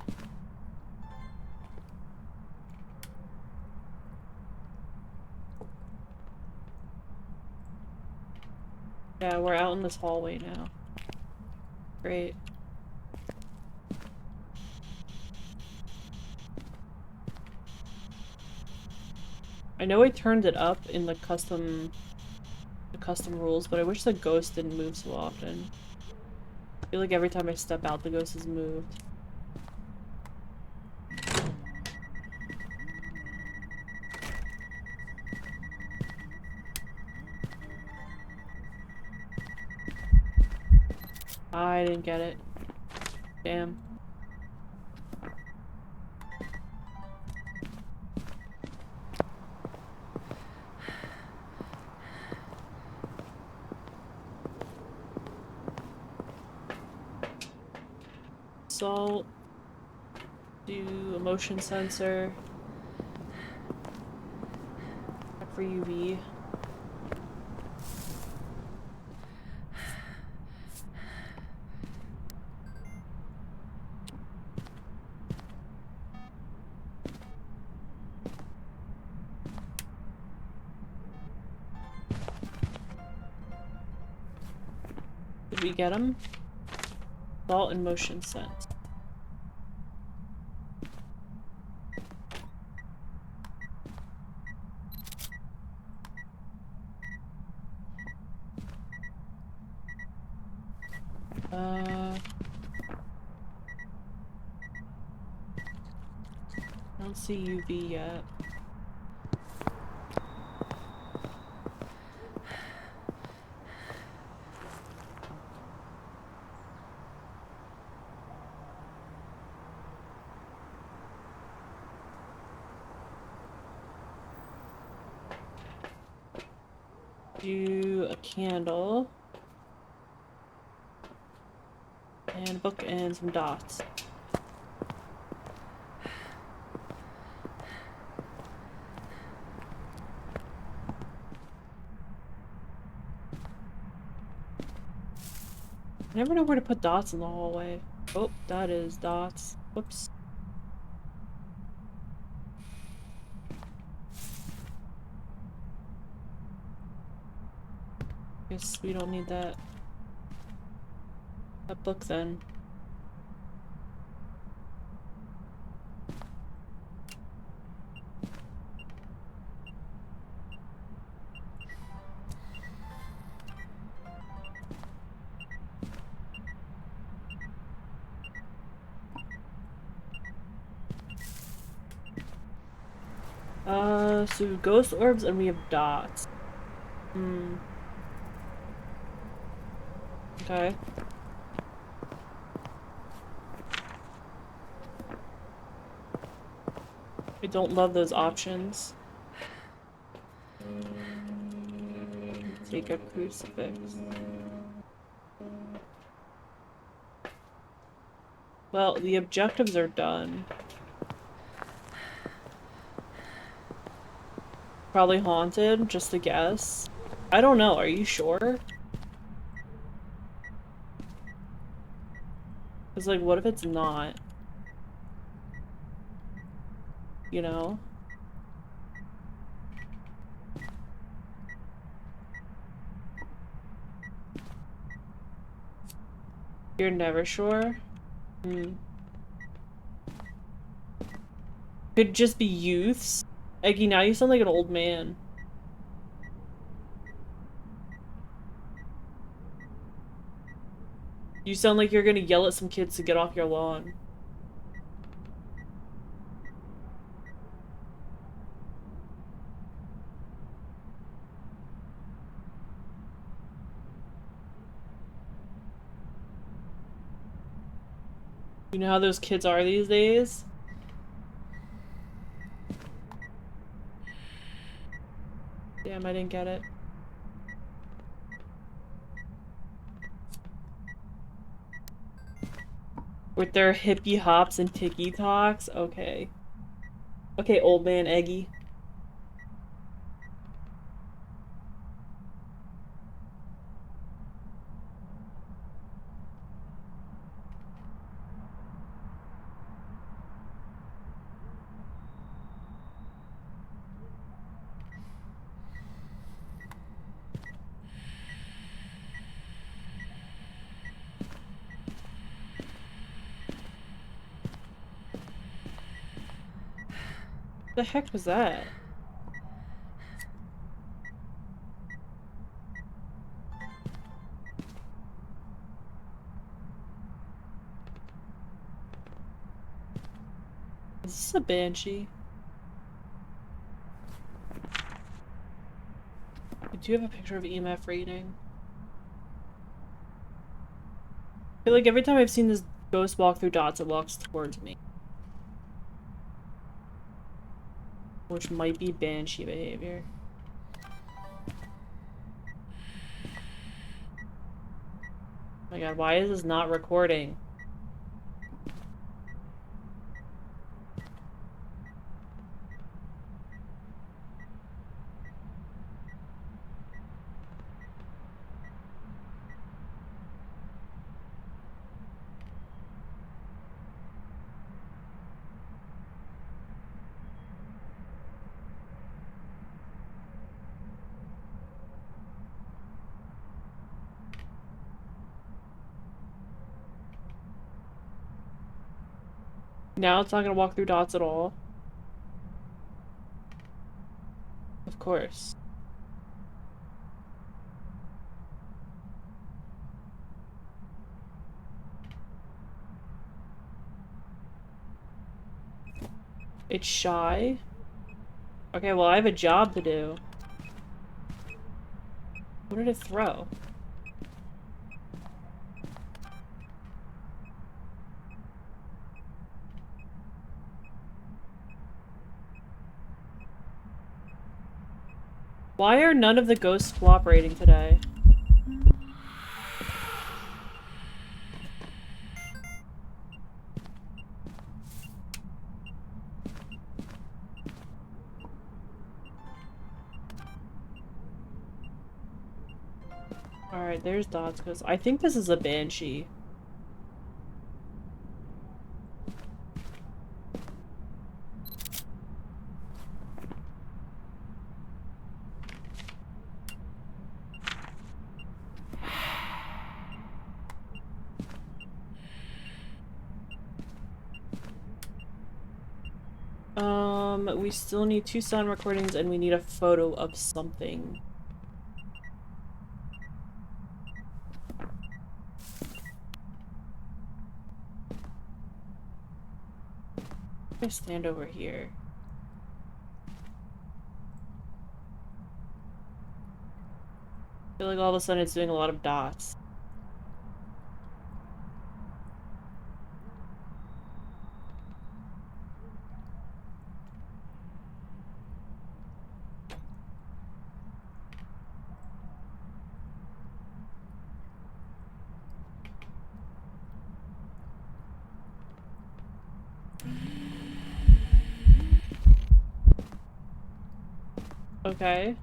Yeah, we're out in this hallway now. Great. I know I turned it up in the custom rules, but I wish the ghost didn't move so often. I feel like every time I step out, the ghost has moved. I didn't get it. Damn. Salt. Do a motion sensor. Check for UV. Did we get him? Salt and motion sense. I don't see UV yet. Do a candle. And a book and some dots. I never know where to put dots in the hallway. Oh, that is dots. Whoops. Guess we don't need that book then. So ghost orbs and we have dots. Okay. I don't love those options. Take a crucifix. Well, the objectives are done. Probably haunted, just a guess. I don't know, are you sure? Cause like, what if it's not? You know? You're never sure? Could just be youths. Eggy, now you sound like an old man. You sound like you're gonna yell at some kids to get off your lawn. You know how those kids are these days? Damn, I didn't get it. With their hippie hops and tiki talks? Okay. Okay, old man Eggy. The heck was that? Is this a banshee? I do have a picture of EMF reading. I feel like every time I've seen this ghost walk through dots, it walks towards me. Which might be banshee behavior. Oh my god, why is this not recording? Now it's not gonna walk through dots at all. Of course. It's shy? Okay, well I have a job to do. What did it throw? Why are none of the ghosts cooperating today? Alright, there's Dot's ghost. I think this is a banshee. We still need 2 sound recordings and we need a photo of something. I'm gonna stand over here. I feel like all of a sudden it's doing a lot of dots. Okay.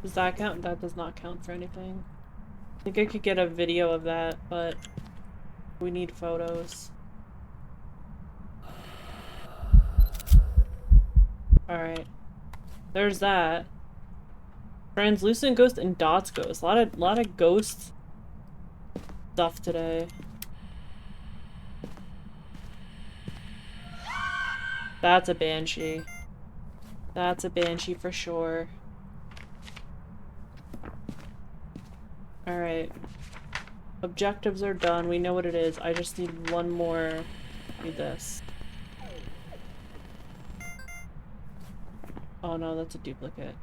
Does that count? That does not count for anything. I think I could get a video of that, but we need photos. Alright. There's that. Translucent ghost and dots ghost. A lot of ghost stuff today. That's a banshee. That's a banshee for sure. Alright. Objectives are done. We know what it is. I just need one more. Need this. Oh no, that's a duplicate.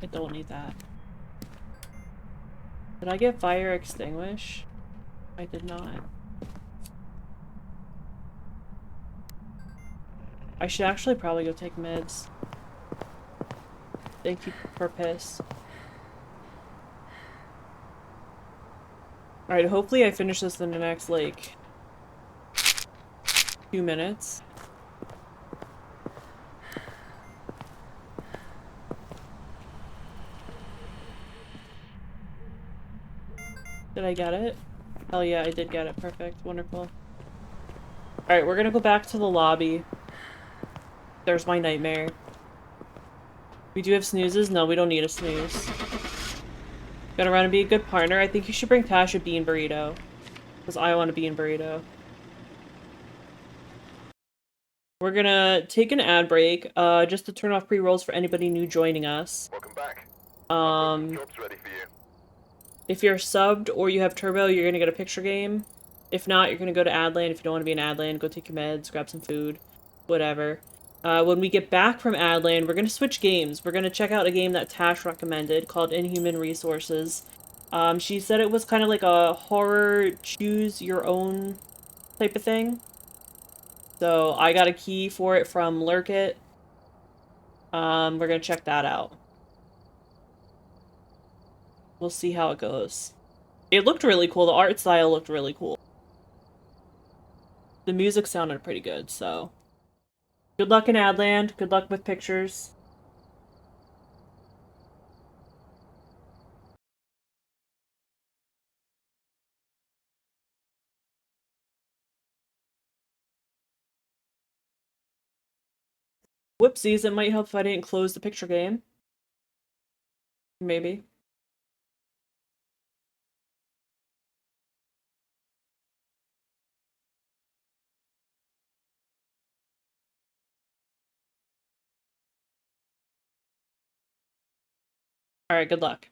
I don't need that. Did I get fire extinguish? I did not. I should actually probably go take meds. Thank you for piss. Alright, hopefully I finish this in the next, like, 2 minutes. Did I get it? Hell yeah, I did get it. Perfect. Wonderful. Alright, we're gonna go back to the lobby. There's my nightmare. We do have snoozes? No, we don't need a snooze. Gotta run and be a good partner. I think you should bring Tash a bean burrito. Because I want a bean burrito. We're gonna take an ad break, just to turn off pre-rolls for anybody new joining us. Welcome back. Jobs ready for you. If you're subbed or you have turbo, you're gonna get a picture game. If not, you're gonna go to Adland. If you don't want to be in Adland, go take your meds, grab some food, whatever. When we get back from Adland, we're gonna switch games. We're gonna check out a game that Tash recommended called Inhuman Resources. She said it was kind of like a horror choose your own type of thing. So I got a key for it from Lurkit. We're gonna check that out. We'll see how it goes. It looked really cool. The art style looked really cool. The music sounded pretty good, so. Good luck in Adland. Good luck with pictures. Whoopsies, it might help if I didn't close the picture game. Maybe. Alright, good luck.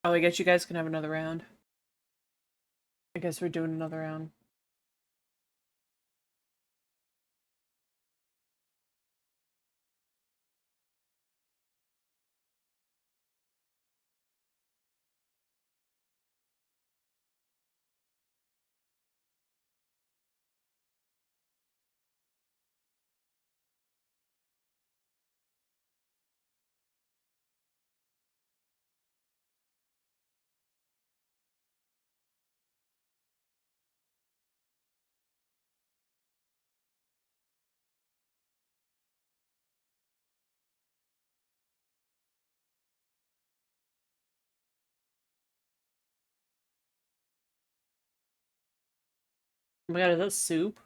Oh, I guess you guys can have another round. I guess we're doing another round. Oh my god, is that soup?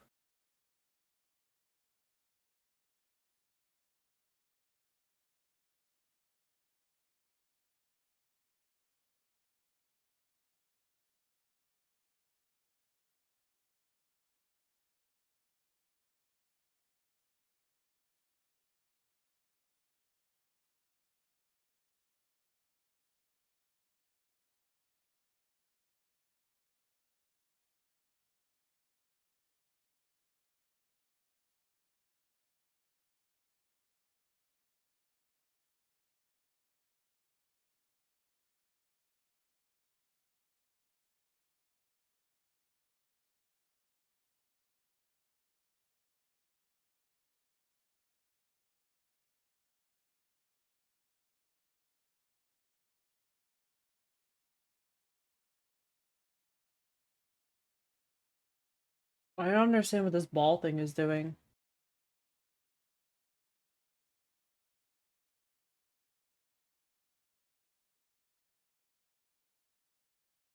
I don't understand what this ball thing is doing.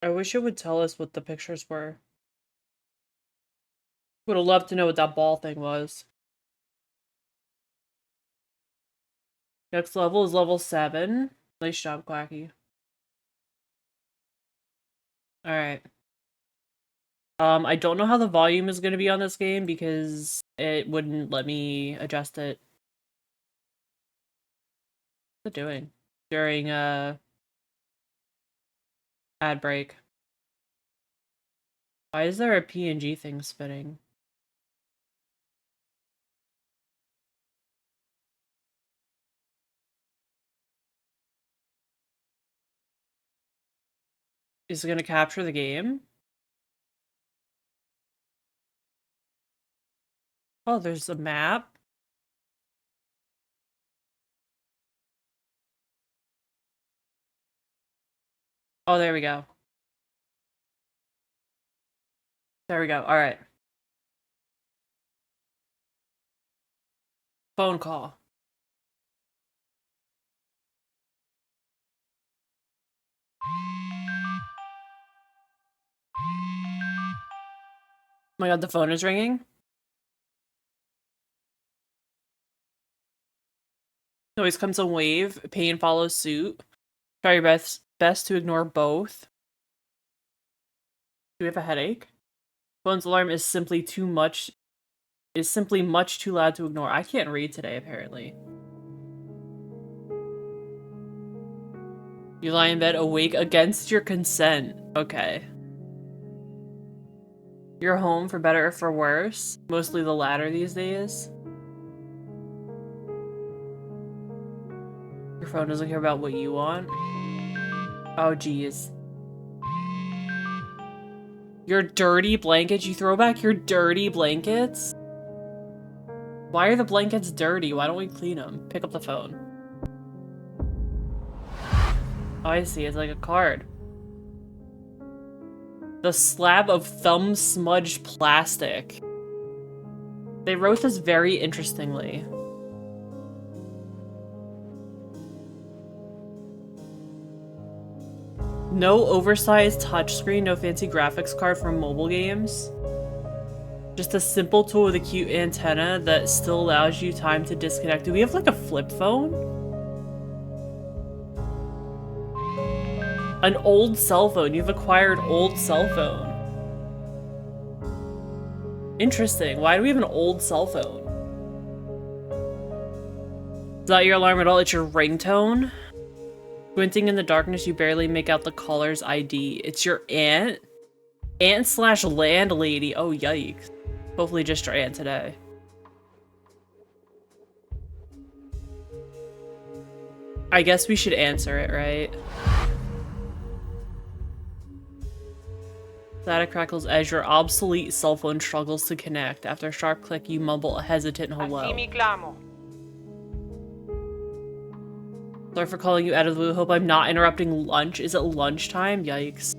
I wish it would tell us what the pictures were. Would have loved to know what that ball thing was. Next level is level 7. Nice job, Quacky. Alright. I don't know how the volume is going to be on this game because it wouldn't let me adjust it. What's it doing? During, ad break. Why is there a PNG thing spinning? Is it going to capture the game? Oh, there's a map. Oh, there we go. There we go. Alright. Phone call. Oh my god, the phone is ringing? Always comes a wave. Pain follows suit. Try your best to ignore both. Do we have a headache? Phone's alarm is simply much too loud to ignore. I can't read today, apparently. You lie in bed awake against your consent. Okay. You're home for better or for worse. Mostly the latter these days. Your phone doesn't care about what you want. Oh, geez. Your dirty blankets? You throw back your dirty blankets? Why are the blankets dirty? Why don't we clean them? Pick up the phone. Oh, I see. It's like a card. The slab of thumb-smudged plastic. They wrote this very interestingly. No oversized touchscreen, no fancy graphics card for mobile games. Just a simple tool with a cute antenna that still allows you time to disconnect. Do we have like a flip phone? An old cell phone. You've acquired old cell phone. Interesting. Why do we have an old cell phone? Is that your alarm at all? It's your ringtone? Squinting in the darkness, you barely make out the caller's ID. It's your aunt? Aunt/landlady. Oh, yikes. Hopefully just your aunt today. I guess we should answer it, right? Static crackles as your obsolete cell phone struggles to connect. After a sharp click, you mumble a hesitant hello. Sorry for calling you out of the blue. Hope I'm not interrupting lunch. Is it lunchtime? Yikes.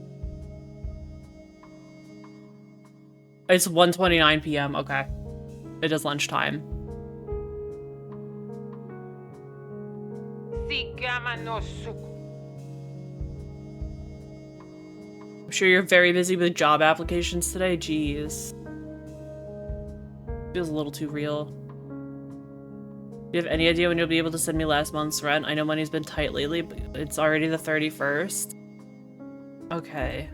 It's 1:29 p.m. Okay. It is lunchtime. I'm sure you're very busy with job applications today. Jeez. Feels a little too real. Do you have any idea when you'll be able to send me last month's rent? I know money's been tight lately, but it's already the 31st. Okay.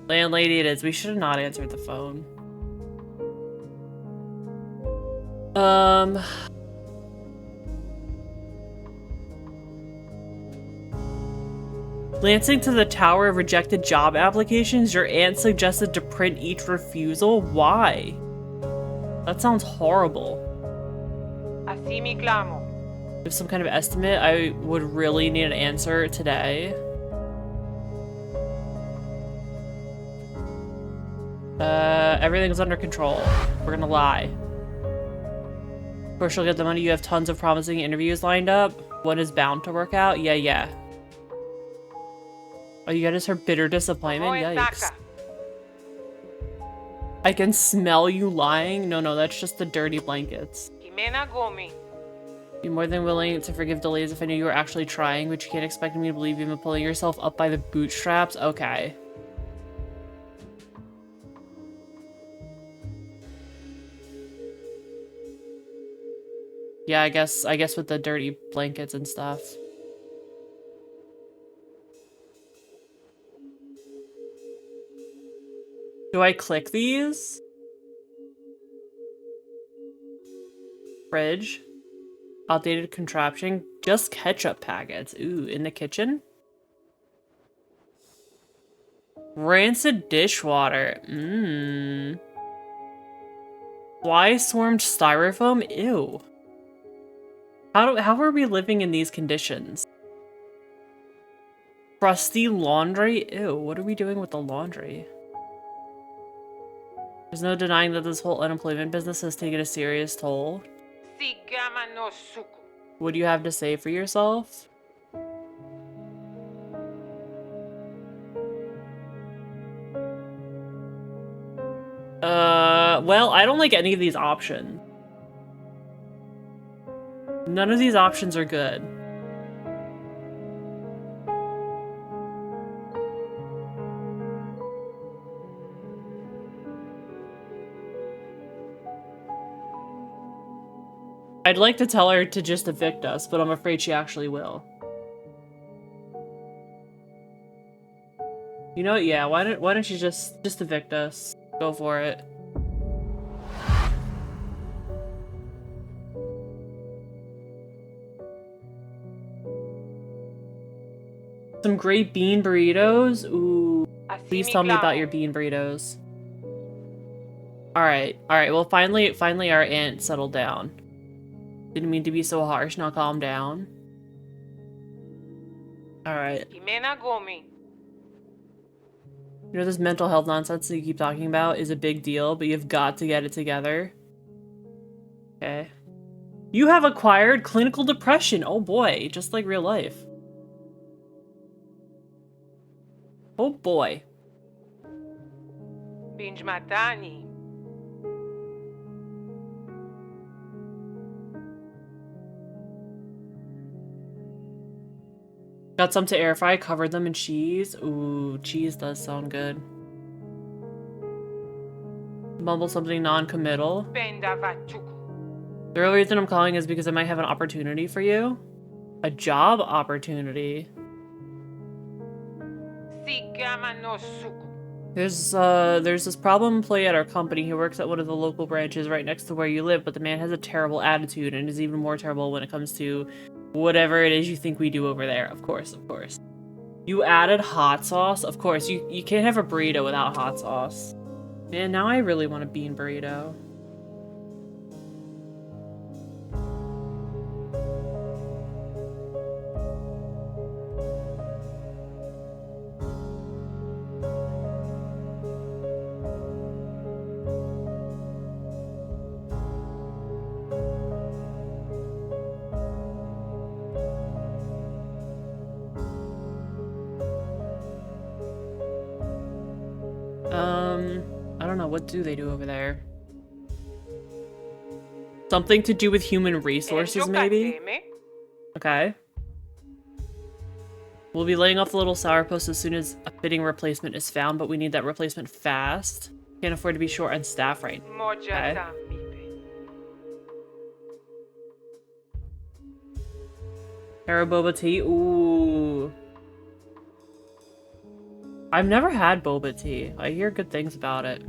Landlady it is. We should have not answered the phone. Glancing to the tower of rejected job applications, your aunt suggested to print each refusal. Why? That sounds horrible. If some kind of estimate, I would really need an answer today. Everything's under control. We're gonna lie. Of course, you'll get the money. You have tons of promising interviews lined up. One is bound to work out. Yeah. Oh, you got us her bitter disappointment? Yikes. I can smell you lying? No, that's just the dirty blankets. Be more than willing to forgive delays if I knew you were actually trying, but you can't expect me to believe you've been pulling yourself up by the bootstraps? Okay. Yeah, I guess with the dirty blankets and stuff. Do I click these? Fridge. Outdated contraption. Just ketchup packets. Ooh, in the kitchen? Rancid dishwater. Fly swarmed styrofoam? Ew. How are we living in these conditions? Crusty laundry? Ew, what are we doing with the laundry? There's no denying that this whole unemployment business has taken a serious toll. What do you have to say for yourself? Well, I don't like any of these options. None of these options are good. I'd like to tell her to just evict us, but I'm afraid she actually will. You know what? Yeah, why don't you just evict us? Go for it. Some great bean burritos? Ooh. Please tell me about your bean burritos. Alright, well finally our aunt settled down. Didn't mean to be so harsh, now calm down. Alright. You know this mental health nonsense that you keep talking about is a big deal, but you've got to get it together. Okay. You have acquired clinical depression! Oh boy, just like real life. Oh boy. Binge matani. Got some to air fry, covered them in cheese. Ooh, cheese does sound good. Mumble something non-committal. The real reason I'm calling is because I might have an opportunity for you. A job opportunity. There's this problem employee at our company. He works at one of the local branches right next to where you live, but the man has a terrible attitude and is even more terrible when it comes to whatever it is you think we do over there. Of course, of course. You added hot sauce? Of course, you can't have a burrito without hot sauce. Man, now I really want a bean burrito. I don't know. What do they do over there? Something to do with human resources, maybe? Okay. We'll be laying off the little sourpuss as soon as a fitting replacement is found, but we need that replacement fast. Can't afford to be short on staff right now. Okay. Boba tea? Ooh. I've never had boba tea. I hear good things about it.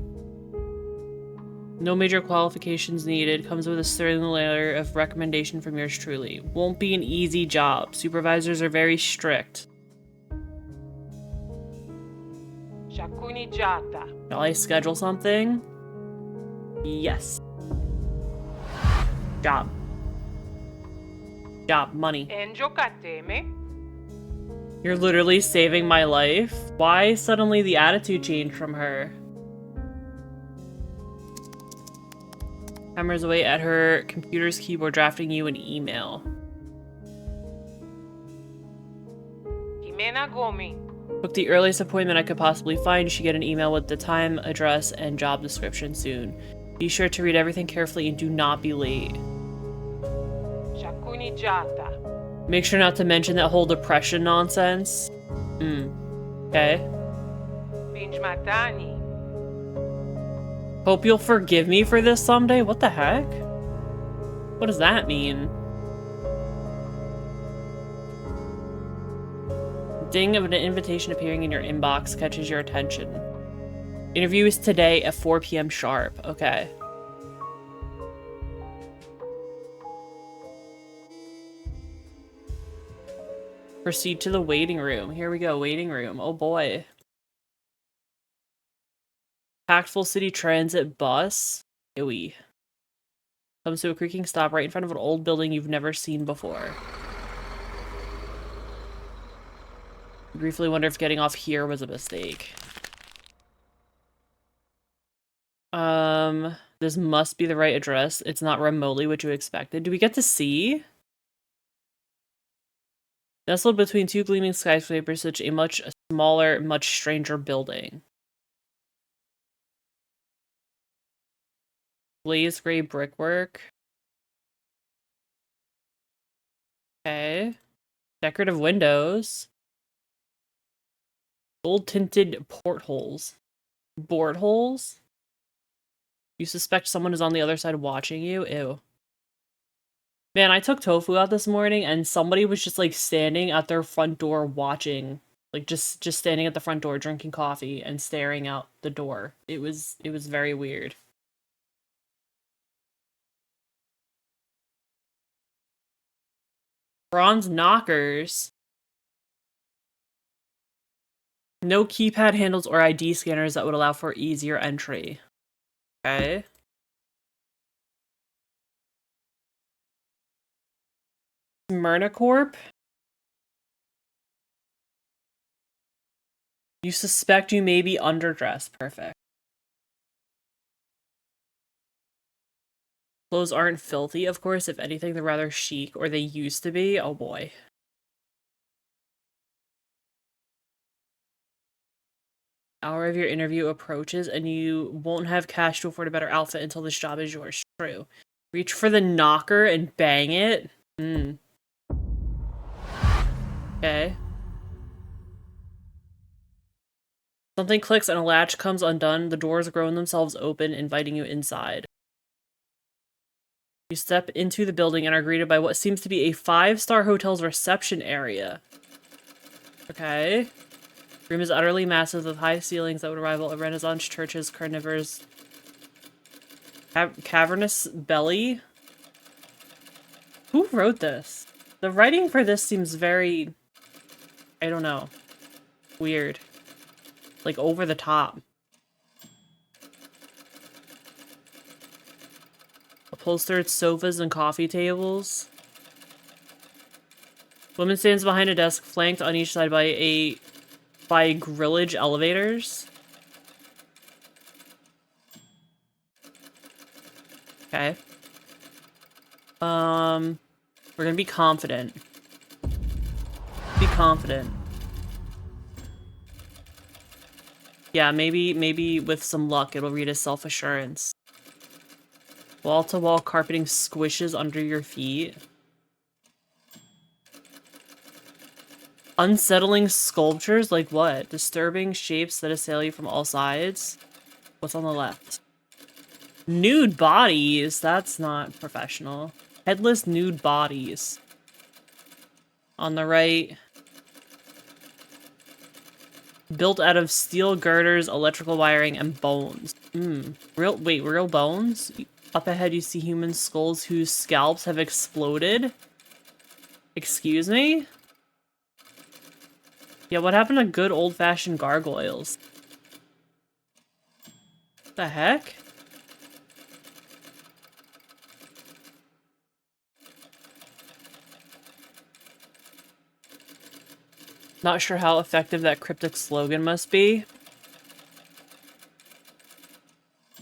No major qualifications needed. Comes with a certain layer of recommendation from yours truly. Won't be an easy job. Supervisors are very strict. Shall I schedule something? Yes. Job. Job. Money. You're literally saving my life. Why suddenly the attitude change from her? Hammers away at her computer's keyboard, drafting you an email. Book the earliest appointment I could possibly find. You should get an email with the time, address, and job description soon. Be sure to read everything carefully and do not be late. Make sure not to mention that whole depression nonsense. Okay. Hope you'll forgive me for this someday? What the heck? What does that mean? Ding of an invitation appearing in your inbox catches your attention. Interview is today at 4 p.m. sharp. Okay. Proceed to the waiting room. Here we go, waiting room. Oh boy. Packed full city transit bus. Ewy. Comes to a creaking stop right in front of an old building you've never seen before. You briefly wonder if getting off here was a mistake. This must be the right address. It's not remotely what you expected. Do we get to see? Nestled between two gleaming skyscrapers, such a much smaller, much stranger building. Glazed gray brickwork. Okay. Decorative windows. Gold tinted portholes. Board holes? You suspect someone is on the other side watching you? Ew. Man, I took Tofu out this morning and somebody was just like standing at their front door watching. Like just standing at the front door drinking coffee and staring out the door. It was very weird. Bronze knockers. No keypad handles or ID scanners that would allow for easier entry. Okay. Smyrna Corp. You suspect you may be underdressed. Perfect. Clothes aren't filthy, of course. If anything, they're rather chic, or they used to be. Oh boy. Hour of your interview approaches, and you won't have cash to afford a better outfit until this job is yours. True. Reach for the knocker and bang it. Okay. Something clicks and a latch comes undone. The doors groan themselves open, inviting you inside. You step into the building and are greeted by what seems to be a 5-star hotel's reception area. Okay. The room is utterly massive with high ceilings that would rival a Renaissance church's carnivorous cavernous belly. Who wrote this? The writing for this seems very, I don't know, weird. Like, over the top. Upholstered sofas and coffee tables. Woman stands behind a desk flanked on each side by grillage elevators. Okay. We're gonna be confident. Be confident. Yeah, maybe with some luck it'll read as self-assurance. Wall-to-wall carpeting squishes under your feet. Unsettling sculptures? Like what? Disturbing shapes that assail you from all sides? What's on the left? Nude bodies? That's not professional. Headless nude bodies. On the right. Built out of steel girders, electrical wiring, and bones. Real bones? Up ahead you see human skulls whose scalps have exploded. Excuse me? Yeah, what happened to good old-fashioned gargoyles? What the heck? Not sure how effective that cryptic slogan must be.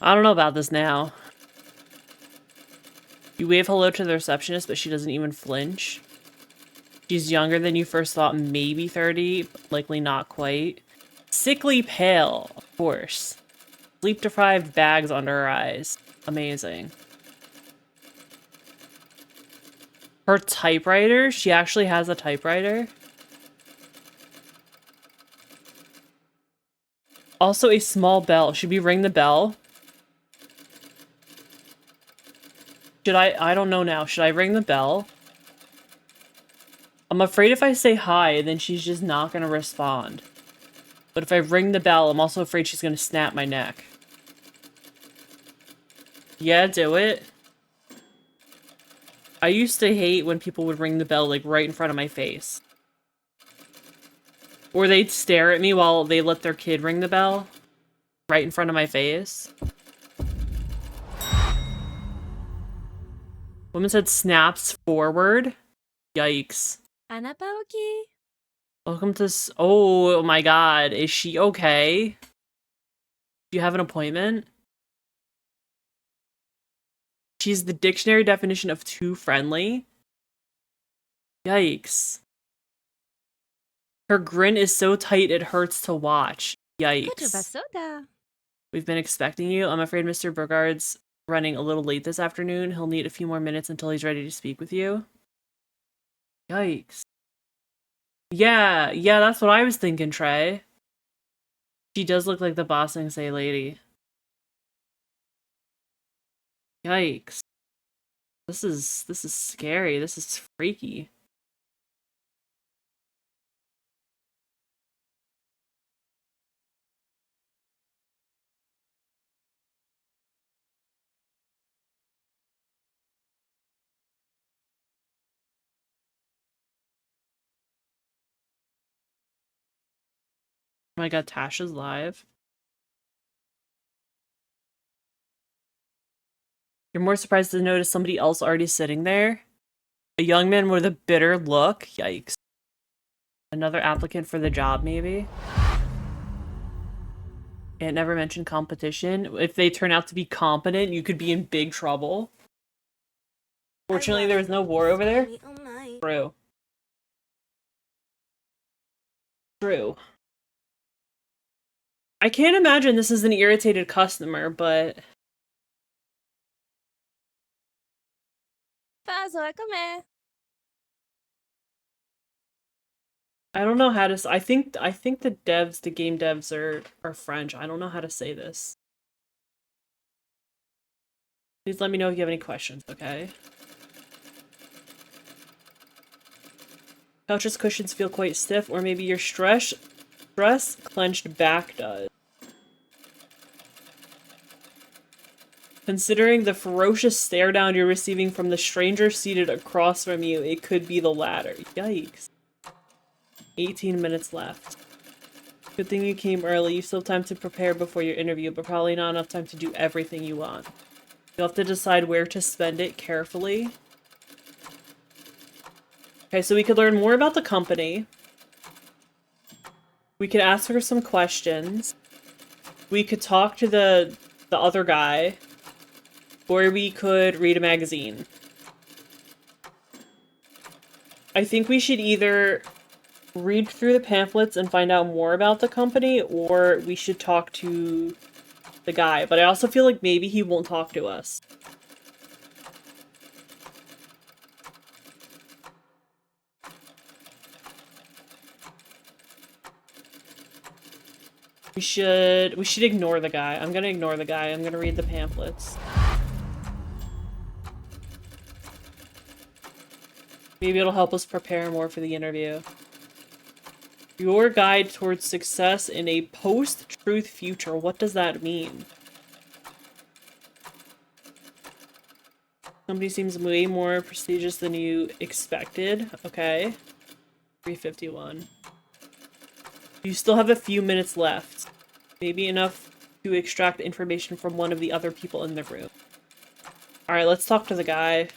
I don't know about this now. You wave hello to the receptionist, but she doesn't even flinch. She's younger than you first thought, maybe 30, but likely not quite. Sickly pale, of course. Sleep-deprived, bags under her eyes. Amazing. Her typewriter? She actually has a typewriter? Also a small bell. Should we ring the bell? Should I don't know now. Should I ring the bell? I'm afraid if I say hi, then she's just not gonna respond. But if I ring the bell, I'm also afraid she's gonna snap my neck. Yeah, do it. I used to hate when people would ring the bell, like, right in front of my face. Or they'd stare at me while they let their kid ring the bell. Right in front of my face. Woman said snaps forward. Yikes. Anapaoki. Welcome to oh my god. Is she okay? Do you have an appointment? She's the dictionary definition of too friendly. Yikes. Her grin is so tight it hurts to watch. Yikes. We've been expecting you. I'm afraid Mr. Burgard's running a little late this afternoon. He'll need a few more minutes until he's ready to speak with you. Yikes. Yeah, that's what I was thinking, Trey. She does look like the Bossing Say lady. Yikes. This is scary. This is freaky. Oh my god, Tasha's live. You're more surprised to notice somebody else already sitting there? A young man with a bitter look? Yikes. Another applicant for the job, maybe? It never mentioned competition. If they turn out to be competent, you could be in big trouble. Fortunately, there was no war over there. True. True. I can't imagine this is an irritated customer, but... I don't know how to... I think the game devs are French. I don't know how to say this. Please let me know if you have any questions, okay? Couch's cushions feel quite stiff, or maybe your stress clenched back does. Considering the ferocious stare down you're receiving from the stranger seated across from you, it could be the latter. Yikes. 18 minutes left. Good thing you came early. You still have time to prepare before your interview, but probably not enough time to do everything you want. You'll have to decide where to spend it carefully. Okay, so we could learn more about the company. We could ask her some questions. We could talk to the other guy. Or we could read a magazine. I think we should either read through the pamphlets and find out more about the company, or we should talk to the guy. But I also feel like maybe he won't talk to us. We should ignore the guy. I'm gonna ignore the guy. I'm gonna read the pamphlets. Maybe it'll help us prepare more for the interview. Your guide towards success in a post-truth future. What does that mean? Somebody seems way more prestigious than you expected. Okay. 351. You still have a few minutes left. Maybe enough to extract information from one of the other people in the room. Alright, let's talk to the guy.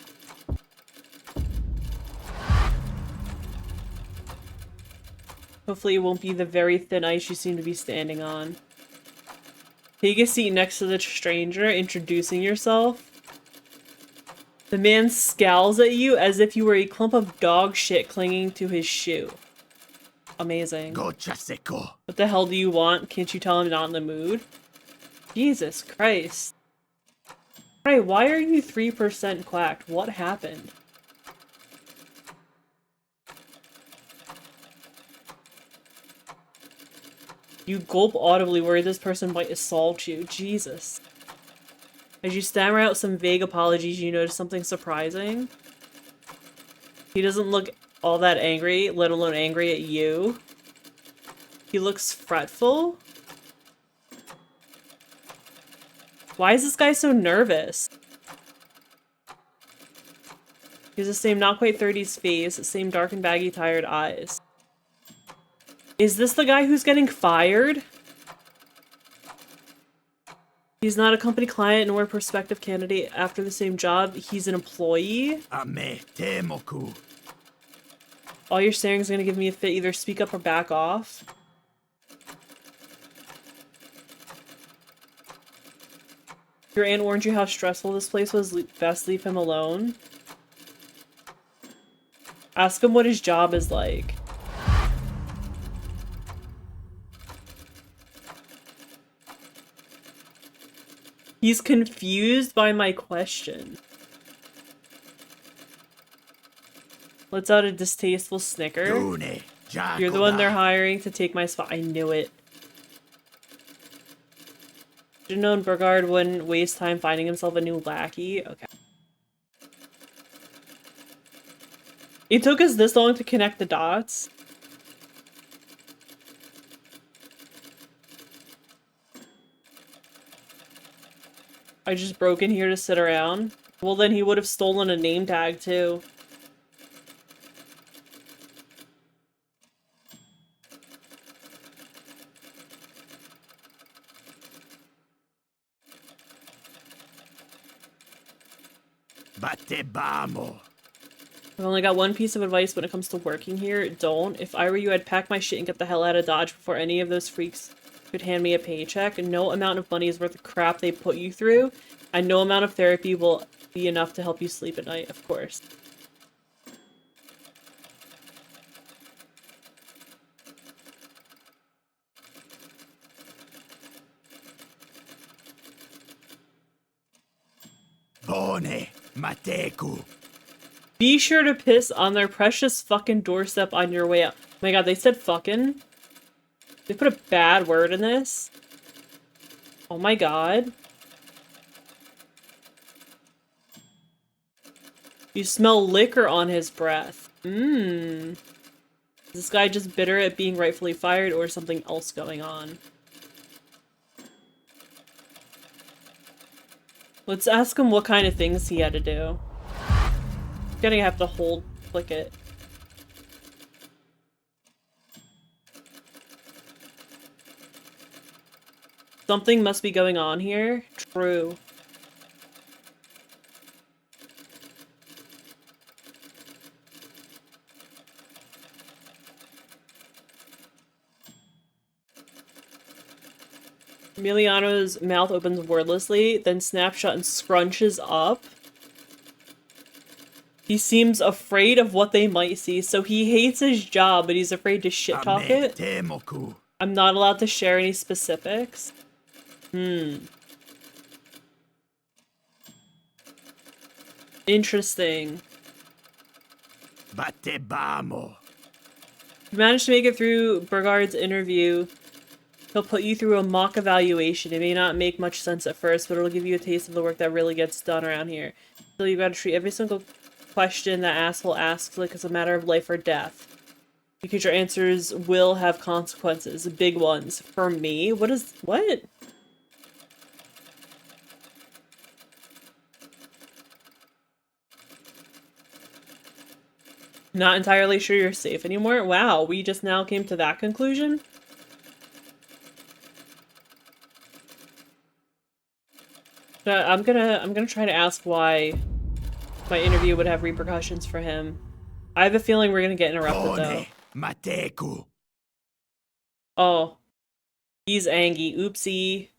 Hopefully it won't be the very thin ice you seem to be standing on. Take a seat next to the stranger, introducing yourself. The man scowls at you as if you were a clump of dog shit clinging to his shoe. Amazing. What the hell do you want? Can't you tell I'm not in the mood? Jesus Christ. Alright, why are you 3% quacked? What happened? You gulp audibly, worried this person might assault you. Jesus. As you stammer out some vague apologies, you notice something surprising. He doesn't look all that angry, let alone angry at you. He looks fretful. Why is this guy so nervous? He has the same not quite 30s face, same dark and baggy tired eyes. Is this the guy who's getting fired? He's not a company client nor a prospective candidate after the same job. He's an employee. All your staring is gonna give me a fit. Either speak up or back off. Your aunt warned you how stressful this place was. Best leave him alone. Ask him what his job is like. He's confused by my question. Lets out a distasteful snicker. You're the one they're hiring to take my spot. I knew it. Should have known Burgard wouldn't waste time finding himself a new lackey. Okay. It took us this long to connect the dots. I just broke in here to sit around. Well, then he would have stolen a name tag, too. I've only got one piece of advice when it comes to working here. Don't. If I were you, I'd pack my shit and get the hell out of Dodge before any of those freaks could hand me a paycheck. No amount of money is worth the crap they put you through, and no amount of therapy will be enough to help you sleep at night, of course. Be sure to piss on their precious fucking doorstep on your way out. Oh my god, they said fucking? They put a bad word in this? Oh my god. You smell liquor on his breath. Is this guy just bitter at being rightfully fired, or something else going on? Let's ask him what kind of things he had to do. Gonna have to click it. Something must be going on here. True. Emiliano's mouth opens wordlessly, then snaps shut and scrunches up. He seems afraid of what they might see, so he hates his job, but he's afraid to shit talk it. I'm not allowed to share any specifics. Interesting. If you manage to make it through Burgard's interview, he'll put you through a mock evaluation. It may not make much sense at first, but it'll give you a taste of the work that really gets done around here. So you've got to treat every single question that asshole asks like it's a matter of life or death. Because your answers will have consequences. Big ones. For me? What? Not entirely sure you're safe anymore? Wow, we just now came to that conclusion? I'm gonna try to ask why my interview would have repercussions for him. I have a feeling we're gonna get interrupted though. Oh. He's angry. Oopsie.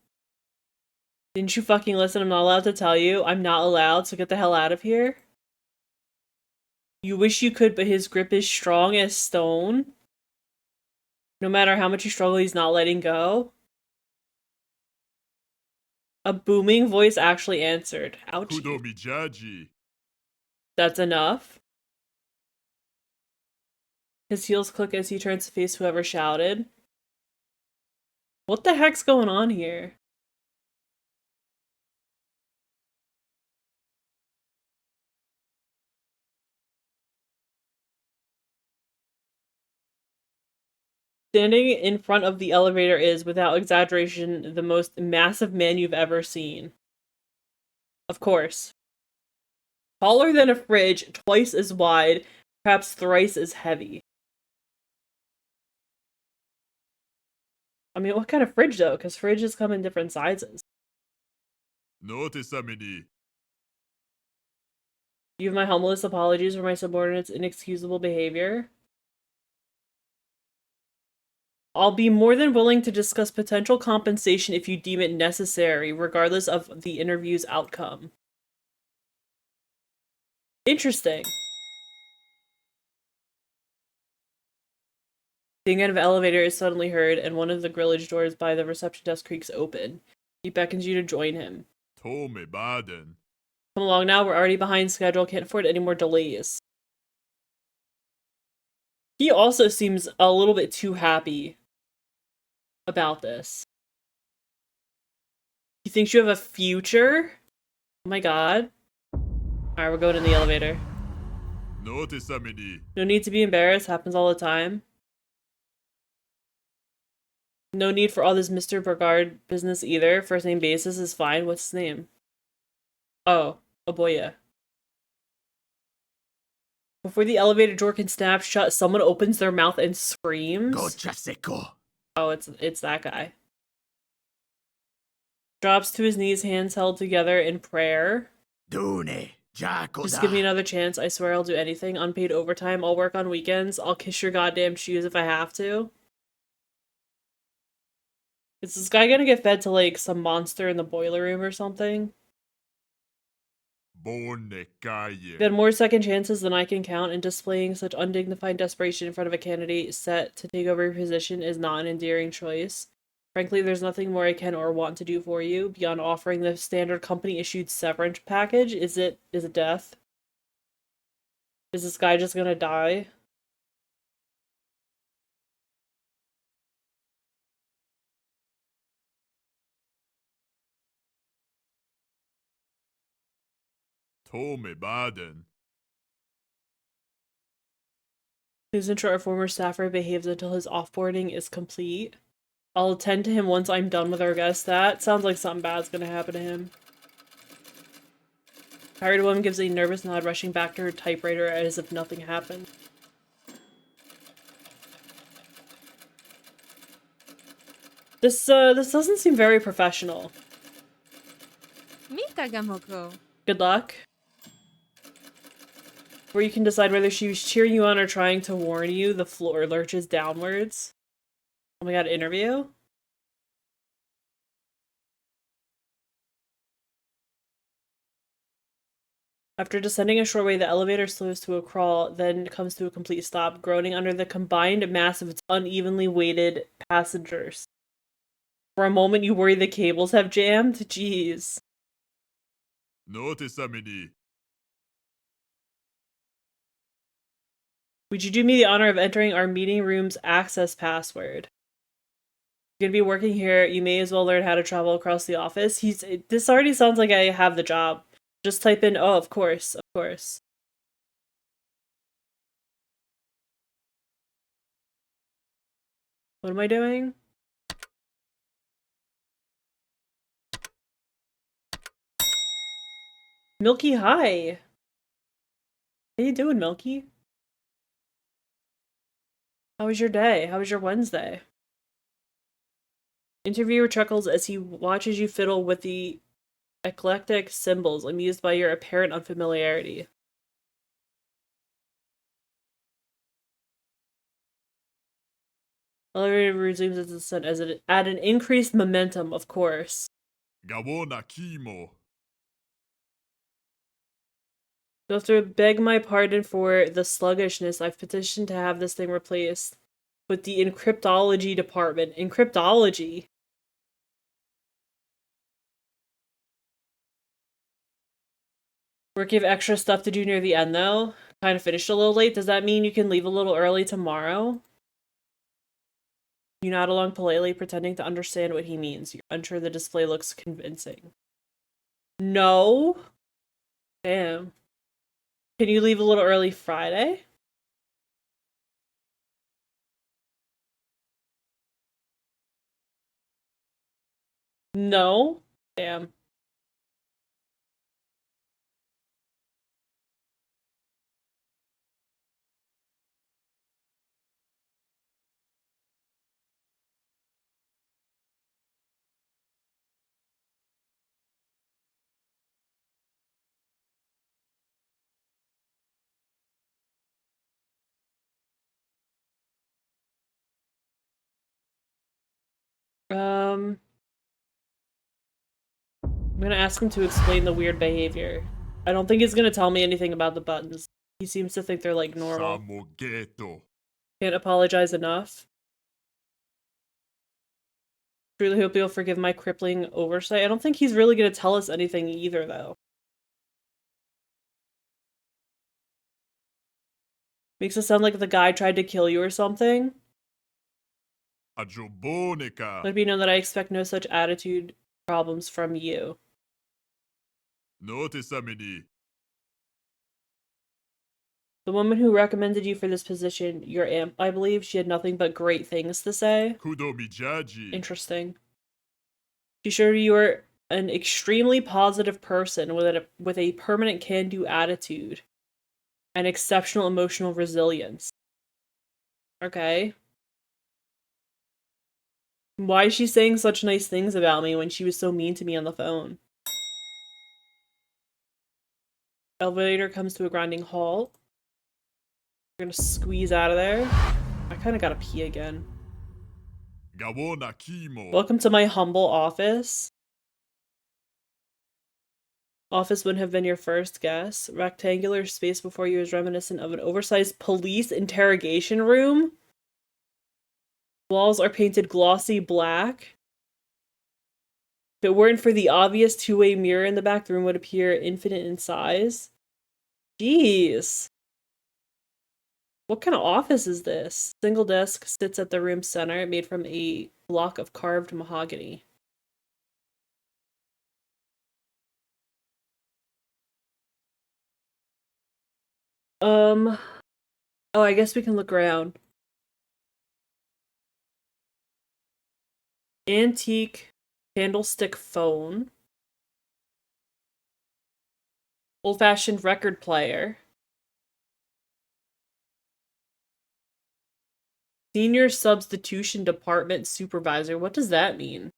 Didn't you fucking listen? I'm not allowed to tell you. I'm not allowed, so get the hell out of here. You wish you could, but his grip is strong as stone. No matter how much you struggle, he's not letting go. A booming voice actually answered. Ouch. That's enough. His heels click as he turns to face whoever shouted. What the heck's going on here? Standing in front of the elevator is, without exaggeration, the most massive man you've ever seen. Of course. Taller than a fridge, twice as wide, perhaps thrice as heavy. I mean, what kind of fridge though? Because fridges come in different sizes. You have my humblest apologies for my subordinate's inexcusable behavior. I'll be more than willing to discuss potential compensation if you deem it necessary, regardless of the interview's outcome. Interesting. The end of the elevator is suddenly heard, and one of the grillage doors by the reception desk creaks open. He beckons you to join him. Come along now, we're already behind schedule, can't afford any more delays. He also seems a little bit too happy about this. He thinks you have a future? Oh my god. Alright, we're going in the elevator. No need to be embarrassed, happens all the time. No need for all this Mr. Burgard business either. First name basis is fine. What's his name? Oh, Aboya. Before the elevator door can snap shut, someone opens their mouth and screams. Oh, it's that guy. Drops to his knees, hands held together in prayer. Just give me another chance. I swear I'll do anything. Unpaid overtime. I'll work on weekends. I'll kiss your goddamn shoes if I have to. Is this guy gonna get fed to, like, some monster in the boiler room or something? You've had more second chances than I can count, and displaying such undignified desperation in front of a candidate set to take over your position is not an endearing choice. Frankly, there's nothing more I can or want to do for you beyond offering the standard company-issued severance package. Is it death? Is this guy just gonna die? Please ensure our former staffer behaves until his offboarding is complete. I'll attend to him once I'm done with our guest. That sounds like something bad's gonna happen to him. Tired woman gives a nervous nod, rushing back to her typewriter as if nothing happened. This doesn't seem very professional. Good luck. Where you can decide whether she was cheering you on or trying to warn you, the floor lurches downwards. Oh my god, interview? After descending a short way, the elevator slows to a crawl, then comes to a complete stop, groaning under the combined mass of its unevenly weighted passengers. For a moment, you worry the cables have jammed? Jeez. Would you do me the honor of entering our meeting room's access password? You're gonna be working here, you may as well learn how to travel across the office. This already sounds like I have the job. Just type in, oh, of course, of course. What am I doing? Milky, hi! How you doing, Milky? How was your day? How was your Wednesday? Interviewer chuckles as he watches you fiddle with the eclectic symbols, amused by your apparent unfamiliarity. Elevator resumes its ascent as it at an increased momentum, of course. You have to beg my pardon for the sluggishness. I've petitioned to have this thing replaced with the encryptology department. Encryptology? Work, you have extra stuff to do near the end, though. Kind of finished a little late. Does that mean you can leave a little early tomorrow? You nod along politely, pretending to understand what he means. You're unsure the display looks convincing. No? Damn. Can you leave a little early Friday? No? Damn. I'm gonna ask him to explain the weird behavior. I don't think he's gonna tell me anything about the buttons. He seems to think they're like normal. Can't apologize enough. Truly hope you'll forgive my crippling oversight. I don't think he's really gonna tell us anything either, though. Makes it sound like the guy tried to kill you or something. Let it be known that I expect no such attitude problems from you. The woman who recommended you for this position, your aunt, I believe, she had nothing but great things to say. Interesting. She showed you are an extremely positive person with a permanent can-do attitude and exceptional emotional resilience. Okay. Why is she saying such nice things about me when she was so mean to me on the phone? Elevator comes to a grinding halt. We're gonna squeeze out of there. I kind of gotta pee again. Welcome to my humble office. Office wouldn't have been your first guess. Rectangular space before you is reminiscent of an oversized police interrogation room. Walls are painted glossy black. If it weren't for the obvious two-way mirror in the back, the room would appear infinite in size. Jeez. What kind of office is this? Single desk sits at the room's center, made from a block of carved mahogany. Oh, I guess we can look around. Antique candlestick phone. Old-fashioned record player. Senior substitution department supervisor. What does that mean?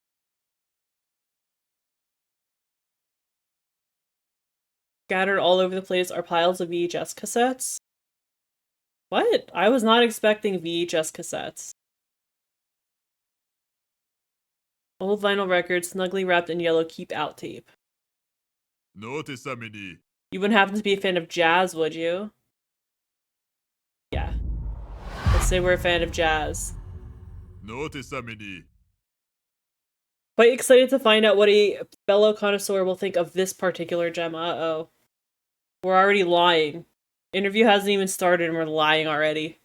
Scattered all over the place are piles of VHS cassettes. What? I was not expecting VHS cassettes. Old vinyl records, snugly wrapped in yellow keep-out tape. Notice Amini. You wouldn't happen to be a fan of jazz, would you? Yeah. Let's say we're a fan of jazz. Notice Amini. Quite excited to find out what a fellow connoisseur will think of this particular gem. Uh-oh. We're already lying. Interview hasn't even started and we're lying already.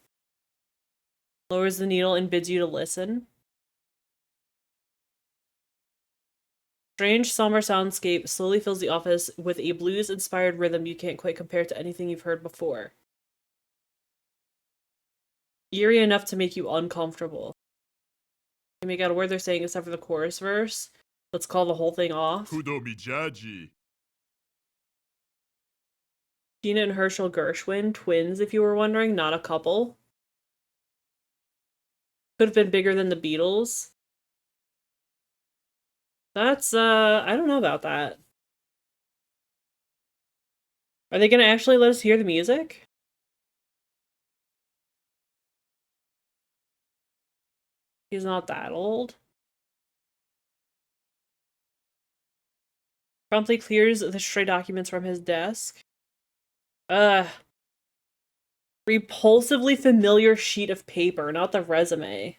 Lowers the needle and bids you to listen. Strange, somber soundscape slowly fills the office with a blues-inspired rhythm you can't quite compare to anything you've heard before. Eerie enough to make you uncomfortable. You make out a word they're saying except for the chorus verse. Let's call the whole thing off. Kudomi Jaji. Gina and Herschel Gershwin, twins if you were wondering, not a couple. Could have been bigger than the Beatles. That's, I don't know about that. Are they gonna actually let us hear the music? He's not that old. Promptly clears the stray documents from his desk. Repulsively familiar sheet of paper, not the resume.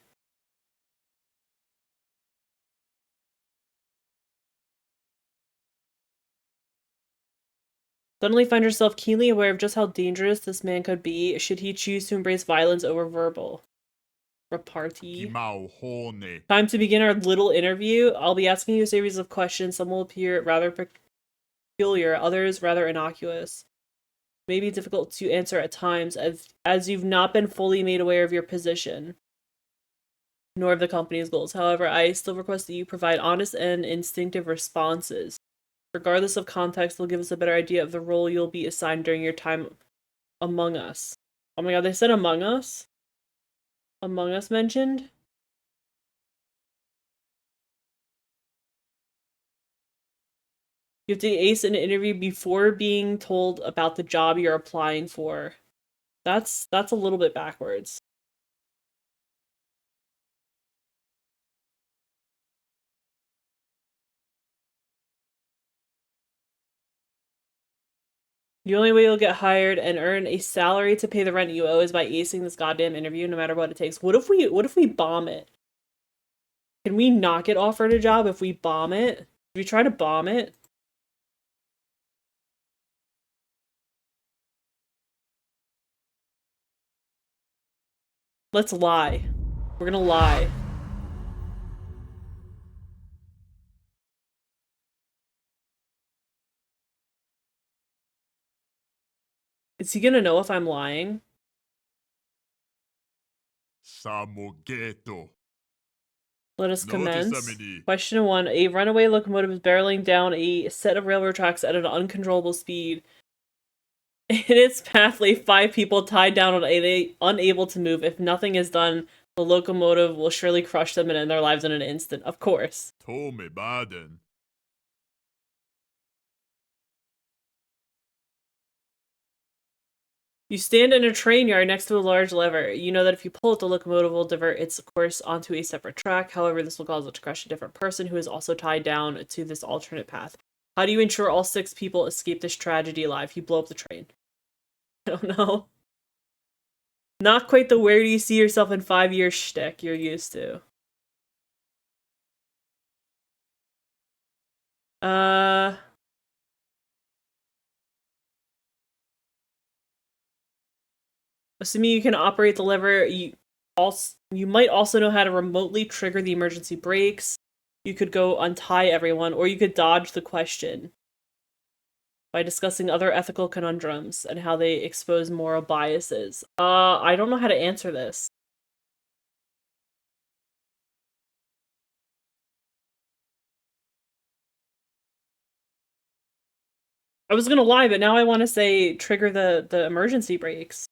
Suddenly find yourself keenly aware of just how dangerous this man could be should he choose to embrace violence over verbal. Repartee. Kimao Hone. Time to begin our little interview. I'll be asking you a series of questions. Some will appear rather peculiar, others rather innocuous. May be difficult to answer at times, as you've not been fully made aware of your position, nor of the company's goals. However, I still request that you provide honest and instinctive responses. Regardless of context, they'll give us a better idea of the role you'll be assigned during your time among us. Oh my god, they said Among Us? Among Us mentioned? You have to ace an interview before being told about the job you're applying for. That's a little bit backwards. The only way you'll get hired and earn a salary to pay the rent you owe is by acing this goddamn interview, no matter what it takes. What if we bomb it? Can we not get offered a job if we bomb it? If we try to bomb it? Let's lie. We're gonna lie. Is he gonna know if I'm lying? Samogeto. Let us Notice commence. Amini. Question 1. A runaway locomotive is barreling down a set of railroad tracks at an uncontrollable speed. In its path lay 5 people tied down and unable to move. If nothing is done, the locomotive will surely crush them and end their lives in an instant. Of course. Tome Baden. You stand in a train yard next to a large lever. You know that if you pull it, the locomotive will divert its course onto a separate track. However, this will cause it to crush a different person who is also tied down to this alternate path. How do you ensure all 6 people escape this tragedy alive? You blow up the train. I don't know. Not quite the where do you see yourself in 5 years shtick you're used to. Assuming you can operate the lever, you might also know how to remotely trigger the emergency brakes. You could go untie everyone, or you could dodge the question by discussing other ethical conundrums and how they expose moral biases. I don't know how to answer this. I was gonna lie, but now I want to say trigger the emergency brakes.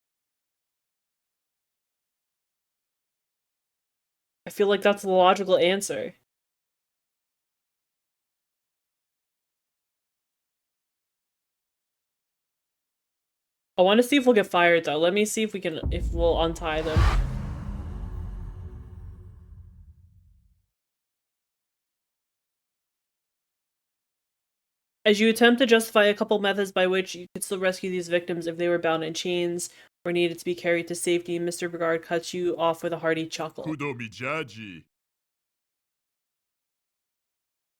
I feel like that's the logical answer. I want to see if we'll get fired though. Let me see if we'll untie them. As you attempt to justify a couple methods by which you could still rescue these victims if they were bound in chains or needed to be carried to safety, Mr. Bregard cuts you off with a hearty chuckle. Kudo mijaji.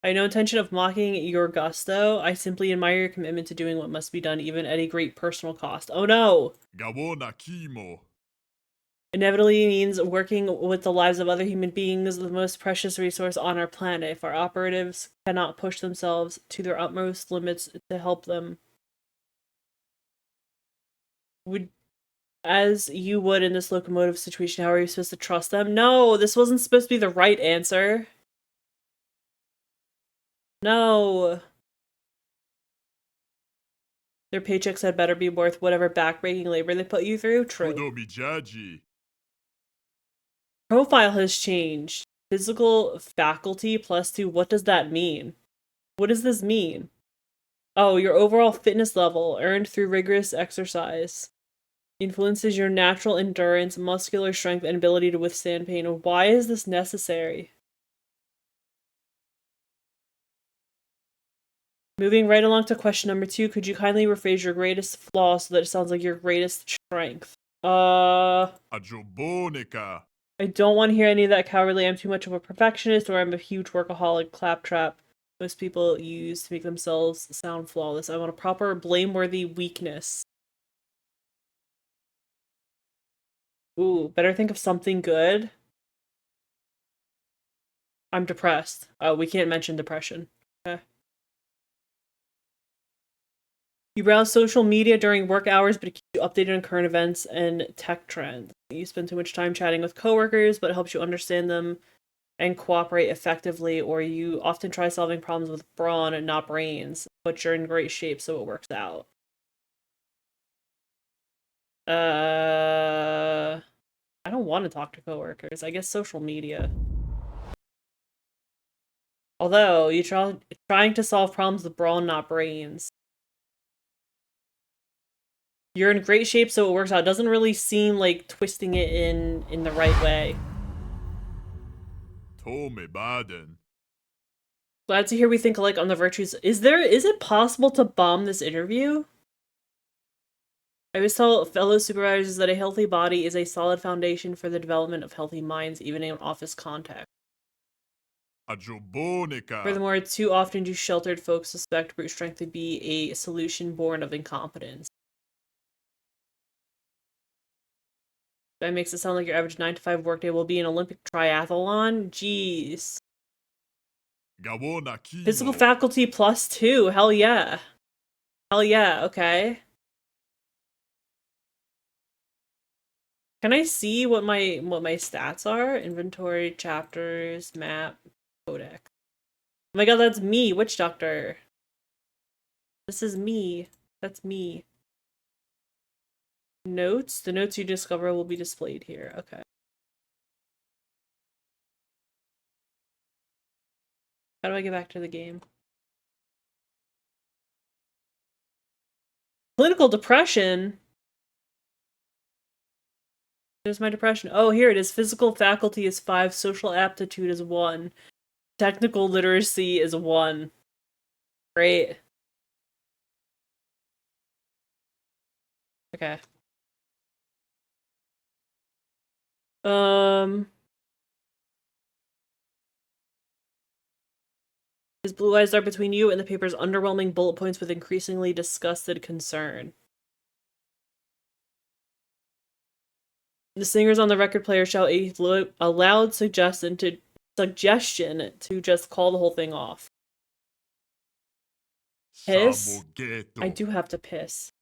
I have no intention of mocking your gusto. I simply admire your commitment to doing what must be done, even at a great personal cost. Oh no! Gawona kimo. Inevitably means working with the lives of other human beings, the most precious resource on our planet. If our operatives cannot push themselves to their utmost limits to help them, as you would in this locomotive situation, how are you supposed to trust them? No, this wasn't supposed to be the right answer. No. Their paychecks had better be worth whatever backbreaking labor they put you through. True. Kudo mijaji. Profile has changed. Physical faculty +2. What does that mean? What does this mean? Oh, your overall fitness level earned through rigorous exercise influences your natural endurance, muscular strength, and ability to withstand pain. Why is this necessary? Moving right along to question number 2, could you kindly rephrase your greatest flaw so that it sounds like your greatest strength? Ajobonica. I don't want to hear any of that cowardly, I'm too much of a perfectionist, or I'm a huge workaholic claptrap most people use to make themselves sound flawless. I want a proper, blameworthy weakness. Ooh, better think of something good. I'm depressed. Oh, we can't mention depression. Okay. You browse social media during work hours, but it keeps you updated on current events and tech trends. You spend too much time chatting with coworkers, but it helps you understand them and cooperate effectively, or you often try solving problems with brawn and not brains, but you're in great shape, so it works out. I don't want to talk to coworkers. I guess social media. Although, you're trying to solve problems with brawn, not brains. You're in great shape, so it works out. It doesn't really seem like twisting it in the right way. Tome baden. Glad to hear we think alike on the virtues. Is it possible to bomb this interview? I always tell fellow supervisors that a healthy body is a solid foundation for the development of healthy minds, even in office context. Ajobonica. Furthermore, too often do sheltered folks suspect brute strength to be a solution born of incompetence. That makes it sound like your average 9-to-5 workday will be an Olympic triathlon? Jeez. Gawona kimo. Physical faculty +2. Hell yeah. Hell yeah, okay. Can I see what my stats are? Inventory, chapters, map, codex. Oh my god, that's me, Witch Doctor. This is me. That's me. Notes? The notes you discover will be displayed here. Okay. How do I get back to the game? Clinical depression? There's my depression. Oh, here it is. Physical faculty is 5. Social aptitude is 1. Technical literacy is 1. Great. Okay. His blue eyes are between you and the paper's underwhelming bullet points with increasingly disgusted concern. The singers on the record player shout a loud suggestion to just call the whole thing off. Piss? Sabogeto. I do have to piss.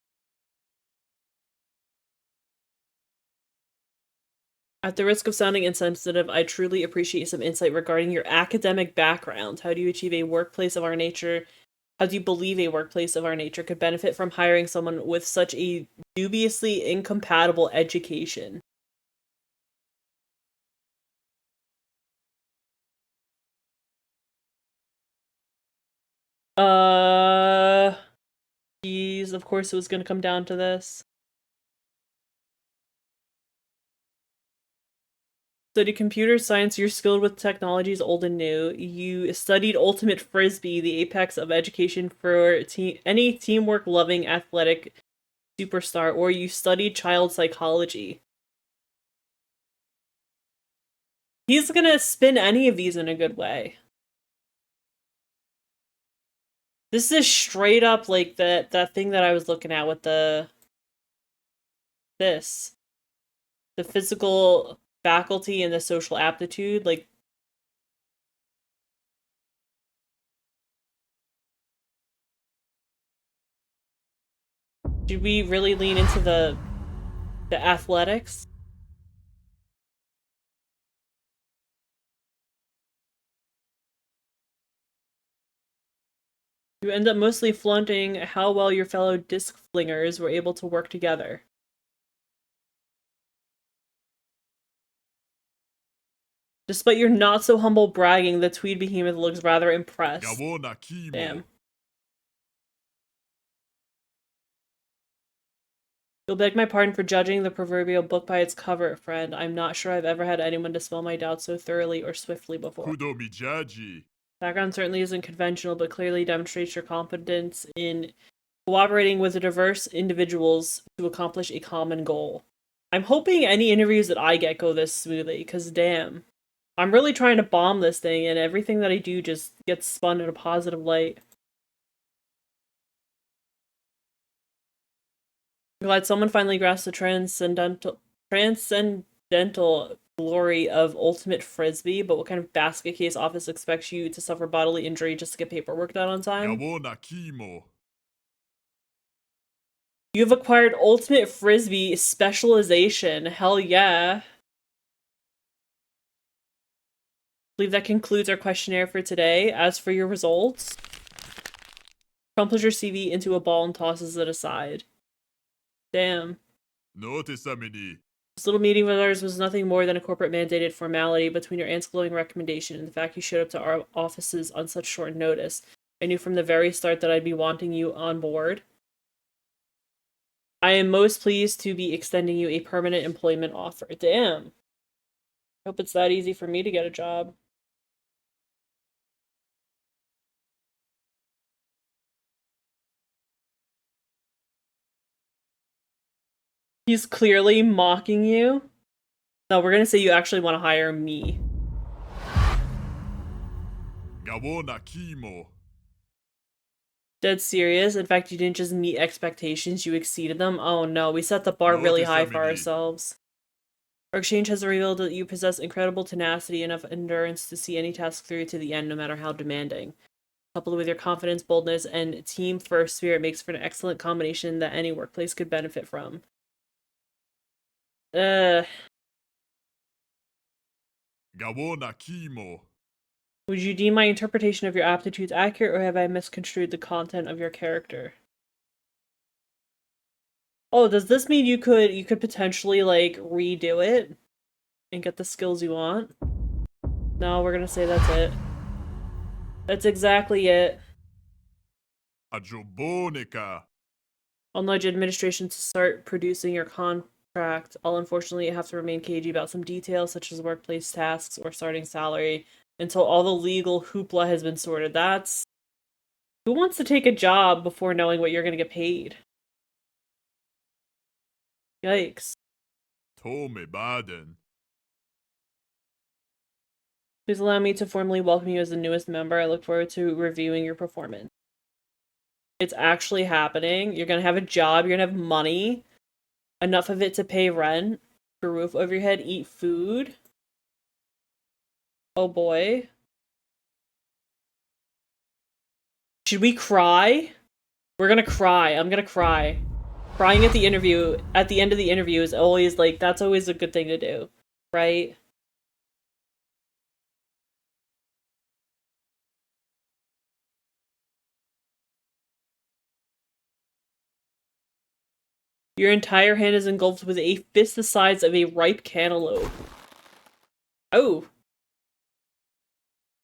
At the risk of sounding insensitive, I truly appreciate some insight regarding your academic background. How do you achieve a workplace of our nature How do you believe a workplace of our nature could benefit from hiring someone with such a dubiously incompatible education? Geez, of course it was gonna come down to this. Studied computer science, you're skilled with technologies old and new. You studied ultimate frisbee, the apex of education for any teamwork-loving athletic superstar, or you studied child psychology. He's gonna spin any of these in a good way. This is straight up like that thing that I was looking at with the physical faculty and the social aptitude, like should we really lean into the athletics? You end up mostly flaunting how well your fellow disc flingers were able to work together. Despite your not-so-humble bragging, the Tweed behemoth looks rather impressed. Damn. You'll beg my pardon for judging the proverbial book by its cover, friend. I'm not sure I've ever had anyone dispel my doubts so thoroughly or swiftly before. Background certainly isn't conventional, but clearly demonstrates your competence in cooperating with diverse individuals to accomplish a common goal. I'm hoping any interviews that I get go this smoothly, because damn. I'm really trying to bomb this thing, and everything that I do just gets spun in a positive light. I'm glad someone finally grasped the transcendental glory of ultimate frisbee, but what kind of basket case office expects you to suffer bodily injury just to get paperwork done on time? You have acquired ultimate frisbee specialization. Hell yeah. I believe that concludes our questionnaire for today. As for your results, crumples your CV into a ball and tosses it aside. Damn. This little meeting with ours was nothing more than a corporate mandated formality. Between your aunt's glowing recommendation and the fact you showed up to our offices on such short notice, I knew from the very start that I'd be wanting you on board. I am most pleased to be extending you a permanent employment offer. Damn. Hope it's that easy for me to get a job. He's clearly mocking you. No, we're gonna say you actually want to hire me. Dead serious? In fact, you didn't just meet expectations, you exceeded them? Oh no, we set the bar really high for ourselves. Our exchange has revealed that you possess incredible tenacity and enough endurance to see any task through to the end, no matter how demanding. Coupled with your confidence, boldness, and team-first spirit makes for an excellent combination that any workplace could benefit from. Would you deem my interpretation of your aptitudes accurate, or have I misconstrued the content of your character? Oh, does this mean you could potentially, like, redo it and get the skills you want? No, we're gonna say that's it. That's exactly it. I'll nudge administration to start producing your contract. I'll unfortunately have to remain cagey about some details, such as workplace tasks or starting salary, until all the legal hoopla has been sorted. That's... Who wants to take a job before knowing what you're gonna get paid? Yikes. Please allow me to formally welcome you as the newest member. I look forward to reviewing your performance. It's actually happening. You're gonna have a job, you're gonna have money. Enough of it to pay rent, a roof over your head, eat food. Oh boy. Should we cry? We're gonna cry. I'm gonna cry. Crying at the interview, at the end of the interview is always like, that's always a good thing to do, right? Your entire hand is engulfed with a fist the size of a ripe cantaloupe. Oh.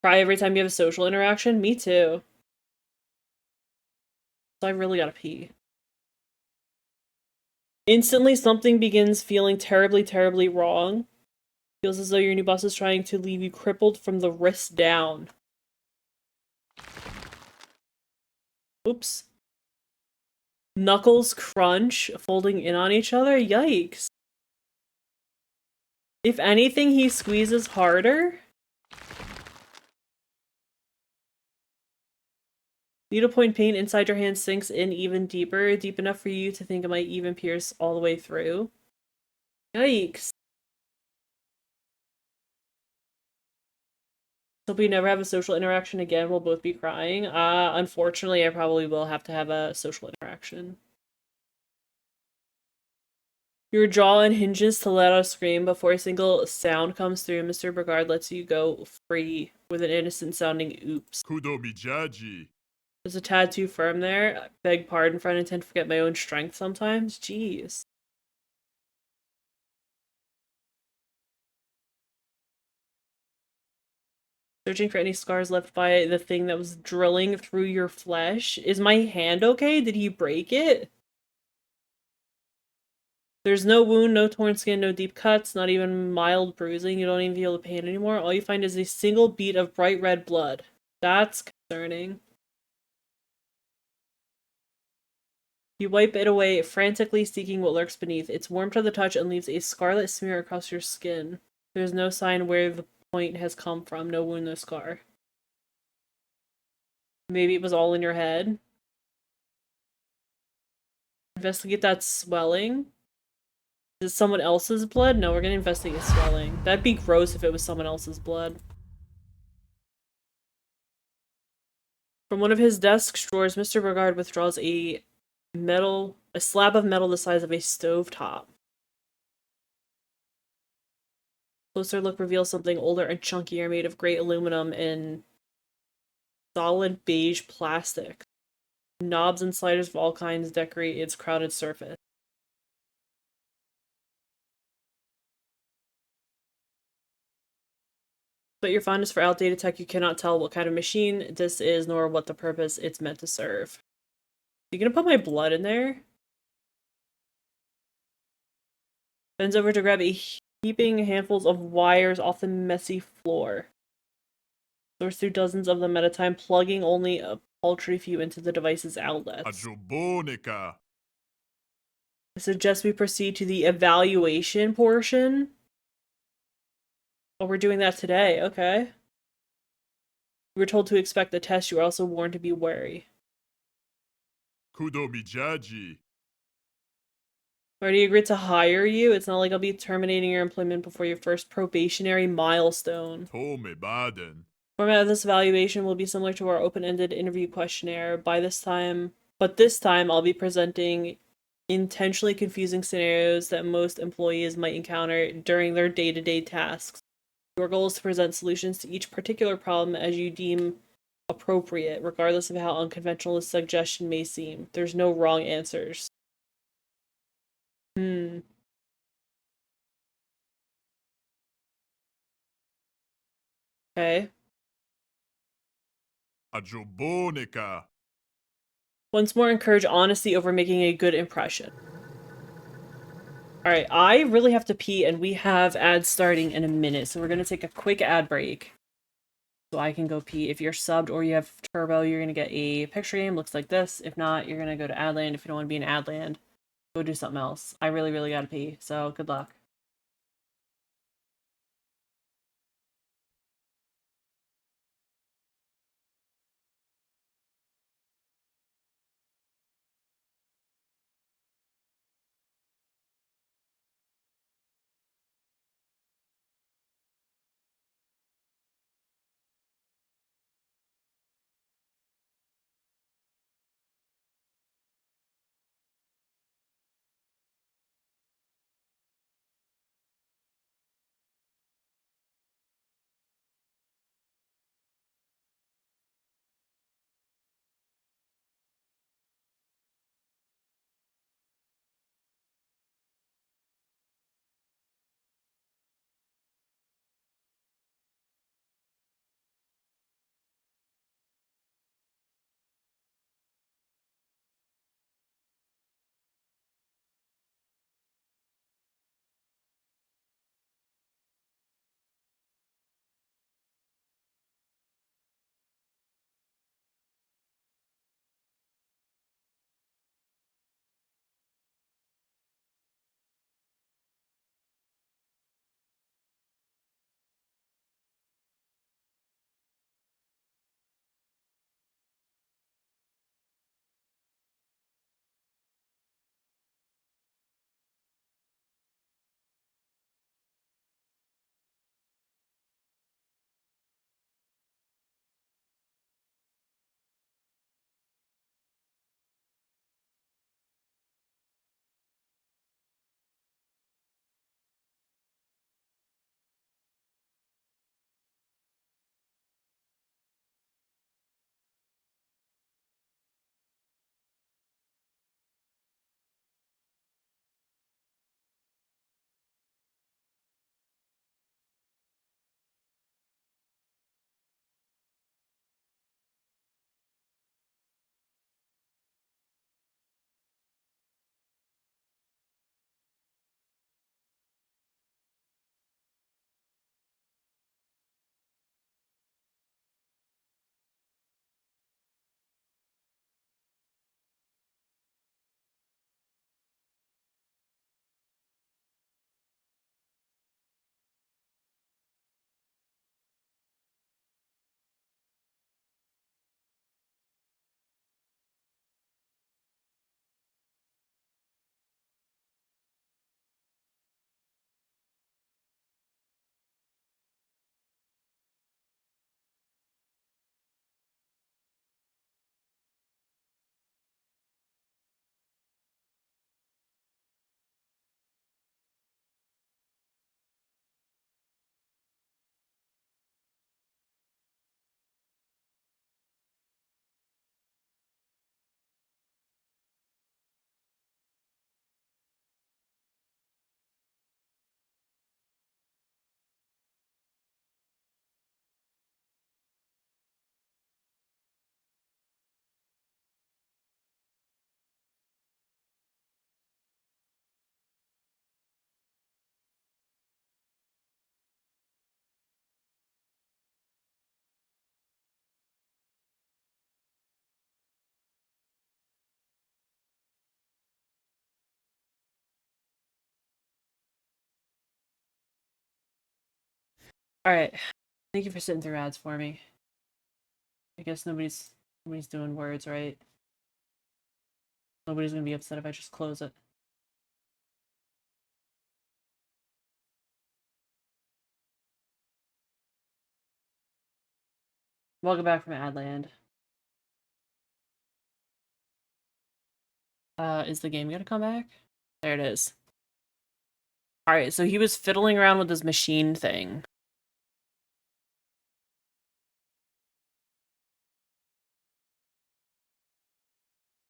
Cry every time you have a social interaction? Me too. So I really gotta pee. Instantly, something begins feeling terribly, terribly wrong. Feels as though your new boss is trying to leave you crippled from the wrist down. Oops. Knuckles crunch, folding in on each other? Yikes. If anything, he squeezes harder. Needlepoint pain inside your hand sinks in even deeper, deep enough for you to think it might even pierce all the way through. Yikes. Hope we never have a social interaction again. We'll both be crying. Unfortunately, I probably will have to have a social interaction. Your jaw unhinges to let out a scream before a single sound comes through. Mr. Brigard lets you go free with an innocent sounding oops. Kudo mijaji. There's a tad too firm there. Beg pardon for I tend to forget my own strength sometimes. Jeez. Searching for any scars left by the thing that was drilling through your flesh. Is my hand okay? Did he break it? There's no wound, no torn skin, no deep cuts, not even mild bruising. You don't even feel the pain anymore. All you find is a single bead of bright red blood. That's concerning. You wipe it away, frantically seeking what lurks beneath. It's warm to the touch and leaves a scarlet smear across your skin. There's no sign where the point has come from. No wound, no scar. Maybe it was all in your head. Investigate that swelling. Is it someone else's blood? No, we're gonna investigate swelling. That'd be gross if it was someone else's blood. From one of his desk drawers, Mr. Brigard withdraws a slab of metal the size of a stovetop. Closer look reveals something older and chunkier, made of gray aluminum and solid beige plastic. Knobs and sliders of all kinds decorate its crowded surface. But your fondness for outdated tech, you cannot tell what kind of machine this is, nor what the purpose it's meant to serve. You gonna put my blood in there? Bends over to grab a heaping handfuls of wires off the messy floor. Sorts through dozens of them at a time, plugging only a paltry few into the device's outlets. Ajobonica. I suggest we proceed to the evaluation portion. Oh, we're doing that today. Okay. We were told to expect the test. You were also warned to be wary. Kudo mijaji. Already agreed to hire you. It's not like I'll be terminating your employment before your first probationary milestone. Tome baden. Format of this evaluation will be similar to our open-ended interview questionnaire. This time I'll be presenting intentionally confusing scenarios that most employees might encounter during their day-to-day tasks. Your goal is to present solutions to each particular problem as you deem appropriate, regardless of how unconventional a suggestion may seem. There's no wrong answers. Okay. Ajobonica. Once more, encourage honesty over making a good impression. Alright, I really have to pee, and we have ads starting in a minute, so we're gonna take a quick ad break. So I can go pee. If you're subbed or you have Turbo, you're gonna get a picture game, looks like this. If not, you're gonna go to Adland. If you don't want to be in Adland, go do something else. I really, really gotta pee, so good luck. Alright. Thank you for sitting through ads for me. I guess nobody's doing words, right? Nobody's gonna be upset if I just close it. Welcome back from Adland. Is the game gonna come back? There it is. Alright, so he was fiddling around with this machine thing.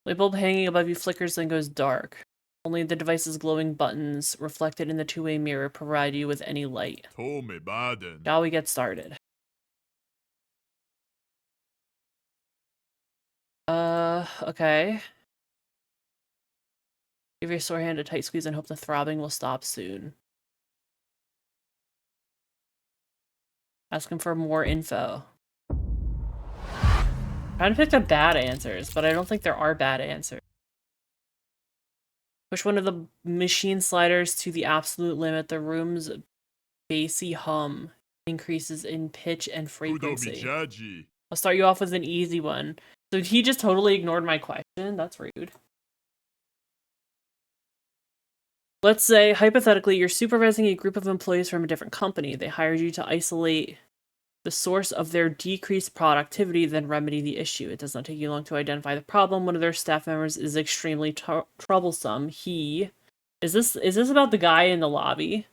Light bulb hanging above you flickers then goes dark. Only the device's glowing buttons reflected in the two-way mirror provide you with any light. Tome Baden. Shall we get started? Okay. Give your sore hand a tight squeeze and hope the throbbing will stop soon. Ask him for more info. Trying to pick the bad answers, but I don't think there are bad answers. Push one of the machine sliders to the absolute limit. The room's bassy hum increases in pitch and frequency. I'll start you off with an easy one. So he just totally ignored my question. That's rude. Let's say, hypothetically, you're supervising a group of employees from a different company. They hired you to isolate the source of their decreased productivity, then remedy the issue. It does not take you long to identify the problem. One of their staff members is extremely troublesome. Is this about the guy in the lobby?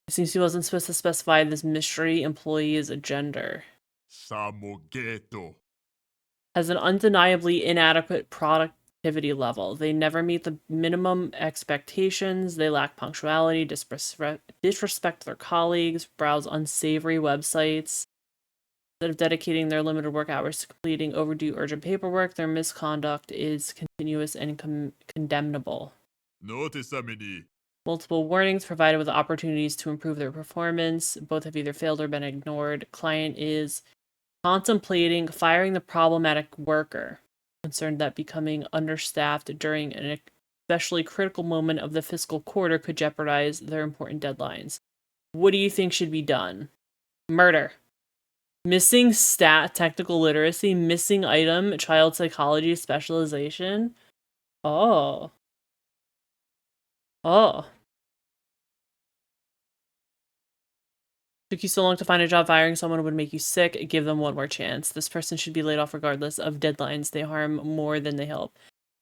It seems he wasn't supposed to specify this mystery employee's gender. Samogeto. Has an undeniably inadequate productivity level. They never meet the minimum expectations. They lack punctuality, disrespect their colleagues, browse unsavory websites. Instead of dedicating their limited work hours to completing overdue urgent paperwork, their misconduct is continuous and condemnable. Noticeamini. Multiple warnings provided with opportunities to improve their performance. Both have either failed or been ignored. Client is contemplating firing the problematic worker, concerned that becoming understaffed during an especially critical moment of the fiscal quarter could jeopardize their important deadlines. What do you think should be done? Murder. Missing stat, technical literacy, missing item, child psychology specialization. Oh. Took you so long to find a job, firing someone would make you sick. Give them one more chance. This person should be laid off regardless of deadlines. They harm more than they help.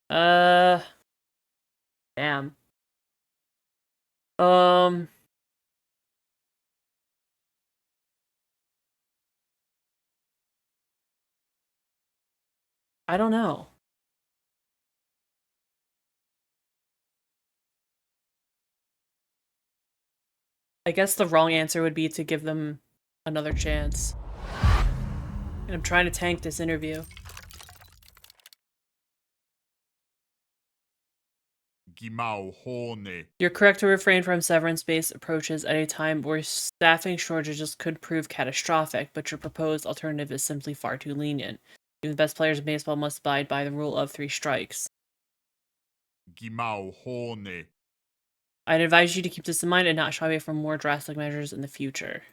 Damn. I don't know. I guess the wrong answer would be to give them another chance. And I'm trying to tank this interview. You're correct to refrain from severance-based approaches at a time where staffing shortages could prove catastrophic, but your proposed alternative is simply far too lenient. Even the best players in baseball must abide by the rule of 3 strikes. I'd advise you to keep this in mind and not shy away from more drastic measures in the future.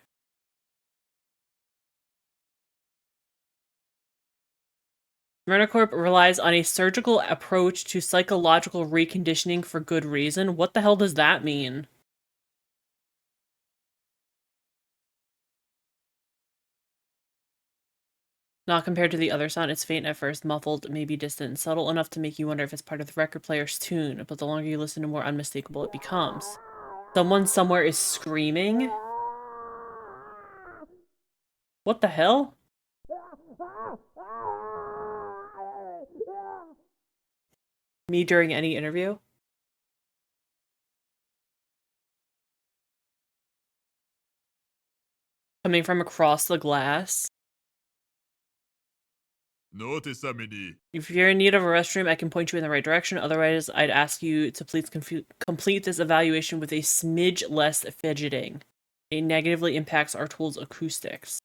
Smyrna Corp relies on a surgical approach to psychological reconditioning for good reason. What the hell does that mean? Not compared to the other sound, it's faint at first, muffled, maybe distant, subtle enough to make you wonder if it's part of the record player's tune, but the longer you listen, the more unmistakable it becomes. Someone somewhere is screaming? What the hell? Me during any interview? Coming from across the glass? If you're in need of a restroom, I can point you in the right direction. Otherwise, I'd ask you to please complete this evaluation with a smidge less fidgeting. It negatively impacts our tool's acoustics.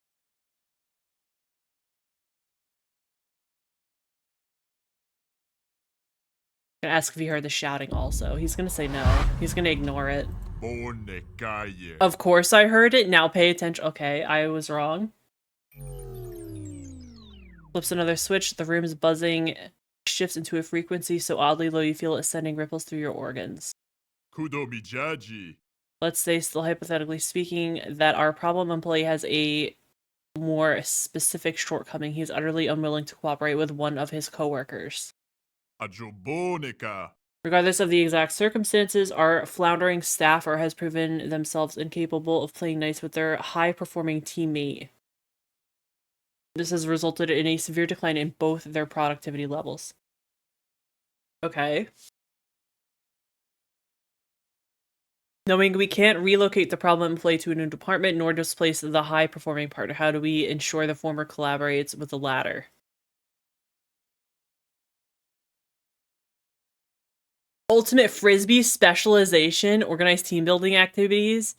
I'm gonna ask if he heard the shouting also. He's gonna say no. He's gonna ignore it. Bonne calle. Of course I heard it. Now pay attention. Okay, I was wrong. Flips another switch. The room's buzzing shifts into a frequency so oddly low you feel it sending ripples through your organs. Kudo mijaji. Let's say, still hypothetically speaking, that our problem employee has a more specific shortcoming. He's utterly unwilling to cooperate with one of his coworkers. Ajobonica. Regardless of the exact circumstances, our floundering staffer has proven themselves incapable of playing nice with their high-performing teammate. This has resulted in a severe decline in both their productivity levels. Okay. Knowing we can't relocate the problem employee to a new department nor displace the high-performing partner, how do we ensure the former collaborates with the latter? Ultimate Frisbee specialization, organized team building activities.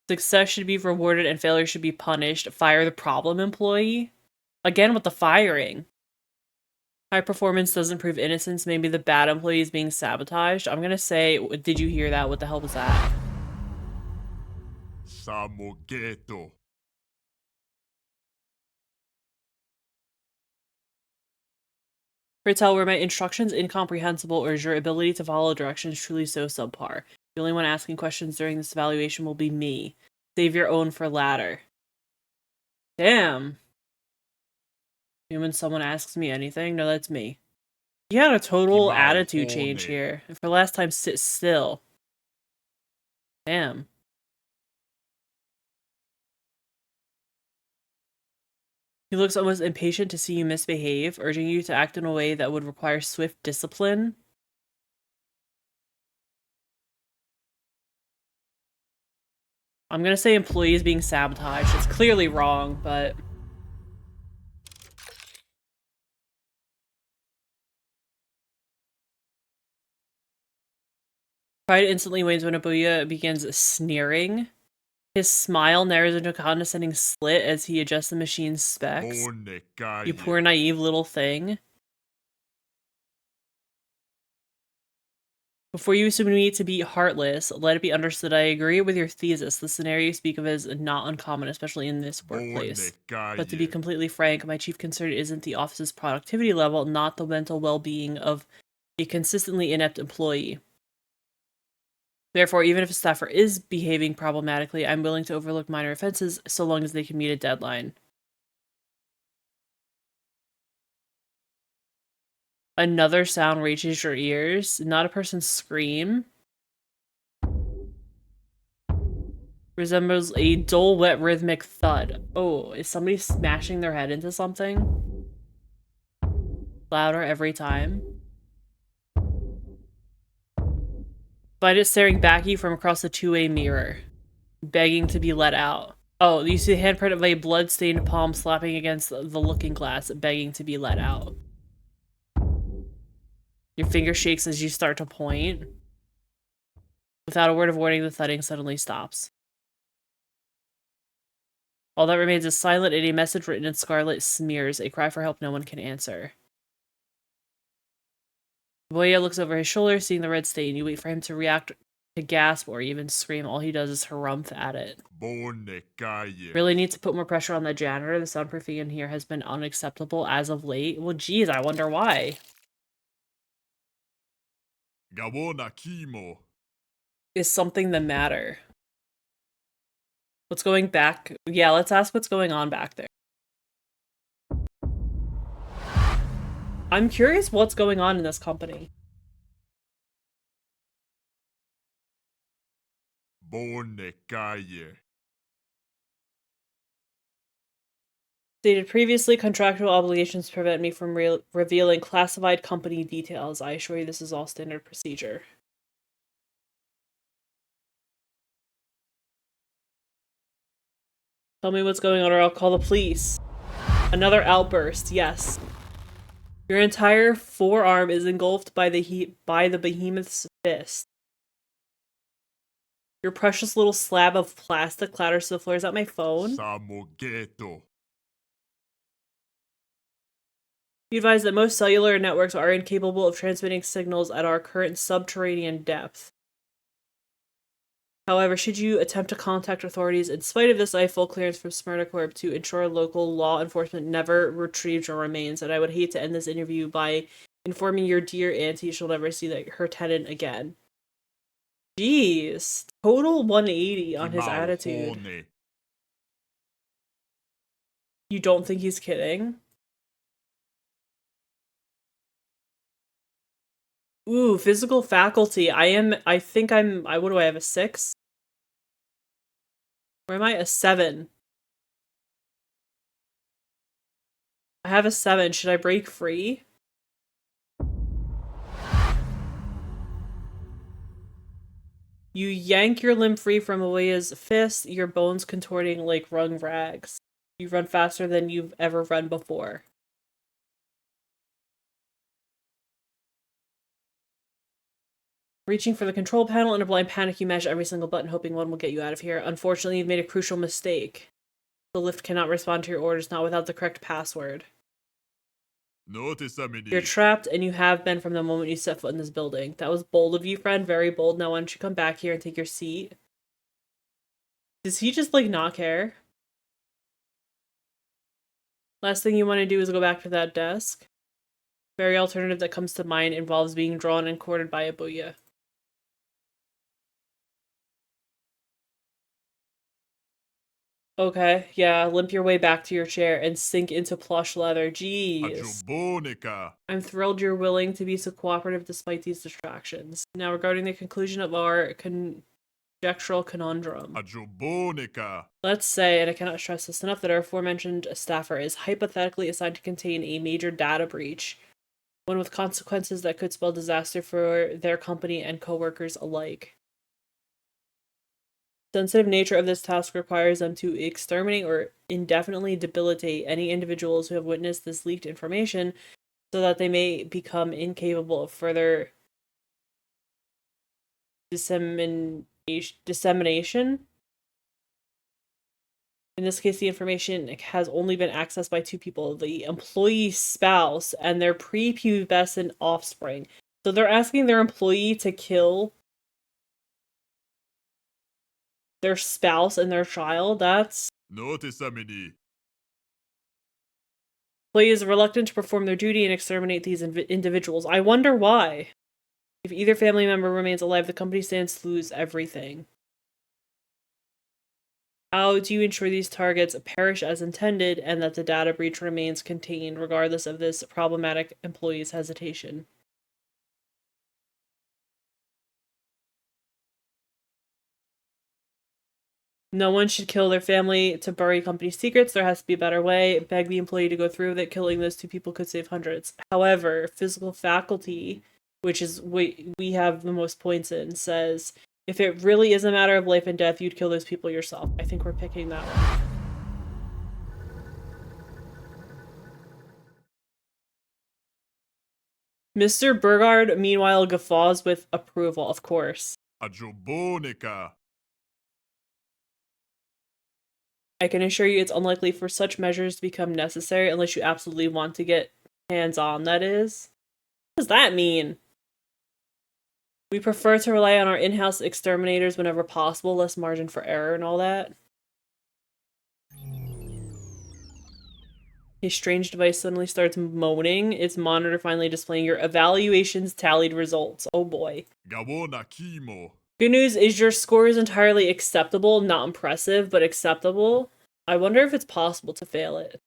Success should be rewarded and failure should be punished. Fire the problem employee. Again with the firing. High performance doesn't prove innocence. Maybe the bad employee is being sabotaged. I'm gonna say, did you hear that? What the hell was that? Samogeto. Tell, were my instructions incomprehensible or is your ability to follow directions truly so subpar? The only one asking questions during this evaluation will be me. Save your own for latter. Damn. When someone asks me anything? No, that's me. You had a total attitude change here. And for last time, sit still. Damn. He looks almost impatient to see you misbehave, urging you to act in a way that would require swift discipline. I'm gonna say employees being sabotaged. It's clearly wrong, but... Pride instantly wanes when Abuya begins sneering. His smile narrows into a condescending slit as he adjusts the machine's specs. Bonne calle. You poor naive little thing. Before you assume me to be heartless, let it be understood I agree with your thesis. The scenario you speak of is not uncommon, especially in this workplace. But to be completely frank, my chief concern isn't the office's productivity level, not the mental well-being of a consistently inept employee. Therefore, even if a staffer is behaving problematically, I'm willing to overlook minor offenses so long as they can meet a deadline. Another sound reaches your ears. Not a person's scream. Resembles a dull, wet, rhythmic thud. Oh, is somebody smashing their head into something? Louder every time. Find it staring back at you from across the two-way mirror. Begging to be let out. Oh, you see the handprint of a blood-stained palm slapping against the looking glass, begging to be let out. Your finger shakes as you start to point. Without a word of warning, the thudding suddenly stops. All that remains is silent and a message written in scarlet smears, a cry for help no one can answer. Boya looks over his shoulder, seeing the red stain. You wait for him to react, to gasp, or even scream. All he does is harumph at it. Bonne calle. Really need to put more pressure on the janitor. The soundproofing in here has been unacceptable as of late. Well, geez, I wonder why. Gabona kimo. Is something the matter? What's going back? Yeah, let's ask what's going on back there. I'm curious what's going on in this company. Bonne calle. Stated previously, contractual obligations prevent me from revealing classified company details. I assure you this is all standard procedure. Tell me what's going on or I'll call the police. Another outburst, yes. Your entire forearm is engulfed by the behemoth's fist. Your precious little slab of plastic clatters to the floor. Is that my phone? Samogeto. Be advised that most cellular networks are incapable of transmitting signals at our current subterranean depth. However, should you attempt to contact authorities in spite of this, I have full clearance from Smyrna Corp to ensure local law enforcement never retrieves your remains, and I would hate to end this interview by informing your dear auntie she'll never see her tenant again. Jeez. Total 180 on his attitude. Kimauhone. You don't think he's kidding? Ooh, physical faculty. I think what do I have, a 6? Or am I a 7? I have a 7. Should I break free? You yank your limb free from Awaya's fist, your bones contorting like wrung rags. You run faster than you've ever run before. Reaching for the control panel in a blind panic, you mash every single button, hoping one will get you out of here. Unfortunately, you've made a crucial mistake. The lift cannot respond to your orders, not without the correct password. You're trapped, and you have been from the moment you set foot in this building. That was bold of you, friend. Very bold. Now why don't you come back here and take your seat? Does he just, like, not care? Last thing you want to do is go back to that desk. Very alternative that comes to mind involves being drawn and quartered by a booyah. Okay, yeah, limp your way back to your chair and sink into plush leather. Jeez. I'm thrilled you're willing to be so cooperative despite these distractions. Now, regarding the conclusion of our conjectural conundrum. Let's say, and I cannot stress this enough, that our aforementioned staffer is hypothetically assigned to contain a major data breach, one with consequences that could spell disaster for their company and coworkers alike. The sensitive nature of this task requires them to exterminate or indefinitely debilitate any individuals who have witnessed this leaked information so that they may become incapable of further dissemination. In this case, the information has only been accessed by 2 people, the employee's spouse and their prepubescent offspring. So they're asking their employee to kill their spouse and their child. That's... Employee is reluctant to perform their duty and exterminate these individuals. I wonder why. If either family member remains alive, the company stands to lose everything. How do you ensure these targets perish as intended and that the data breach remains contained regardless of this problematic employee's hesitation? No one should kill their family to bury company secrets. There has to be a better way. Beg the employee to go through with it. Killing those 2 people could save hundreds. However, physical faculty, which is what we have the most points in, says, if it really is a matter of life and death, you'd kill those people yourself. I think we're picking that one. Mr. Burgard, meanwhile, guffaws with approval, of course. I can assure you it's unlikely for such measures to become necessary unless you absolutely want to get hands-on, that is. What does that mean? We prefer to rely on our in-house exterminators whenever possible, less margin for error and all that. A strange device suddenly starts moaning, its monitor finally displaying your evaluations tallied results. Oh boy. Good news is your score is entirely acceptable, not impressive, but acceptable. I wonder if it's possible to fail it.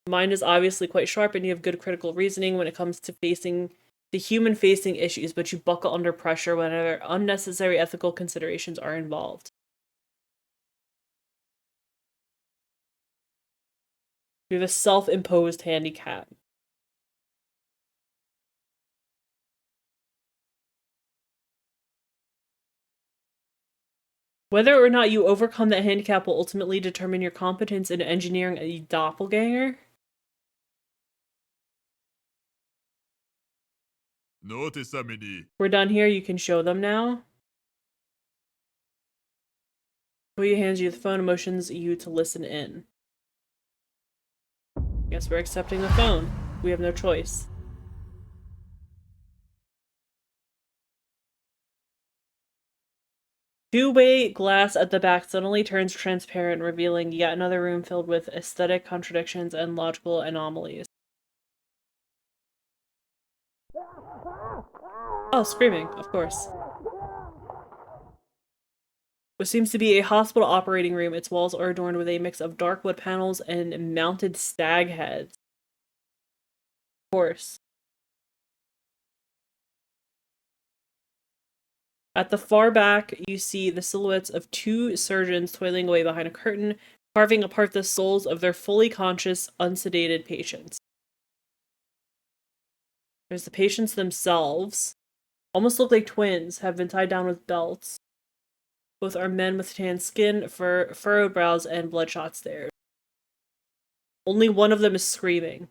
Mind is obviously quite sharp and you have good critical reasoning when it comes to facing the human-facing issues, but you buckle under pressure whenever unnecessary ethical considerations are involved. You have a self-imposed handicap. Whether or not you overcome that handicap will ultimately determine your competence in engineering a doppelganger. We're done here, you can show them now. Koya hands you the phone and motions you to listen in. Guess we're accepting the phone. We have no choice. Two-way glass at the back suddenly turns transparent, revealing yet another room filled with aesthetic contradictions and logical anomalies. Oh, screaming, of course. What seems to be a hospital operating room, its walls are adorned with a mix of dark wood panels and mounted stag heads. Of course. At the far back, you see the silhouettes of two surgeons toiling away behind a curtain, carving apart the souls of their fully conscious, unsedated patients. There's the patients themselves. Almost look like twins, have been tied down with belts. Both are men with tan skin, furrowed brows, and bloodshot stares. Only one of them is screaming.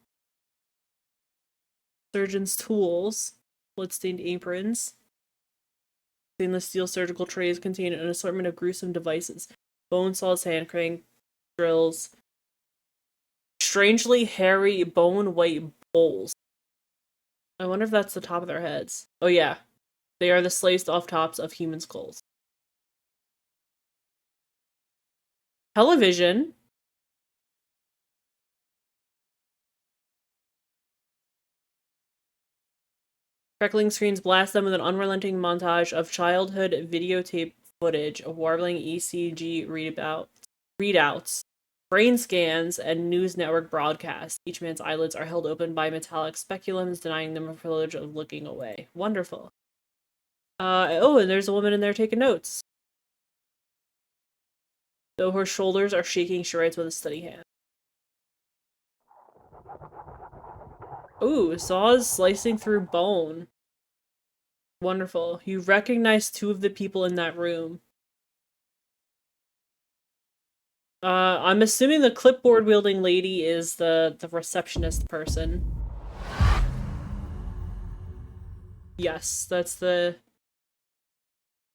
Surgeon's tools, blood-stained aprons. Stainless steel surgical trays contain an assortment of gruesome devices. Bone saws, hand crank, drills. Strangely hairy, bone-white bowls. I wonder if that's the top of their heads. Oh yeah. They are the sliced-off tops of human skulls. Television. Crackling screens blast them with an unrelenting montage of childhood videotape footage of warbling ECG readouts, brain scans, and news network broadcasts. Each man's eyelids are held open by metallic speculums, denying them the privilege of looking away. Wonderful. Oh, and there's a woman in there taking notes. Though her shoulders are shaking, she writes with a steady hand. Ooh, saws slicing through bone. Wonderful. You recognize two of the people in that room. I'm assuming the clipboard-wielding lady is the receptionist person. Yes, that's the...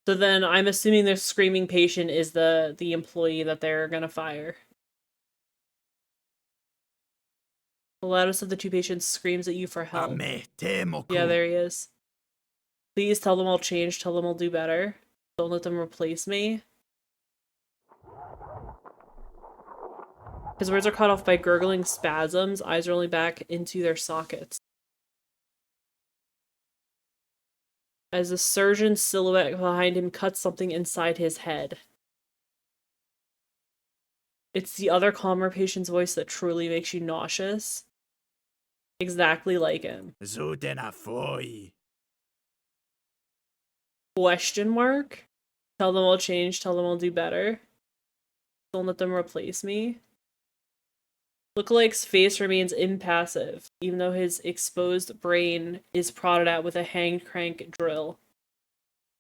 So then I'm assuming the screaming patient is the employee that they're gonna fire. The loudest of the two patients screams at you for help. Yeah, there he is. Please tell them I'll change, tell them I'll do better. Don't let them replace me. His words are cut off by gurgling spasms, eyes rolling back into their sockets. As the surgeon's silhouette behind him cuts something inside his head. It's the other calmer patient's voice that truly makes you nauseous. Exactly like him. Question mark? Tell them I'll change, tell them I'll do better. Don't let them replace me. Lookalikes' face remains impassive, even though his exposed brain is prodded at with a hand crank drill.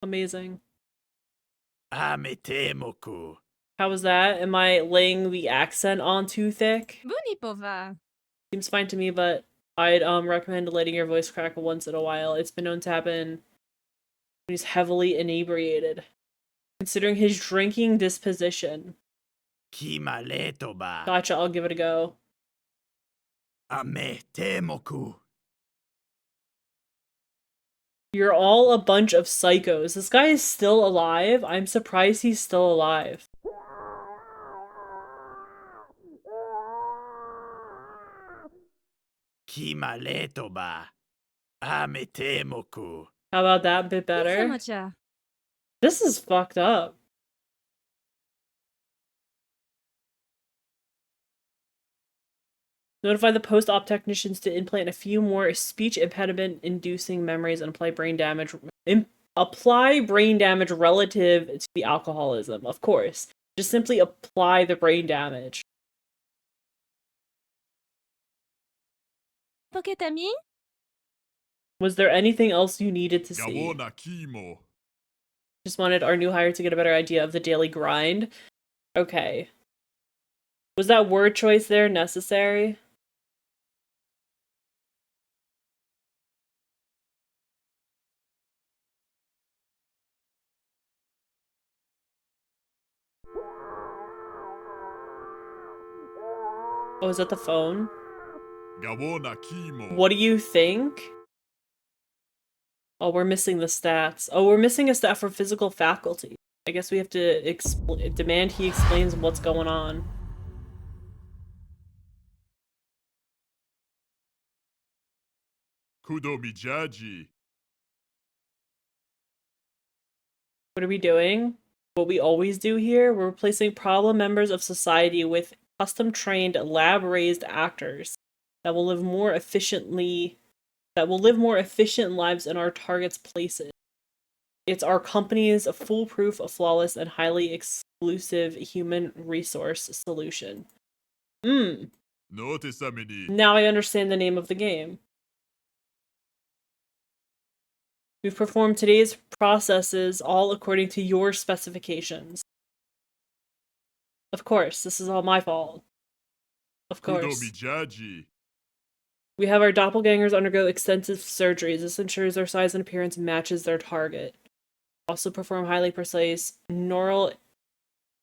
Amazing. How was that? Am I laying the accent on too thick? Seems fine to me, but I'd recommend letting your voice crack once in a while. It's been known to happen when he's heavily inebriated. Considering his drinking disposition. Gotcha, I'll give it a go. You're all a bunch of psychos. This guy is still alive? I'm surprised he's still alive. How about that? A bit better? This is fucked up. Notify the post-op technicians to implant a few more speech impediment-inducing memories and apply brain damage. Apply brain damage relative to the alcoholism, of course. Just simply apply the brain damage. Was there anything else you needed to see? Just wanted our new hire to get a better idea of the daily grind. Okay. Was that word choice there necessary? Oh, is that the phone? Gawona Kimo. What do you think? Oh, we're missing the stats. Oh, we're missing a stat for physical faculty. I guess we have to demand he explains what's going on. Kudomijaji. What are we doing? What we always do here? We're replacing problem members of society with custom-trained, lab-raised actors that will live more efficient lives in our target's places. It's our company's foolproof, flawless, and highly exclusive human resource solution. Now I understand the name of the game. We've performed today's processes all according to your specifications. Of course, this is all my fault. Of course. Kudomijaji. We have our doppelgangers undergo extensive surgeries. This ensures their size and appearance matches their target. Also perform highly precise neural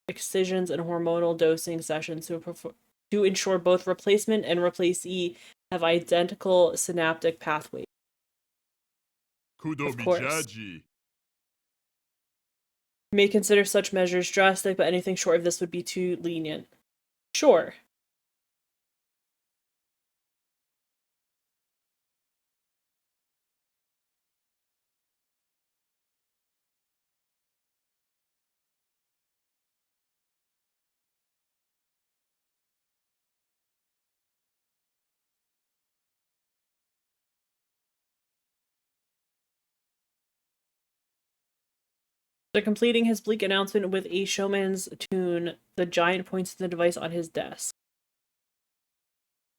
excisions and hormonal dosing sessions to ensure both replacement and replacee have identical synaptic pathways. Of course. You may consider such measures drastic, but anything short of this would be too lenient. Sure. After completing his bleak announcement with a showman's tune, the giant points to the device on his desk.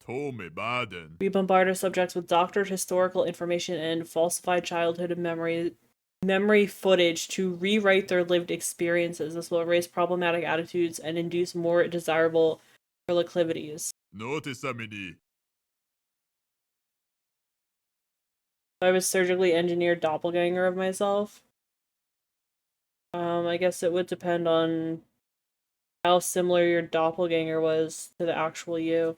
Tome Baden. We bombard our subjects with doctored historical information and falsified childhood memory footage to rewrite their lived experiences. This will erase problematic attitudes and induce more desirable proclivities. Notisamini. I was surgically engineered doppelganger of myself. I guess it would depend on how similar your doppelganger was to the actual you.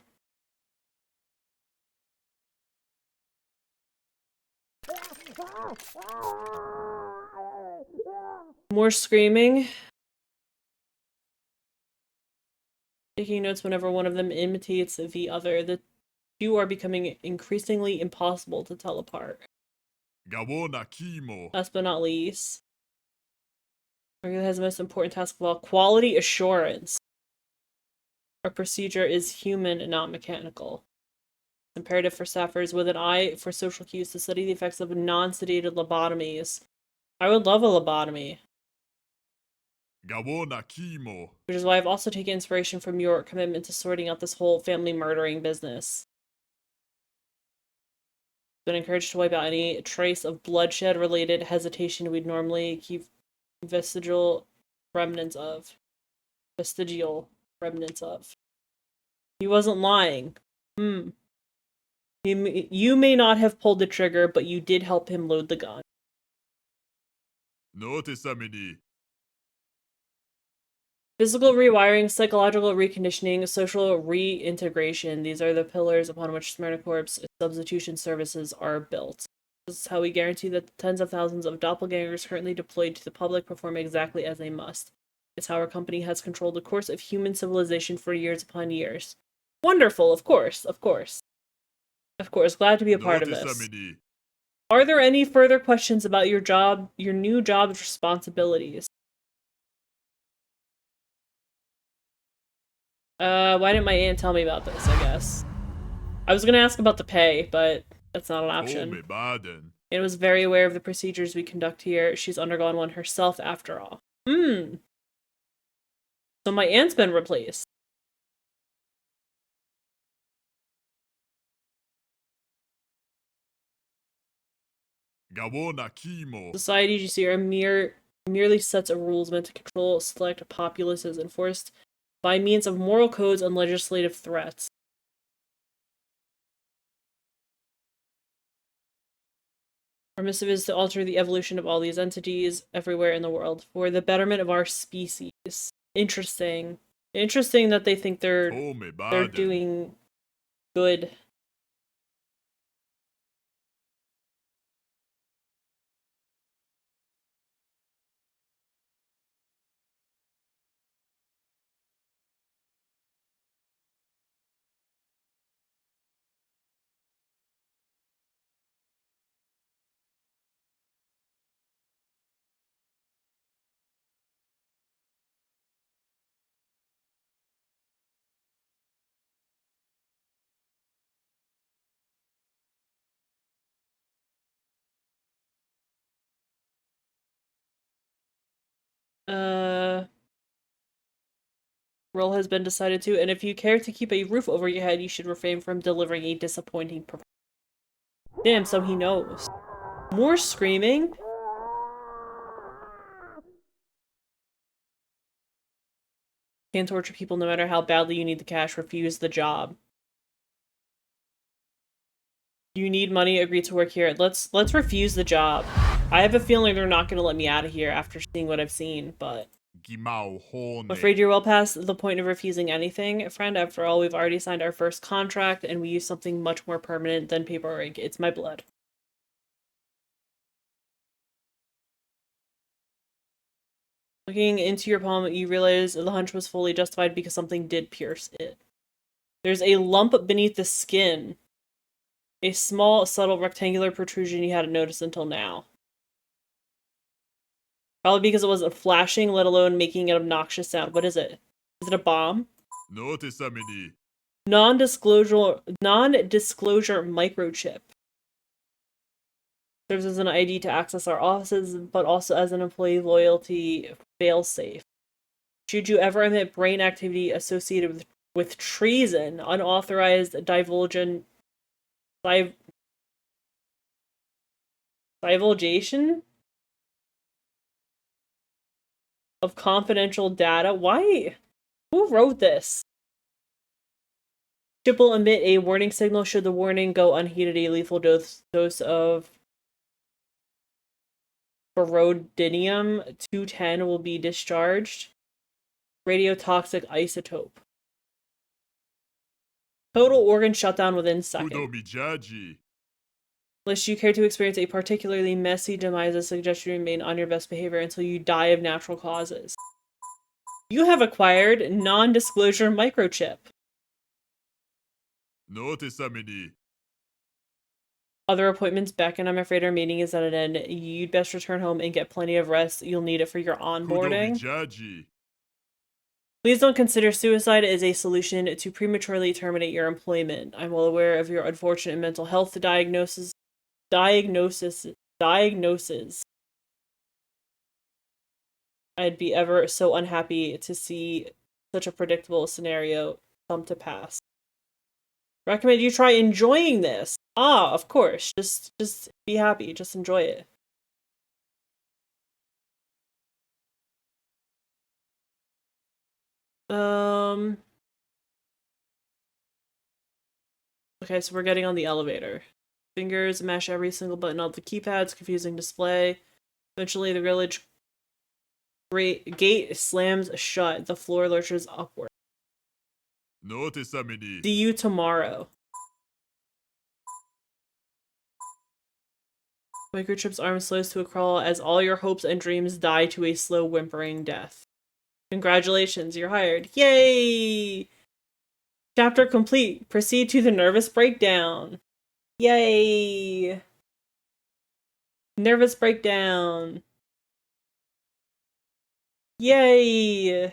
More screaming. Taking notes whenever one of them imitates the other. The two are becoming increasingly impossible to tell apart. Gawona Kimo. Last but not least, Margaret has the most important task of all, quality assurance. Our procedure is human and not mechanical. It's imperative for staffers with an eye for social cues to study the effects of non-sedated lobotomies. I would love a lobotomy. Gawona Kimo. Which is why I've also taken inspiration from your commitment to sorting out this whole family murdering business. Been encouraged to wipe out any trace of bloodshed-related hesitation we'd normally keep vestigial remnants of. He wasn't lying. You may not have pulled the trigger, but you did help him load the gun. Notisamini. Physical rewiring, psychological reconditioning, social reintegration. These are the pillars upon which Smyrnacorp's substitution services are built. This is how we guarantee that the tens of thousands of doppelgangers currently deployed to the public perform exactly as they must. It's how our company has controlled the course of human civilization for years upon years. Wonderful, of course, of course. Of course, glad to be a part of this. Are there any further questions about your job, your new job's responsibilities? Why didn't my aunt tell me about this, I guess? I was gonna ask about the pay, but that's not an option. Anne was very aware of the procedures we conduct here. She's undergone one herself, after all. So my aunt's been replaced. Gawona Kimo. Society, you see, are merely sets of rules meant to control select populaces enforced by means of moral codes and legislative threats. Our missive is to alter the evolution of all these entities everywhere in the world for the betterment of our species. Interesting. Interesting that they think they're doing good role has been decided to, and if you care to keep a roof over your head, you should refrain from delivering a disappointing performance. Damn, so he knows. More screaming? Can't torture people no matter how badly you need the cash. Refuse the job. You need money, agree to work here. Let's refuse the job. I have a feeling they're not gonna let me out of here after seeing what I've seen, but Gimao I'm Hone. afraid you're well past the point of refusing anything, friend. After all, we've already signed our first contract, and we use something much more permanent than paperwork. It's my blood. Looking into your palm, you realize the hunch was fully justified because something did pierce it. There's a lump beneath the skin. A small, subtle, rectangular protrusion you hadn't noticed until now. Probably because it wasn't flashing, let alone making an obnoxious sound. What is it? Is it a bomb? Notice Amini. Non-disclosure microchip. Serves as an ID to access our offices, but also as an employee loyalty failsafe. Should you ever emit brain activity associated with treason, unauthorized divulgation of confidential data? Why? Who wrote this? Chip will emit a warning signal should the warning go unheeded. A lethal dose of Berodium-210 will be discharged. Radiotoxic isotope. Total organ shutdown within seconds. Kudomijaji. Unless you care to experience a particularly messy demise, I suggest you remain on your best behavior until you die of natural causes. You have acquired non-disclosure microchip. Notice Amini. Other appointments beckon. I'm afraid our meeting is at an end. You'd best return home and get plenty of rest. You'll need it for your onboarding. Kudomijaji. Please don't consider suicide as a solution to prematurely terminate your employment. I'm well aware of your unfortunate mental health diagnosis. I'd be ever so unhappy to see such a predictable scenario come to pass. Recommend you try enjoying this. Ah, of course. Just be happy. Just enjoy it. Okay, so we're getting on the elevator. Fingers mash every single button on the keypads, confusing display. Eventually, the village gate slams shut. The floor lurches upward. Notice Amini. See you tomorrow. Microchip's arm slows to a crawl as all your hopes and dreams die to a slow whimpering death. Congratulations, you're hired. Yay! Chapter complete. Proceed to the nervous breakdown. Yay! Nervous breakdown. Yay!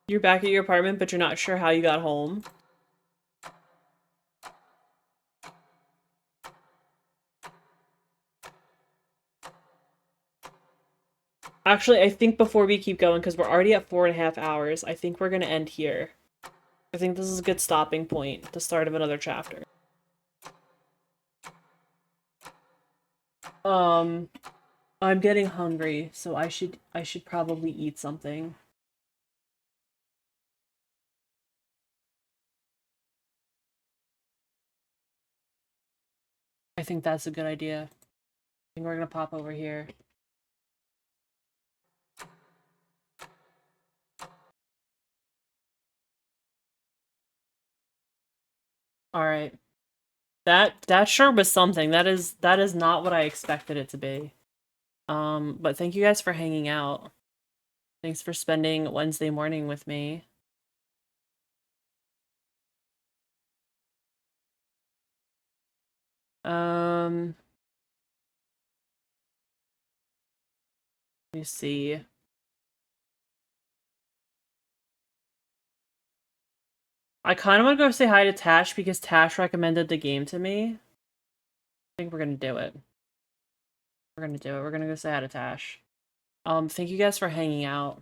You're back at your apartment, but you're not sure how you got home. Actually, I think before we keep going, because we're already at 4.5 hours, I think we're going to end here. I think this is a good stopping point, the start of another chapter. I'm getting hungry, so I should probably eat something. I think that's a good idea. I think we're gonna pop over here. Alright. That sure was something. That is not what I expected it to be. But thank you guys for hanging out. Thanks for spending Wednesday morning with me. Let me see. I kind of want to go say hi to Tash because Tash recommended the game to me. I think we're gonna do it. We're gonna do it. We're gonna go say hi to Tash. Thank you guys for hanging out.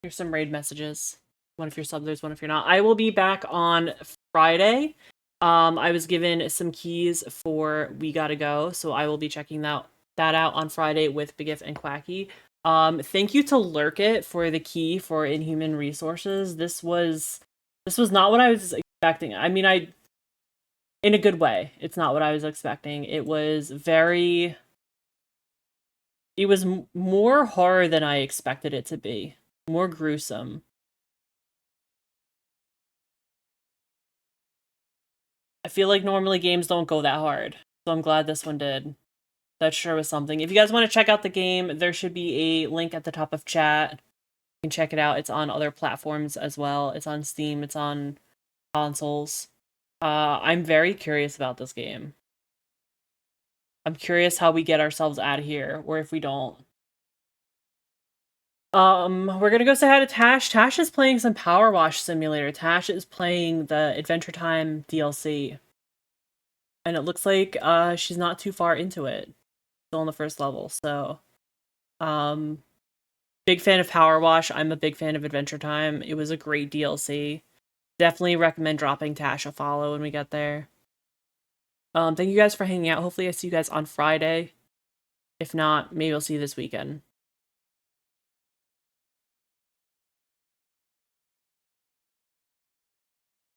Here's some raid messages. One if you're sub, there's one if you're not. I will be back on Friday. I was given some keys for We Gotta Go, so I will be checking that out on Friday with Big If and Quacky. Thank you to Lurk It for the key for Inhuman Resources. This was not what I was expecting. I mean, in a good way. It's not what I was expecting. It was more horror than I expected it to be. More gruesome. I feel like normally games don't go that hard, so I'm glad this one did. That sure was something. If you guys want to check out the game, there should be a link at the top of chat. You can check it out. It's on other platforms as well. It's on Steam. It's on consoles. I'm very curious about this game. I'm curious how we get ourselves out of here, or if we don't. We're gonna go say hi to Tash. Tash is playing some Power Wash Simulator. Tash is playing the Adventure Time DLC. And it looks like she's not too far into it. Still on the first level, so big fan of Power Wash. I'm a big fan of Adventure Time. It was a great DLC. Definitely recommend dropping Tash a follow when we get there. Thank you guys for hanging out. Hopefully I see you guys on Friday. If not, maybe I'll see you this weekend.